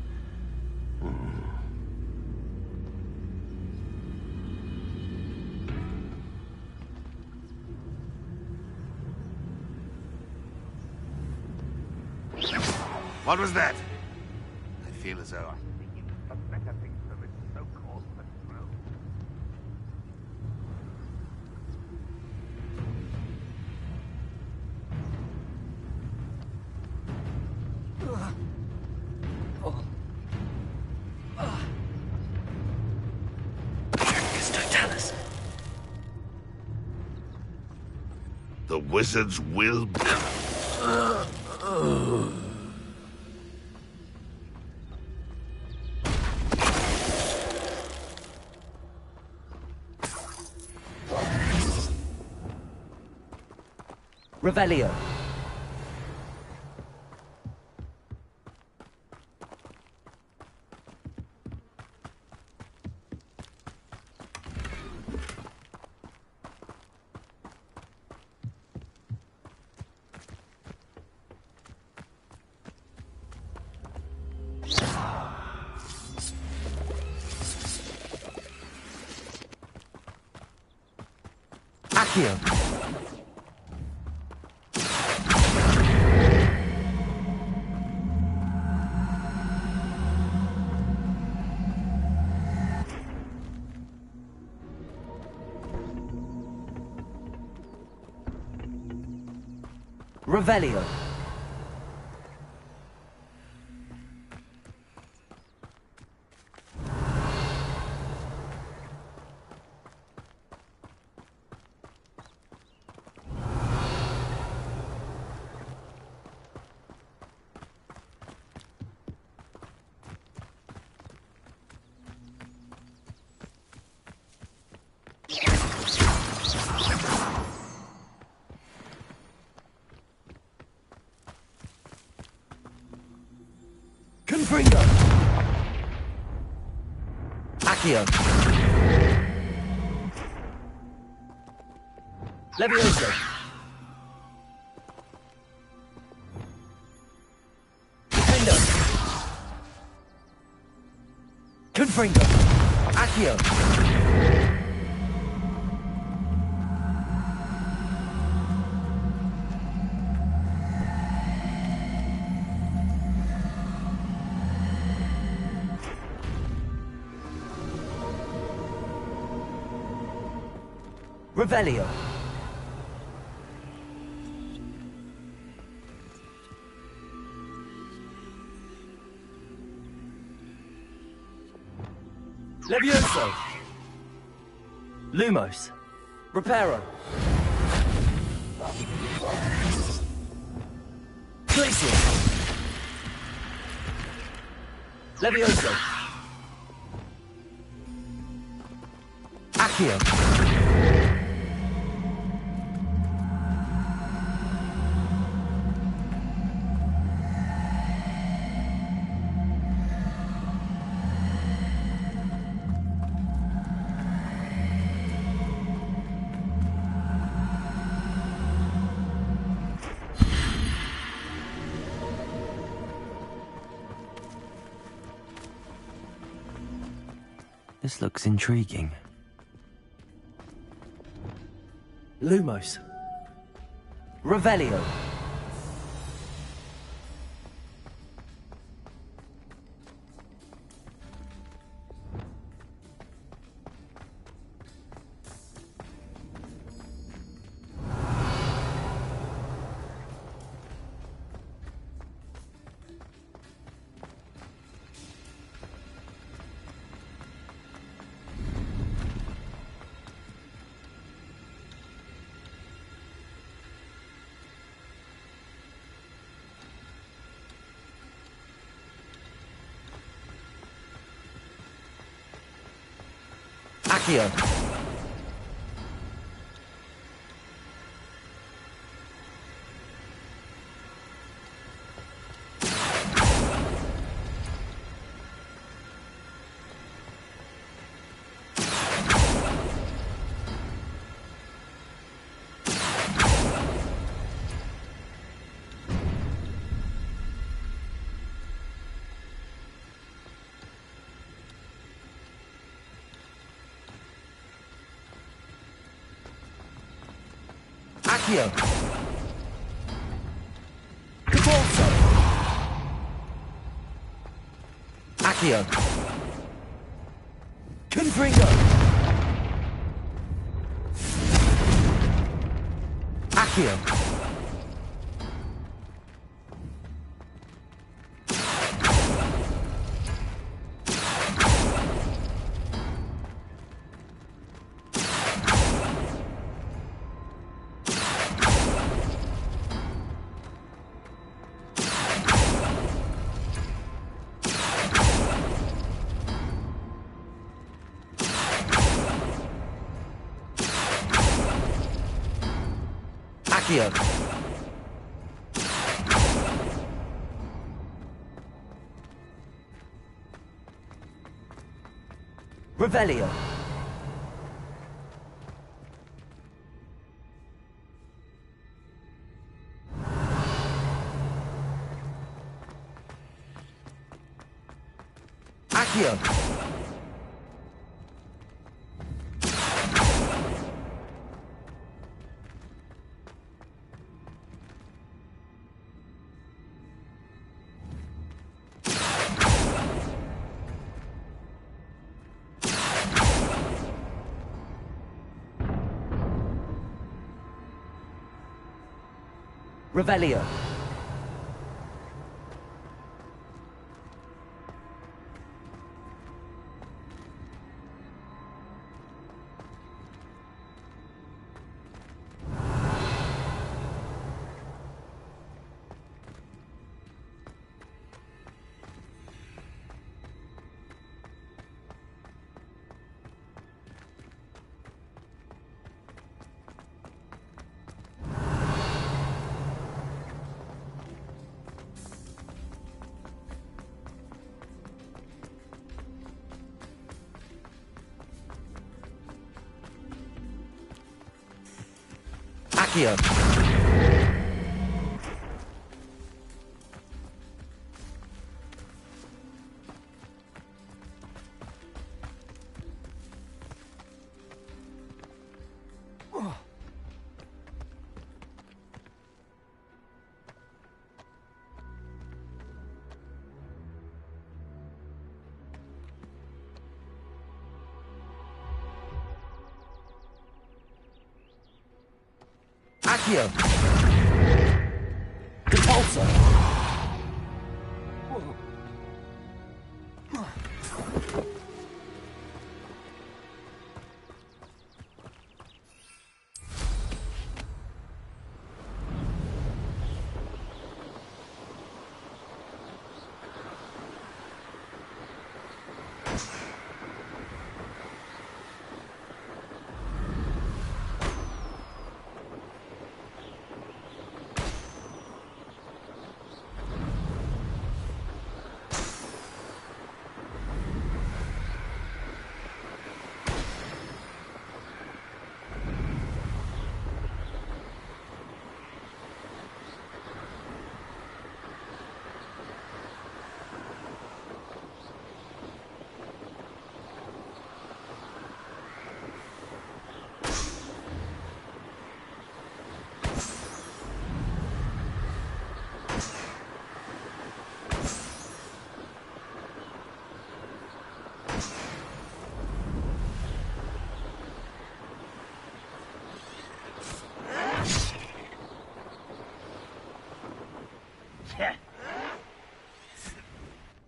What was that? I feel as though I'm thinking of better things than this so-called patrol. wizard's will be. Revelio. Accio. Revelio. Confringo. Accio. Levioso. Defendo. Confringo. Accio. Revelio. Levioso. Lumos. Reparo. Glacial. Levioso. Accio. This looks intriguing. Lumos. Revelio. Accio. Accio. Cabalso. Accio. Confringo. Accio. Accio. Revelio. Accio. Revelio. Accio. Accio. Repulsor.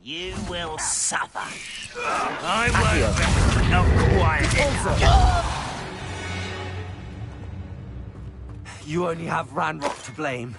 You will suffer. I won't not quiet enough. You only have Ranrock to blame.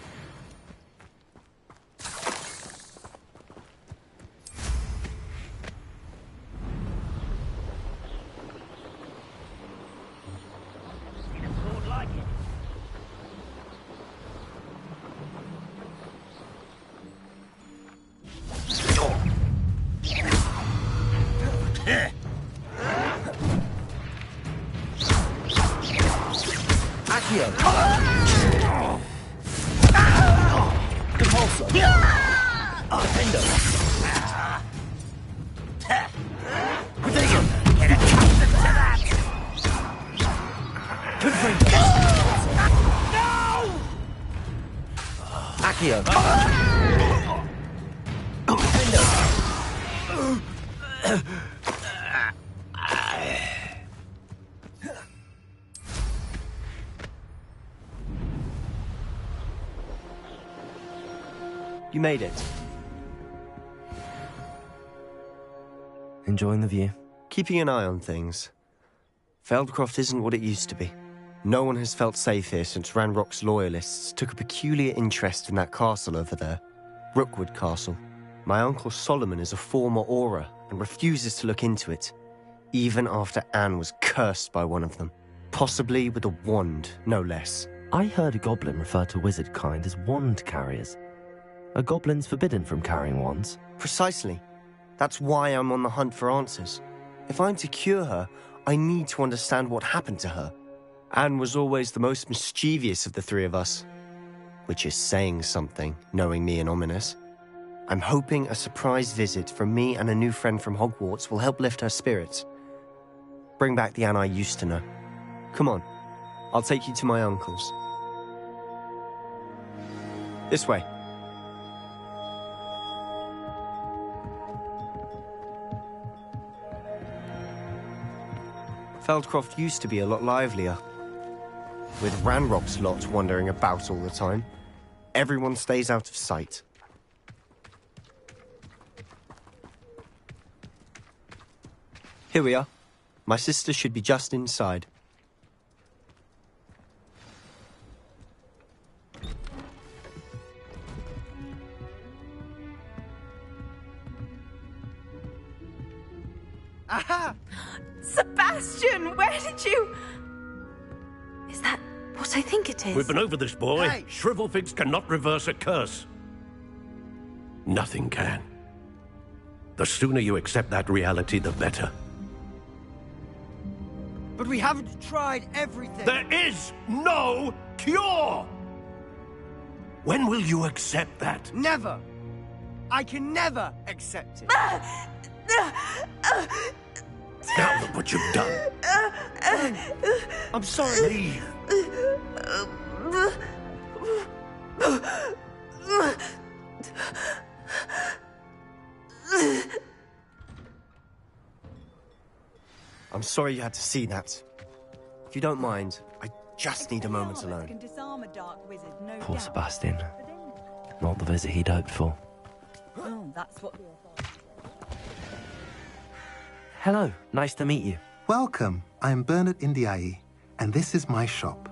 You made it. Enjoying the view? Keeping an eye on things. Feldcroft isn't what it used to be. No one has felt safe here since Ranrock's loyalists took a peculiar interest in that castle over there. Rookwood Castle. My uncle Solomon is a former Auror and refuses to look into it, even after Anne was cursed by one of them. Possibly with a wand, no less. I heard a goblin refer to wizard kind as wand carriers. Are goblins forbidden from carrying wands? Precisely. That's why I'm on the hunt for answers. If I'm to cure her, I need to understand what happened to her. Anne was always the most mischievous of the three of us. Which is saying something, knowing me and Ominous. I'm hoping a surprise visit from me and a new friend from Hogwarts will help lift her spirits. Bring back the Anne I used to know. Come on, I'll take you to my uncle's. This way. Feldcroft used to be a lot livelier. With Ranrock's lot wandering about all the time, everyone stays out of sight. Here we are. My sister should be just inside. Aha! Sebastian, where did you... Is that what I think it is? We've been over this, boy. Hey. Shrivelfigs cannot reverse a curse. Nothing can. The sooner you accept that reality, the better. But we haven't tried everything. There is no cure! When will you accept that? Never. I can never accept it. Now look what you've done. I'm sorry. Leave. I'm sorry you had to see that. If you don't mind, I just need a moment alone. Can disarm a dark wizard, no Poor doubt. Sebastian. Not the visit he'd hoped for. Oh, that's what... Hello, nice to meet you. Welcome. I'm Bernard Indiai, and this is my shop.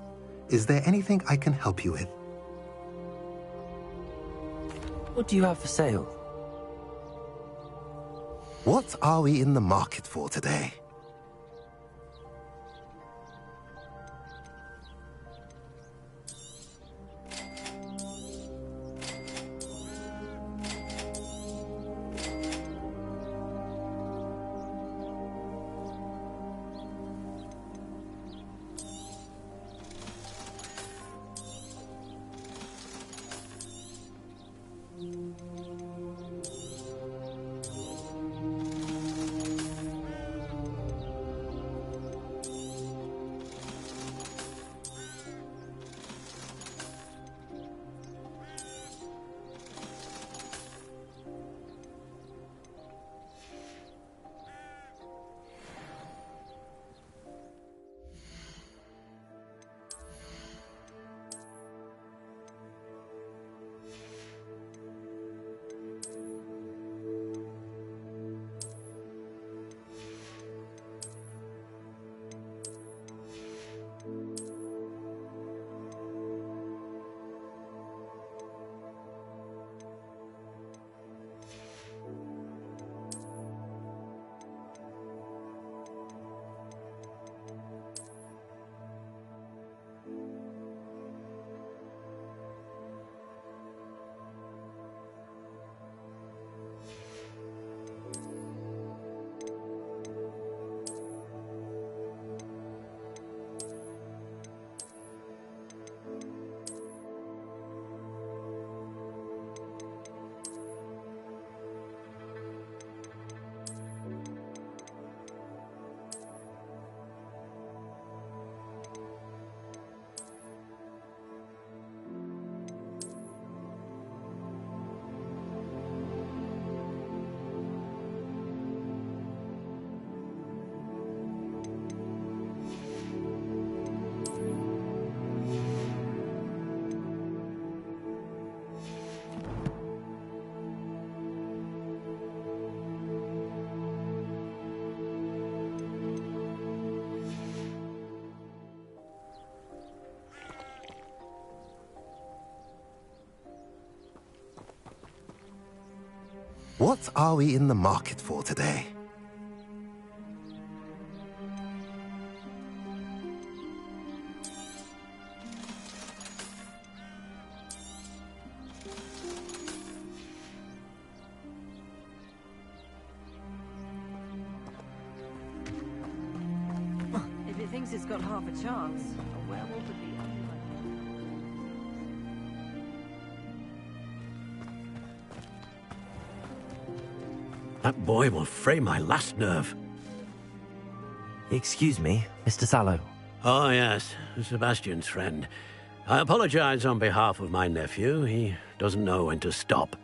Is there anything I can help you with? What do you have for sale? What are we in the market for today? What are we in the market for today? thinks it's got half a chance. A werewolf would be unlucky. That boy will fray my last nerve. Excuse me, Mr. Sallow. Oh, yes, Sebastian's friend. I apologize on behalf of my nephew. He doesn't know when to stop.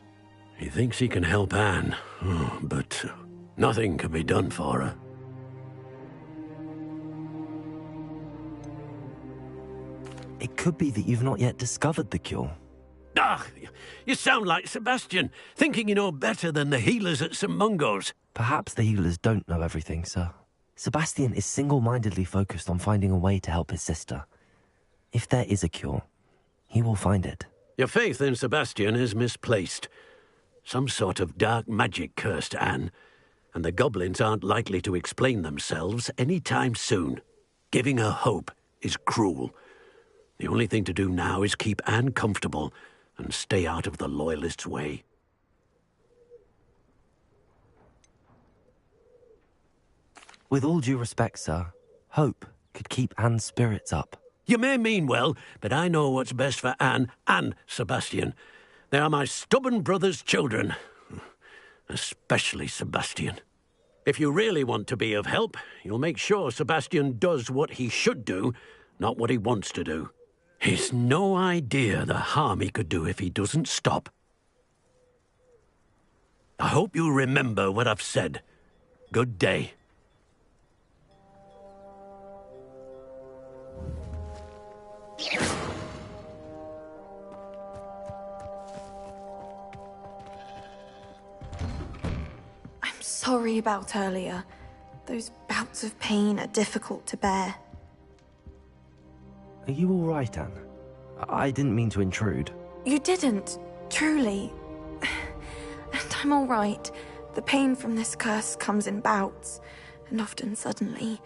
He thinks he can help Anne, but nothing can be done for her. It could be that you've not yet discovered the cure. Ah, you sound like Sebastian, thinking you know better than the healers at St. Mungo's. Perhaps the healers don't know everything, sir. Sebastian is single-mindedly focused on finding a way to help his sister. If there is a cure, he will find it. Your faith in Sebastian is misplaced. Some sort of dark magic cursed Anne, and the goblins aren't likely to explain themselves any time soon. Giving her hope is cruel. The only thing to do now is keep Anne comfortable and stay out of the Loyalists' way. With all due respect, sir, hope could keep Anne's spirits up. You may mean well, but I know what's best for Anne and Sebastian. They are my stubborn brother's children. Especially Sebastian. If you really want to be of help, you'll make sure Sebastian does what he should do, not what he wants to do. He's no idea the harm he could do if he doesn't stop. I hope you remember what I've said. Good day. I'm sorry about earlier. Those bouts of pain are difficult to bear. Are you all right, Anne? I didn't mean to intrude. You didn't, truly. And I'm all right. The pain from this curse comes in bouts, and often suddenly.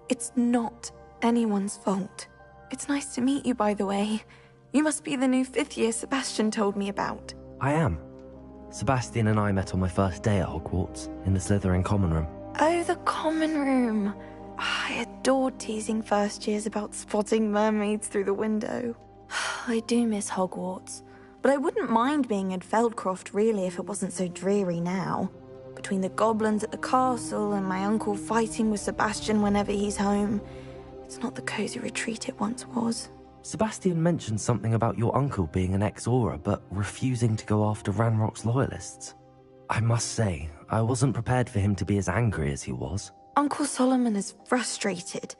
It's not anyone's fault. It's nice to meet you, by the way. You must be the new 5th year Sebastian told me about. I am. Sebastian and I met on my first day at Hogwarts, in the Slytherin common room. Oh, the common room. I adored teasing first years about spotting mermaids through the window. I do miss Hogwarts, but I wouldn't mind being in Feldcroft really if it wasn't so dreary now. Between the goblins at the castle and my uncle fighting with Sebastian whenever he's home, it's not the cozy retreat it once was. Sebastian mentioned something about your uncle being an ex-Auror, but refusing to go after Ranrock's Loyalists. I must say, I wasn't prepared for him to be as angry as he was. Uncle Solomon is frustrated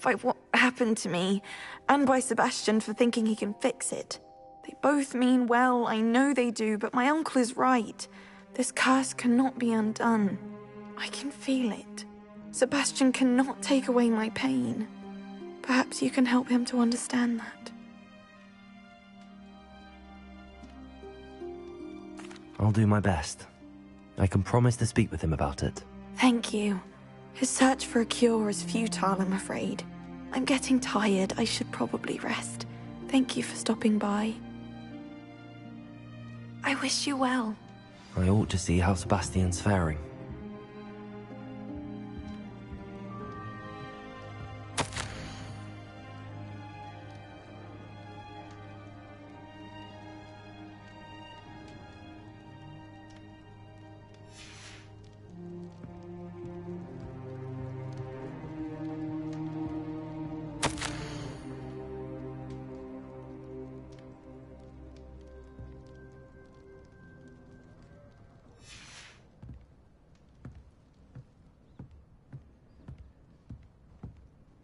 by what happened to me, and by Sebastian for thinking he can fix it. They both mean well, I know they do, but my uncle is right. This curse cannot be undone. I can feel it. Sebastian cannot take away my pain. Perhaps you can help him to understand that. I'll do my best. I can promise to speak with him about it. Thank you. His search for a cure is futile, I'm afraid. I'm getting tired. I should probably rest. Thank you for stopping by. I wish you well. I ought to see how Sebastian's faring.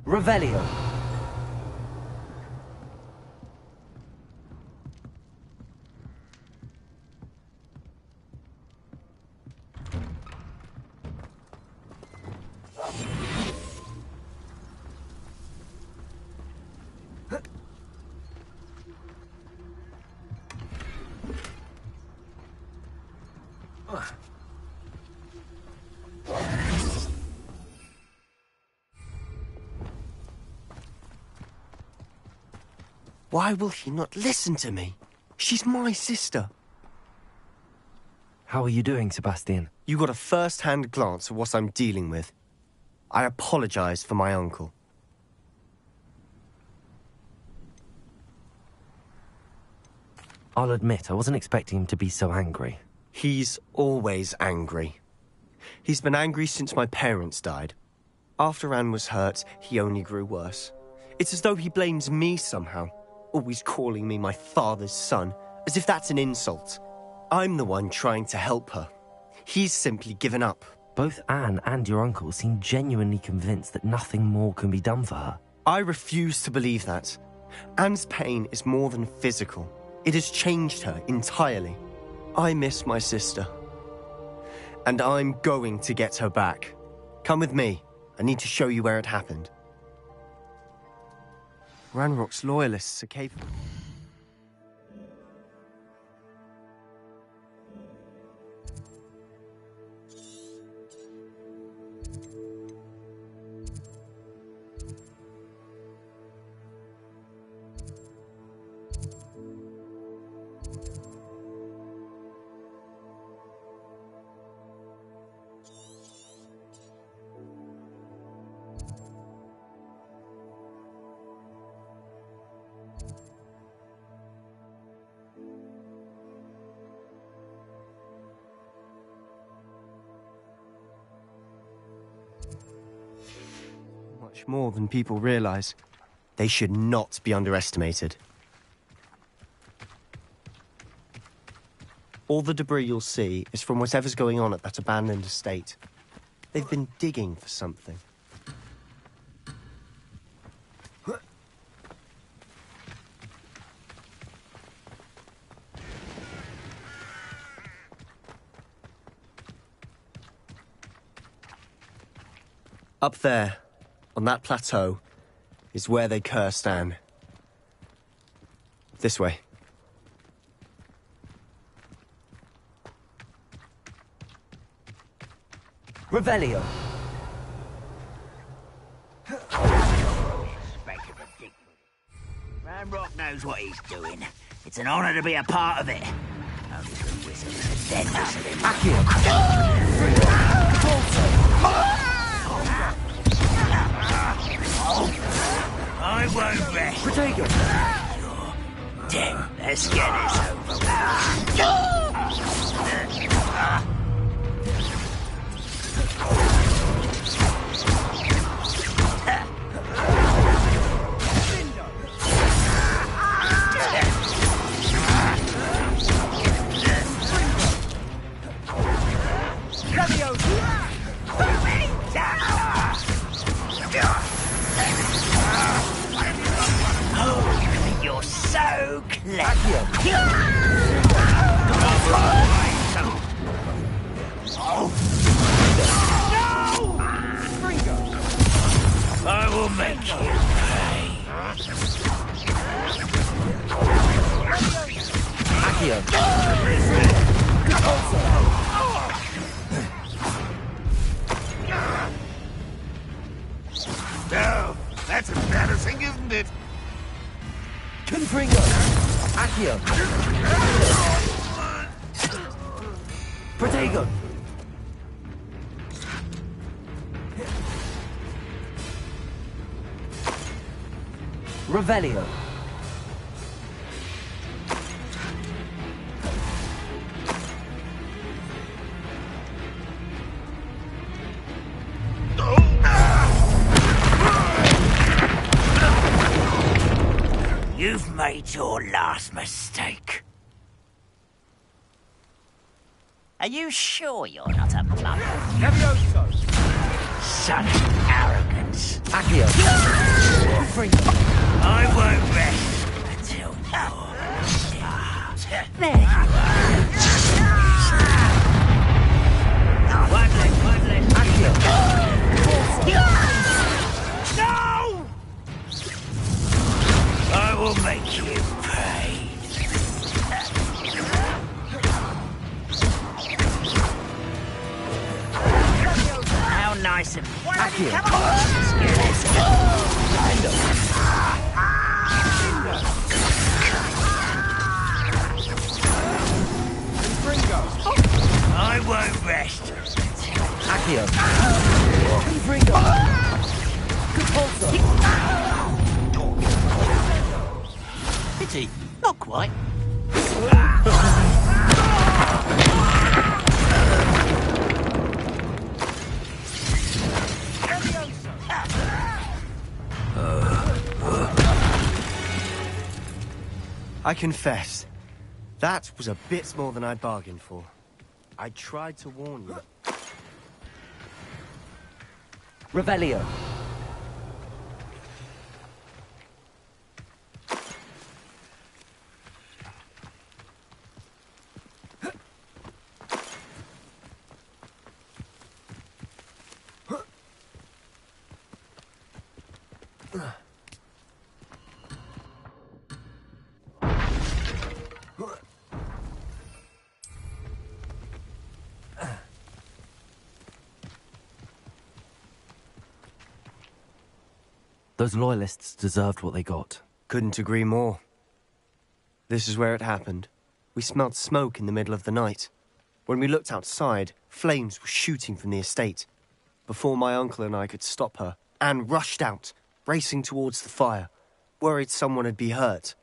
Revelio. Why will he not listen to me? She's my sister. How are you doing, Sebastian? You got a first-hand glance at what I'm dealing with. I apologize for my uncle. I'll admit, I wasn't expecting him to be so angry. He's always angry. He's been angry since my parents died. After Anne was hurt, he only grew worse. It's as though he blames me somehow, always calling me my father's son, as if that's an insult. I'm the one trying to help her. He's simply given up. Both Anne and your uncle seem genuinely convinced that nothing more can be done for her. I refuse to believe that. Anne's pain is more than physical. It has changed her entirely. I miss my sister. And I'm going to get her back. Come with me. I need to show you where it happened. Ranrock's loyalists are capable. Much more than people realize. They should not be underestimated. All the debris you'll see is from whatever's going on at that abandoned estate. They've been digging for something. Up there, on that plateau, is where they cursed Anne. This way. Revelio. Ranrock knows what he's doing. It's an honor to be a part of it. Only the wizards and dead I won't rest. Protego. You're dead. Let's get this over You're so clever. I will make you pay. Accio. No, that's embarrassing, isn't it? Confringo. Accio. Protego. Revelio. You've made your last mistake. Are you sure you're not a muggle? Levioso! Such arrogance. Accio. I won't rest until you're... There you are. One leg. Accio. No! I will make you pay. How nice of you. Accio. Come on, let's get this. I won't rest. Accio. Confringo. Good pulsar. Pity, not quite. I confess, that was a bit more than I'd bargained for. I tried to warn you. Revelio. Those loyalists deserved what they got. Couldn't agree more. This is where it happened. We smelled smoke in the middle of the night. When we looked outside, flames were shooting from the estate. Before my uncle and I could stop her, Anne rushed out, racing towards the fire, worried someone had been hurt.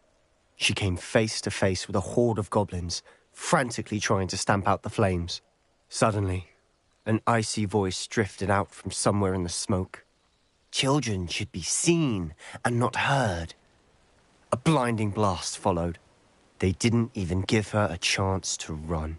She came face to face with a horde of goblins, frantically trying to stamp out the flames. Suddenly, an icy voice drifted out from somewhere in the smoke. Children should be seen and not heard. A blinding blast followed. They didn't even give her a chance to run.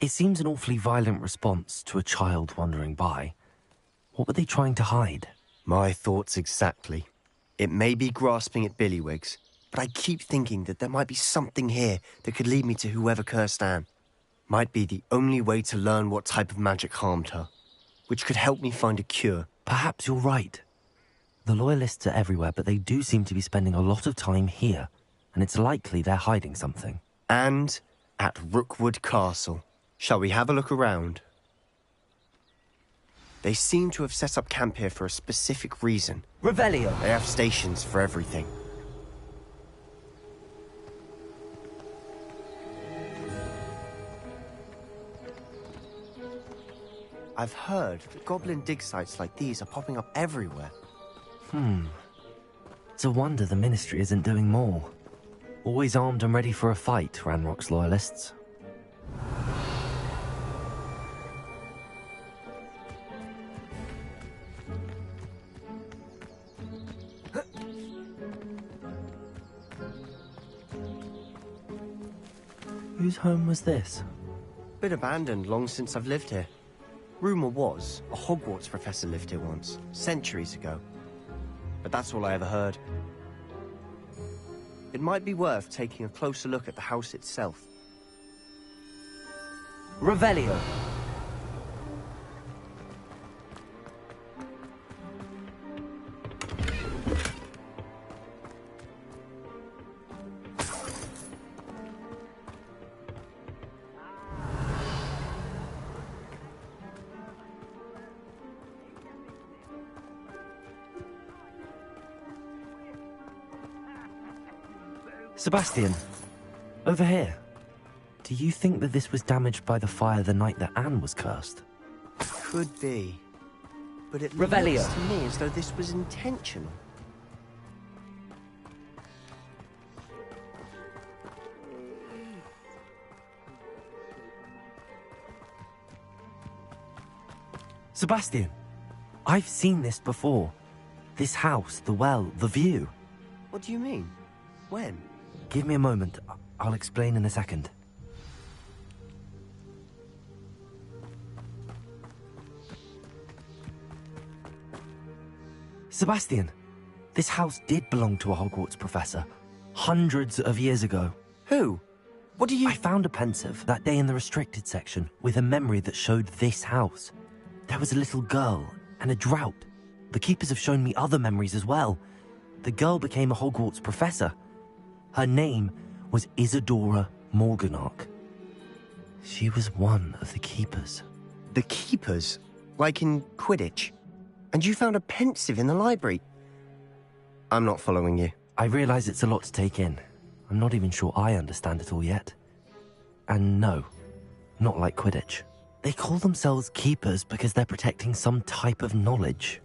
It seems an awfully violent response to a child wandering by. What were they trying to hide? My thoughts exactly. It may be grasping at Billywigs, but I keep thinking that there might be something here that could lead me to whoever cursed Anne. Might be the only way to learn what type of magic harmed her, which could help me find a cure. Perhaps you're right. The Loyalists are everywhere, but they do seem to be spending a lot of time here, and it's likely they're hiding something. And at Rookwood Castle. Shall we have a look around? They seem to have set up camp here for a specific reason. Revelio. They have stations for everything. I've heard that goblin dig sites like these are popping up everywhere. It's a wonder the Ministry isn't doing more. Always armed and ready for a fight, Ranrock's Loyalists. Whose home was this? Been abandoned long since I've lived here. Rumour was a Hogwarts professor lived here once, centuries ago. But that's all I ever heard. It might be worth taking a closer look at the house itself. Revelio. Sebastian, over here. Do you think that this was damaged by the fire the night that Anne was cursed? Could be. But it Revelio. looks to me as though this was intentional. Sebastian, I've seen this before. This house, the well, the view. What do you mean? When? Give me a moment. I'll explain in a second. Sebastian, this house did belong to a Hogwarts professor. Hundreds of years ago. Who? What do you... I found a pensive that day in the restricted section with a memory that showed this house. There was a little girl and a drought. The keepers have shown me other memories as well. The girl became a Hogwarts professor. Her name was Isadora Morganach. She was one of the keepers. The keepers? Like in Quidditch? And you found a pensive in the library? I'm not following you. I realize it's a lot to take in. I'm not even sure I understand it all yet. And no, not like Quidditch. They call themselves keepers because they're protecting some type of knowledge.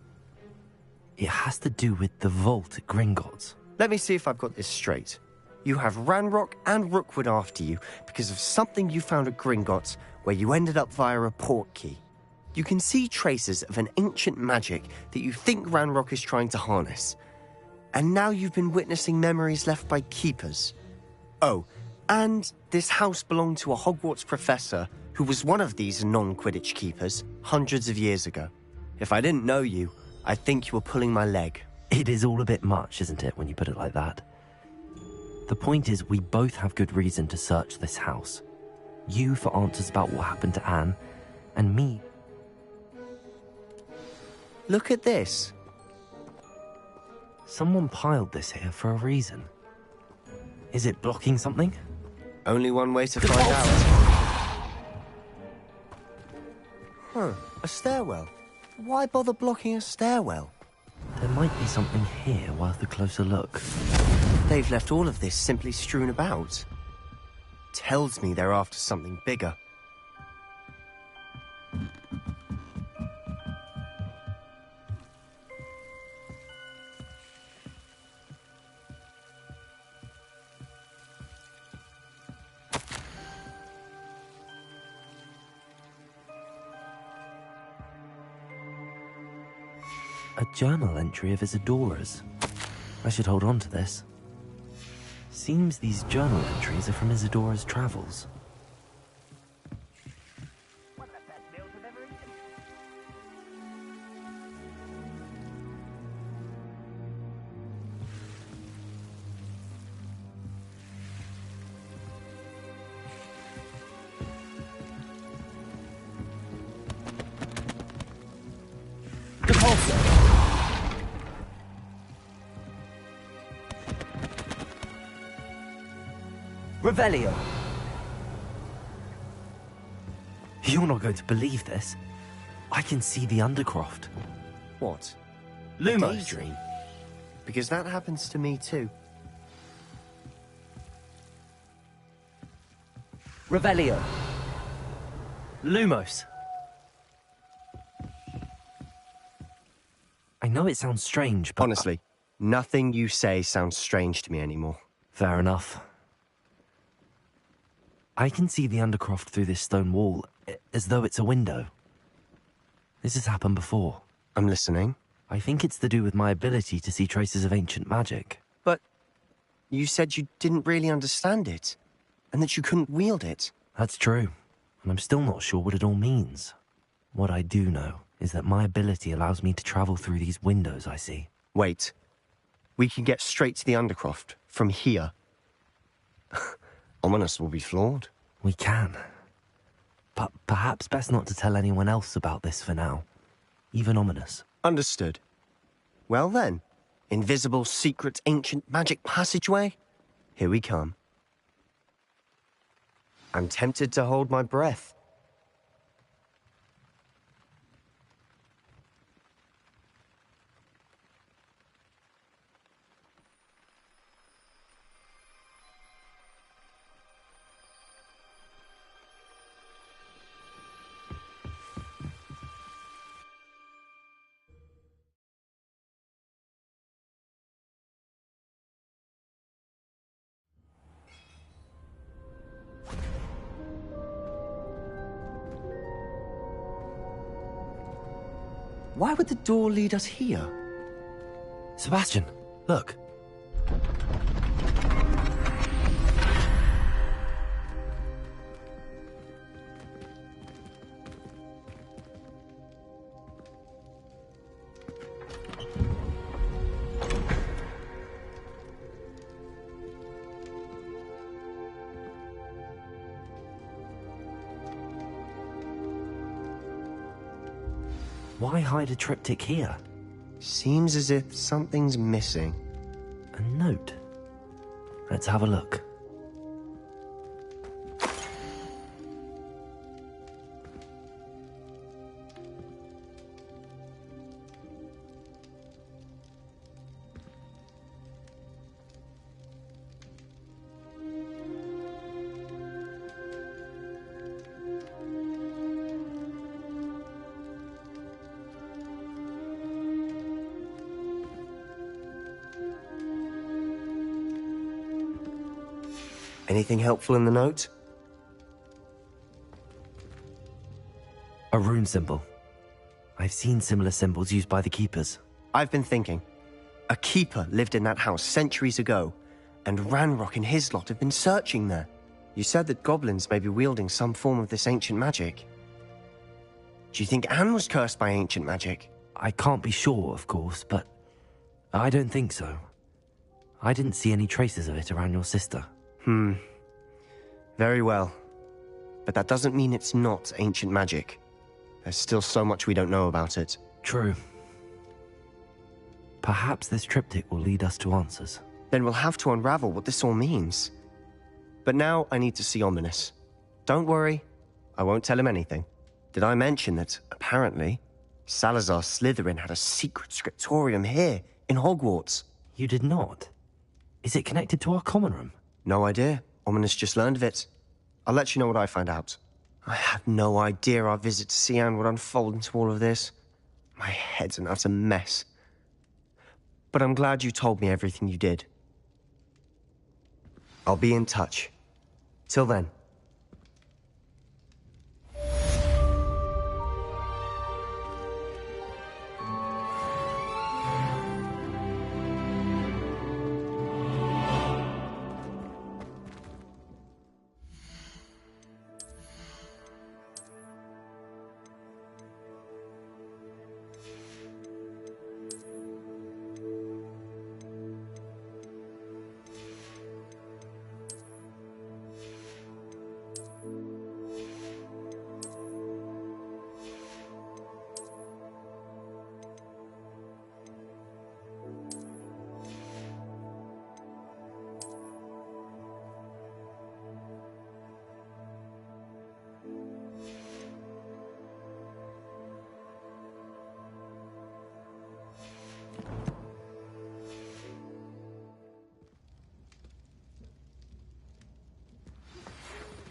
It has to do with the vault at Gringotts. Let me see if I've got this straight. You have Ranrock and Rookwood after you because of something you found at Gringotts where you ended up via a port key. You can see traces of an ancient magic that you think Ranrock is trying to harness. And now you've been witnessing memories left by keepers. Oh, and this house belonged to a Hogwarts professor who was one of these non-Quidditch keepers hundreds of years ago. If I didn't know you, I'd think you were pulling my leg. It is all a bit much, isn't it, when you put it like that? The point is, we both have good reason to search this house. You for answers about what happened to Anne, and me. Look at this. Someone piled this here for a reason. Is it blocking something? Only one way to find out. Huh, a stairwell. Why bother blocking a stairwell? There might be something here worth a closer look. They've left all of this simply strewn about. Tells me they're after something bigger. A journal entry of Isadora's. I should hold on to this. Seems these journal entries are from Isadora's travels. Revelio. You're not going to believe this. I can see the Undercroft. What? Lumos. Daydream? Because that happens to me too. Revelio. Lumos. I know it sounds strange, but... Honestly, nothing you say sounds strange to me anymore. Fair enough. I can see the Undercroft through this stone wall, as though it's a window. This has happened before. I'm listening. I think it's to do with my ability to see traces of ancient magic. But you said you didn't really understand it, and that you couldn't wield it. That's true, and I'm still not sure what it all means. What I do know is that my ability allows me to travel through these windows I see. Wait. We can get straight to the Undercroft from here. Ominous will be flawed. We can. But perhaps best not to tell anyone else about this for now. Even Ominous. Understood. Well then, invisible, secret, ancient magic passageway? Here we come. I'm tempted to hold my breath. Why would the door lead us here? Sebastian, look. Why hide a triptych here? Seems as if something's missing. A note. Let's have a look. Anything helpful in the note? A rune symbol. I've seen similar symbols used by the keepers. I've been thinking. A keeper lived in that house centuries ago, and Ranrock and his lot have been searching there. You said that goblins may be wielding some form of this ancient magic. Do you think Anne was cursed by ancient magic? I can't be sure, of course, but I don't think so. I didn't see any traces of it around your sister. Very well. But that doesn't mean it's not ancient magic. There's still so much we don't know about it. True. Perhaps this triptych will lead us to answers. Then we'll have to unravel what this all means. But now I need to see Ominous. Don't worry, I won't tell him anything. Did I mention that, apparently, Salazar Slytherin had a secret scriptorium here, in Hogwarts? You did not? Is it connected to our common room? No idea. Ominous just learned of it. I'll let you know what I find out. I had no idea our visit to Cian would unfold into all of this. My head's an utter mess. But I'm glad you told me everything you did. I'll be in touch. Till then.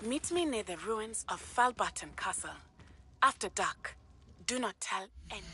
Meet me near the ruins of Falbarton Castle. After dark. Do not tell anyone.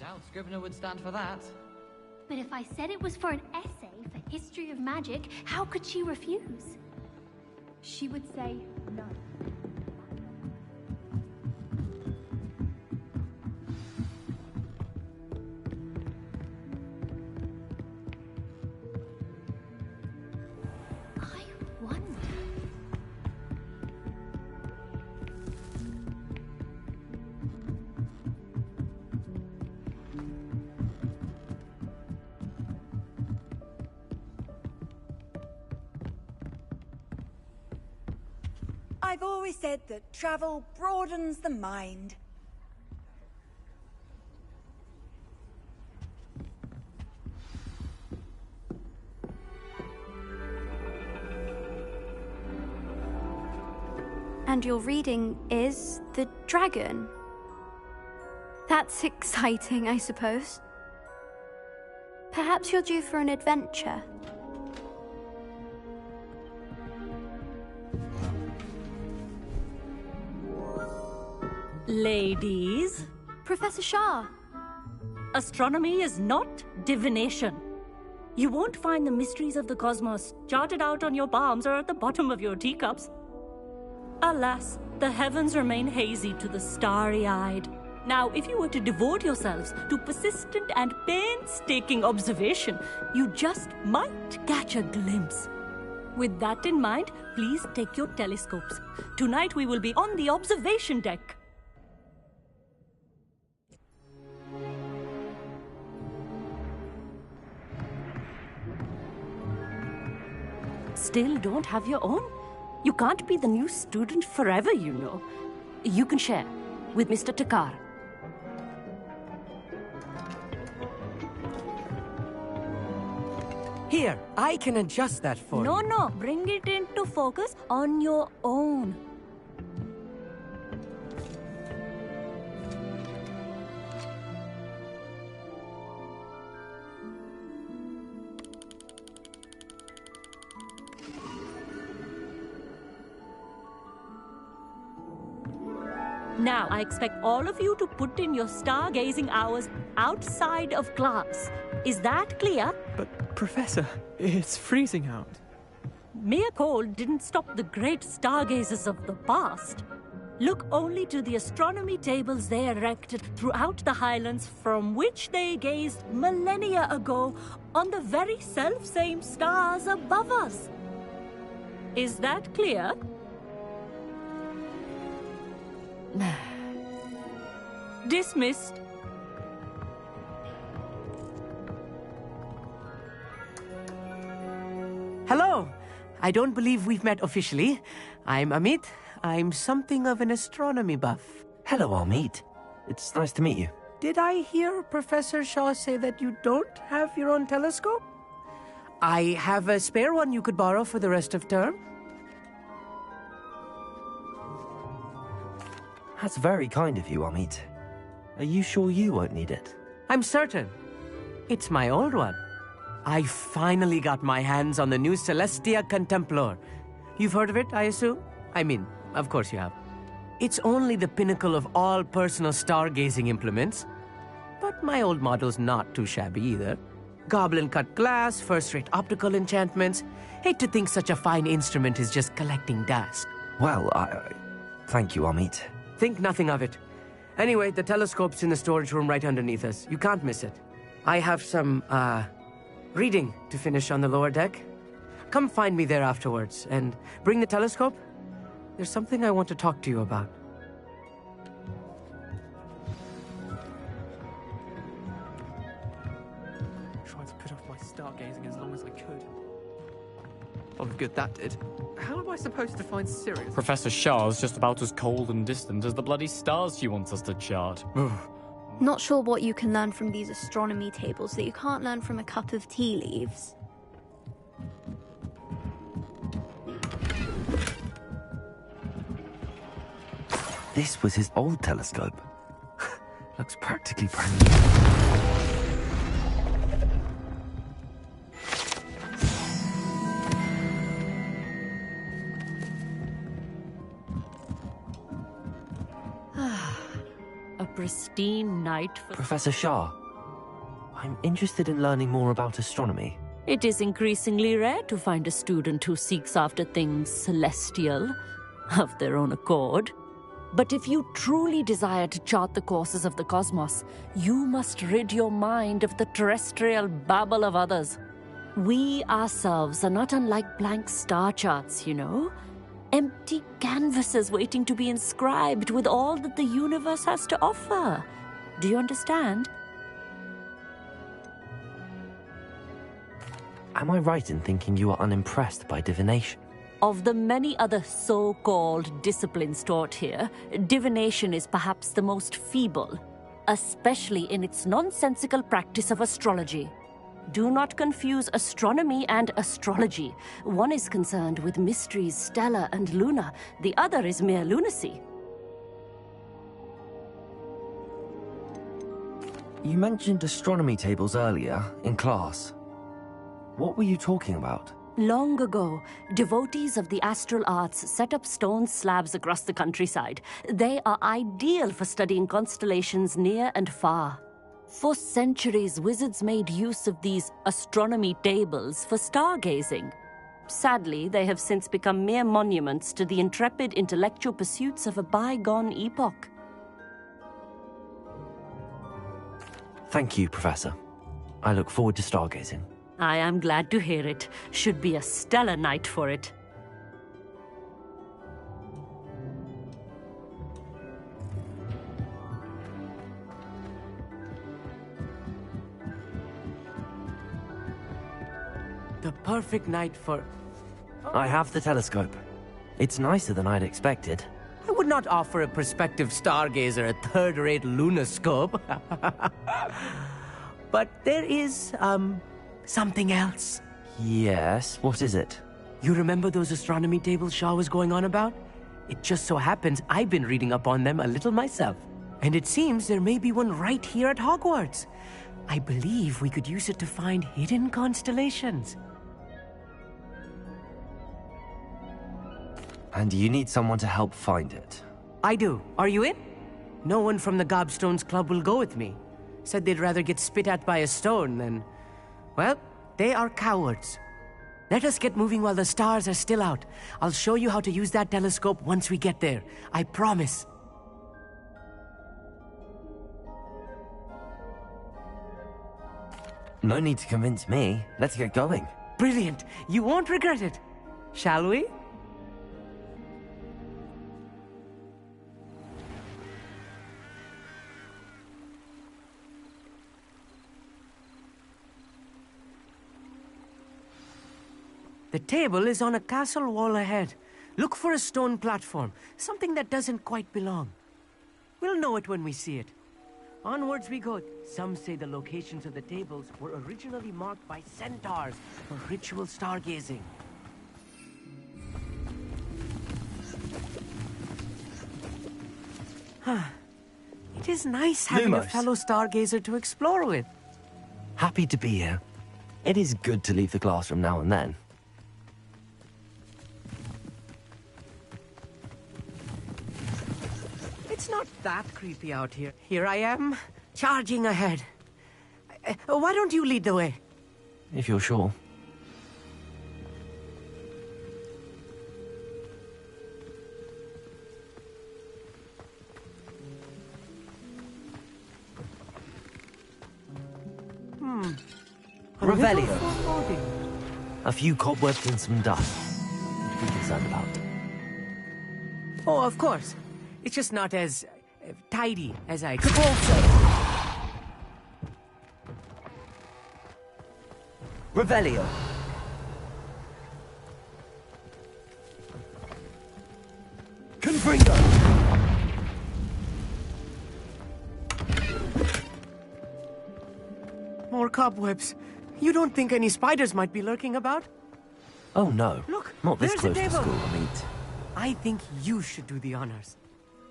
doubt Scrivener would stand for that. But if I said it was for an essay for history of magic, how could she refuse? She would say no. I've always said that travel broadens the mind. And your reading is The Dragon. That's exciting, I suppose. Perhaps you're due for an adventure. Ladies. Professor Shah. Astronomy is not divination. You won't find the mysteries of the cosmos charted out on your palms or at the bottom of your teacups. Alas, the heavens remain hazy to the starry-eyed. Now, if you were to devote yourselves to persistent and painstaking observation, you just might catch a glimpse. With that in mind, please take your telescopes. Tonight we will be on the observation deck. Still don't have your own? You can't be the new student forever, you know. You can share with Mr. Takar. Here, I can adjust that for you. No, bring it into focus on your own. Now, I expect all of you to put in your stargazing hours outside of class. Is that clear? But, Professor, it's freezing out. Mere cold didn't stop the great stargazers of the past. Look only to the astronomy tables they erected throughout the Highlands from which they gazed millennia ago on the very self-same stars above us. Is that clear? Dismissed. Hello. I don't believe we've met officially. I'm Amit. I'm something of an astronomy buff. Hello, Amit. It's nice to meet you. Did I hear Professor Shaw say that you don't have your own telescope? I have a spare one you could borrow for the rest of term. That's very kind of you, Amit. Are you sure you won't need it? I'm certain. It's my old one. I finally got my hands on the new Celestia Contemplar. You've heard of it, I assume? I mean, of course you have. It's only the pinnacle of all personal stargazing implements. But my old model's not too shabby either. Goblin-cut glass, first-rate optical enchantments. Hate to think such a fine instrument is just collecting dust. Well, thank you, Amit. Think nothing of it. Anyway, the telescope's in the storage room right underneath us. You can't miss it. I have some, reading to finish on the lower deck. Come find me there afterwards, and bring the telescope. There's something I want to talk to you about. Tried to put off my stargazing as long as I could. Oh, good that did. How am I supposed to find Sirius? Professor Shah's just about as cold and distant as the bloody stars she wants us to chart. Not sure what you can learn from these astronomy tables that you can't learn from a cup of tea leaves. This was his old telescope. Looks practically brand new. A pristine night for... Professor Shah, I'm interested in learning more about astronomy. It is increasingly rare to find a student who seeks after things celestial, of their own accord. But if you truly desire to chart the courses of the cosmos, you must rid your mind of the terrestrial babble of others. We ourselves are not unlike blank star charts, you know. Empty canvases waiting to be inscribed with all that the universe has to offer. Do you understand? Am I right in thinking you are unimpressed by divination? Of the many other so-called disciplines taught here, divination is perhaps the most feeble, especially in its nonsensical practice of astrology. Do not confuse astronomy and astrology. One is concerned with mysteries stellar and lunar, the other is mere lunacy. You mentioned astronomy tables earlier, in class. What were you talking about? Long ago, devotees of the astral arts set up stone slabs across the countryside. They are ideal for studying constellations near and far. For centuries, wizards made use of these astronomy tables for stargazing. Sadly, they have since become mere monuments to the intrepid intellectual pursuits of a bygone epoch. Thank you, Professor. I look forward to stargazing. I am glad to hear it. Should be a stellar night for it. The perfect night for... I have the telescope. It's nicer than I'd expected. I would not offer a prospective stargazer a third-rate lunoscope. But there is, something else. Yes, what is it? You remember those astronomy tables Shaw was going on about? It just so happens I've been reading up on them a little myself. And it seems there may be one right here at Hogwarts. I believe we could use it to find hidden constellations. And you need someone to help find it. I do. Are you in? No one from the Gobstones Club will go with me. Said they'd rather get spit at by a stone than... Well, they are cowards. Let us get moving while the stars are still out. I'll show you how to use that telescope once we get there. I promise. No need to convince me. Let's get going. Brilliant. You won't regret it. Shall we? The table is on a castle wall ahead. Look for a stone platform, something that doesn't quite belong. We'll know it when we see it. Onwards we go. Some say the locations of the tables were originally marked by centaurs for ritual stargazing. It is nice having a Lumos. fellow stargazer to explore with. Happy to be here. It is good to leave the classroom now and then. It's not that creepy out here. Here I am, charging ahead. Why don't you lead the way? If you're sure. Revelio. A few cobwebs and some dust. What to be concerned about? Oh, of course. It's just not as tidy as I expected. Revelio. Confringo! More cobwebs. You don't think any spiders might be lurking about? Oh no. Look, not this there's close the to table. school, I mean. I think you should do the honors.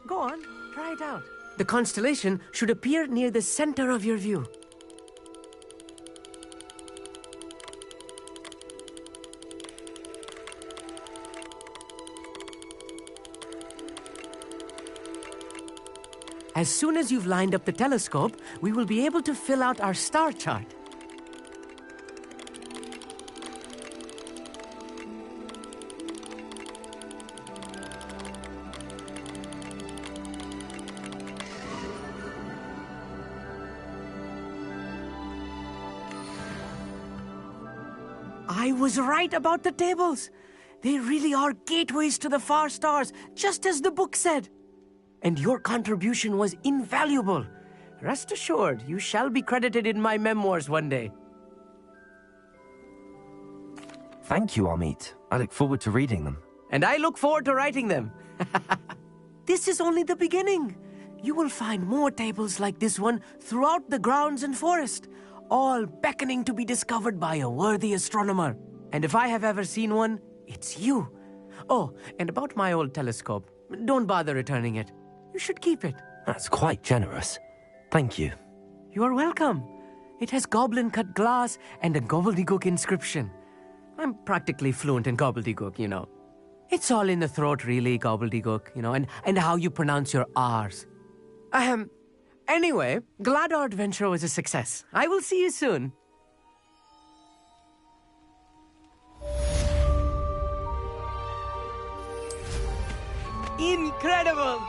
Go on, try it out. The constellation should appear near the center of your view. As soon as you've lined up the telescope, we will be able to fill out our star chart. I was right about the tables. They really are gateways to the far stars, just as the book said. And your contribution was invaluable. Rest assured, you shall be credited in my memoirs one day. Thank you, Amit. I look forward to reading them. And I look forward to writing them. This is only the beginning. You will find more tables like this one throughout the grounds and forest, all beckoning to be discovered by a worthy astronomer. And if I have ever seen one, it's you. Oh, and about my old telescope, don't bother returning it. You should keep it. That's quite generous. Thank you. You are welcome. It has goblin-cut glass and a gobbledygook inscription. I'm practically fluent in gobbledygook, you know. It's all in the throat, really, gobbledygook, you know, and how you pronounce your R's. Anyway, glad our adventure was a success. I will see you soon. Incredible!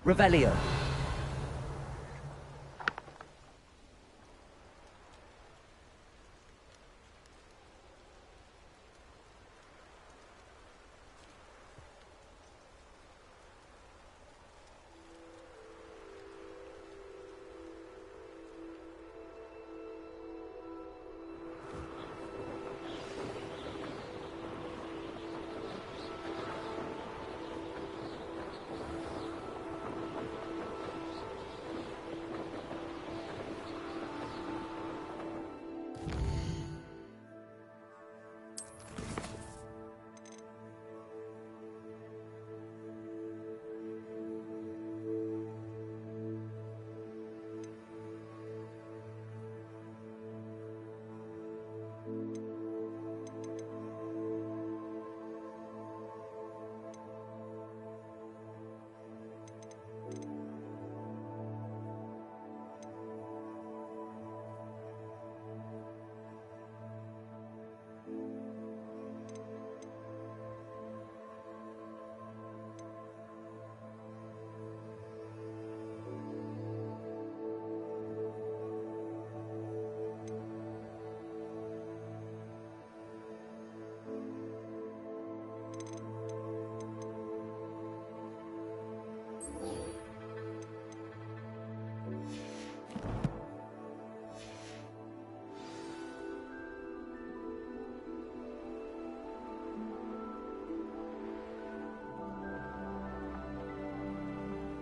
Revelio.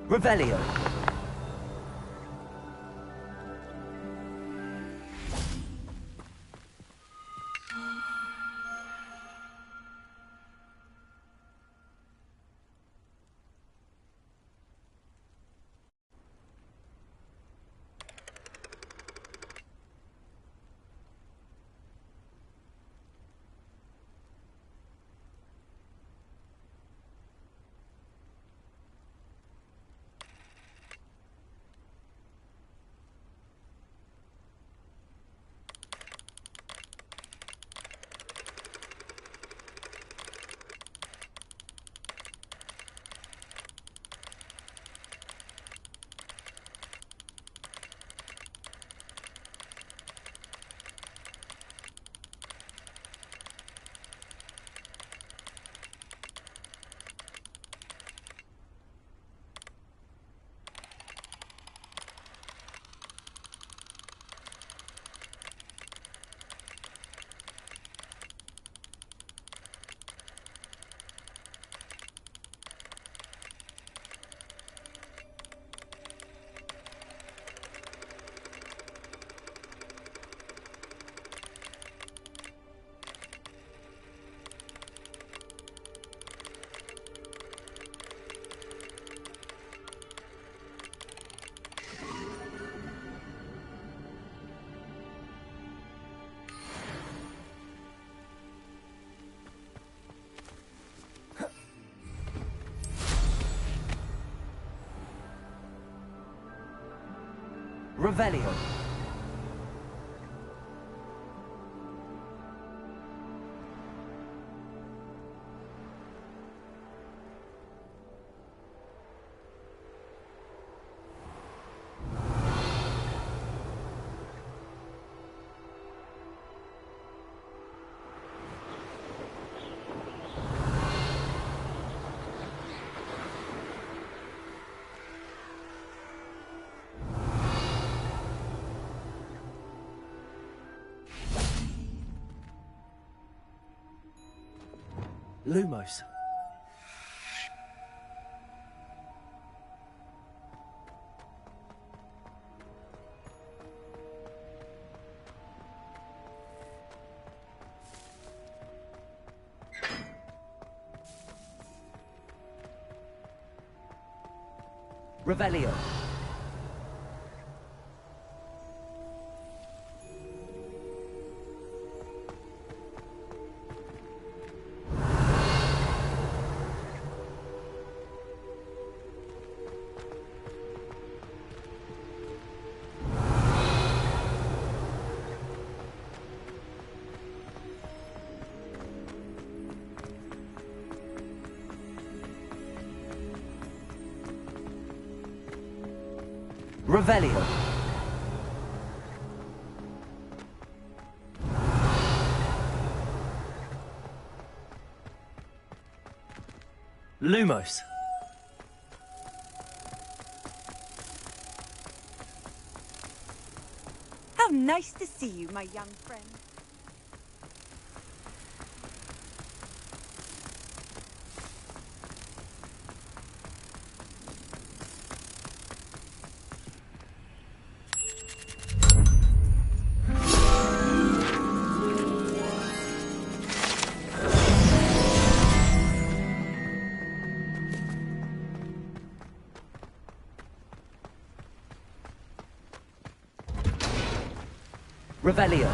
Revelio. Revelio. Lumos. Revelio. Revelio. Lumos. How nice to see you, my young friend. Revelio.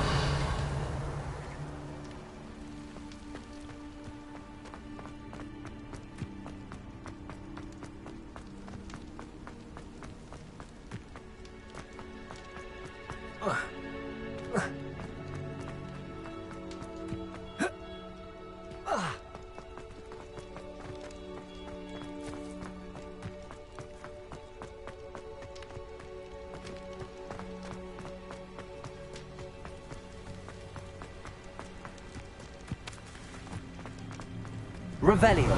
Revelio.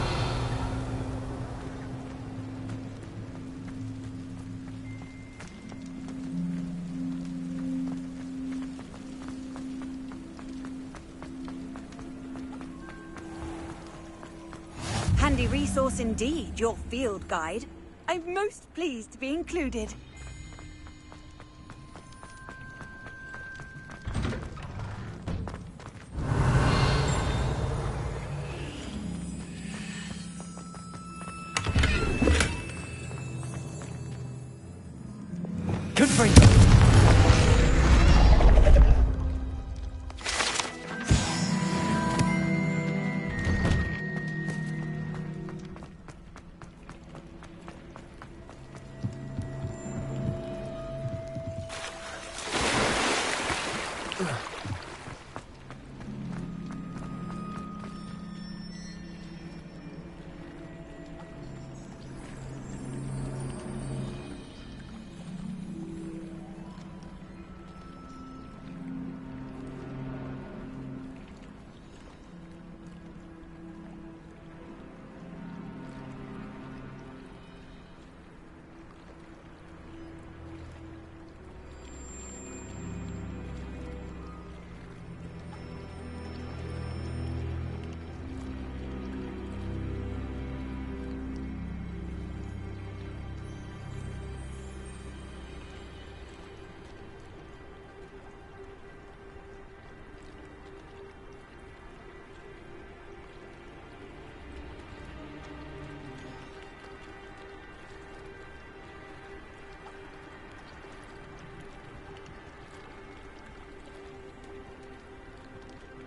Handy resource indeed, your field guide. I'm most pleased to be included. Confringo.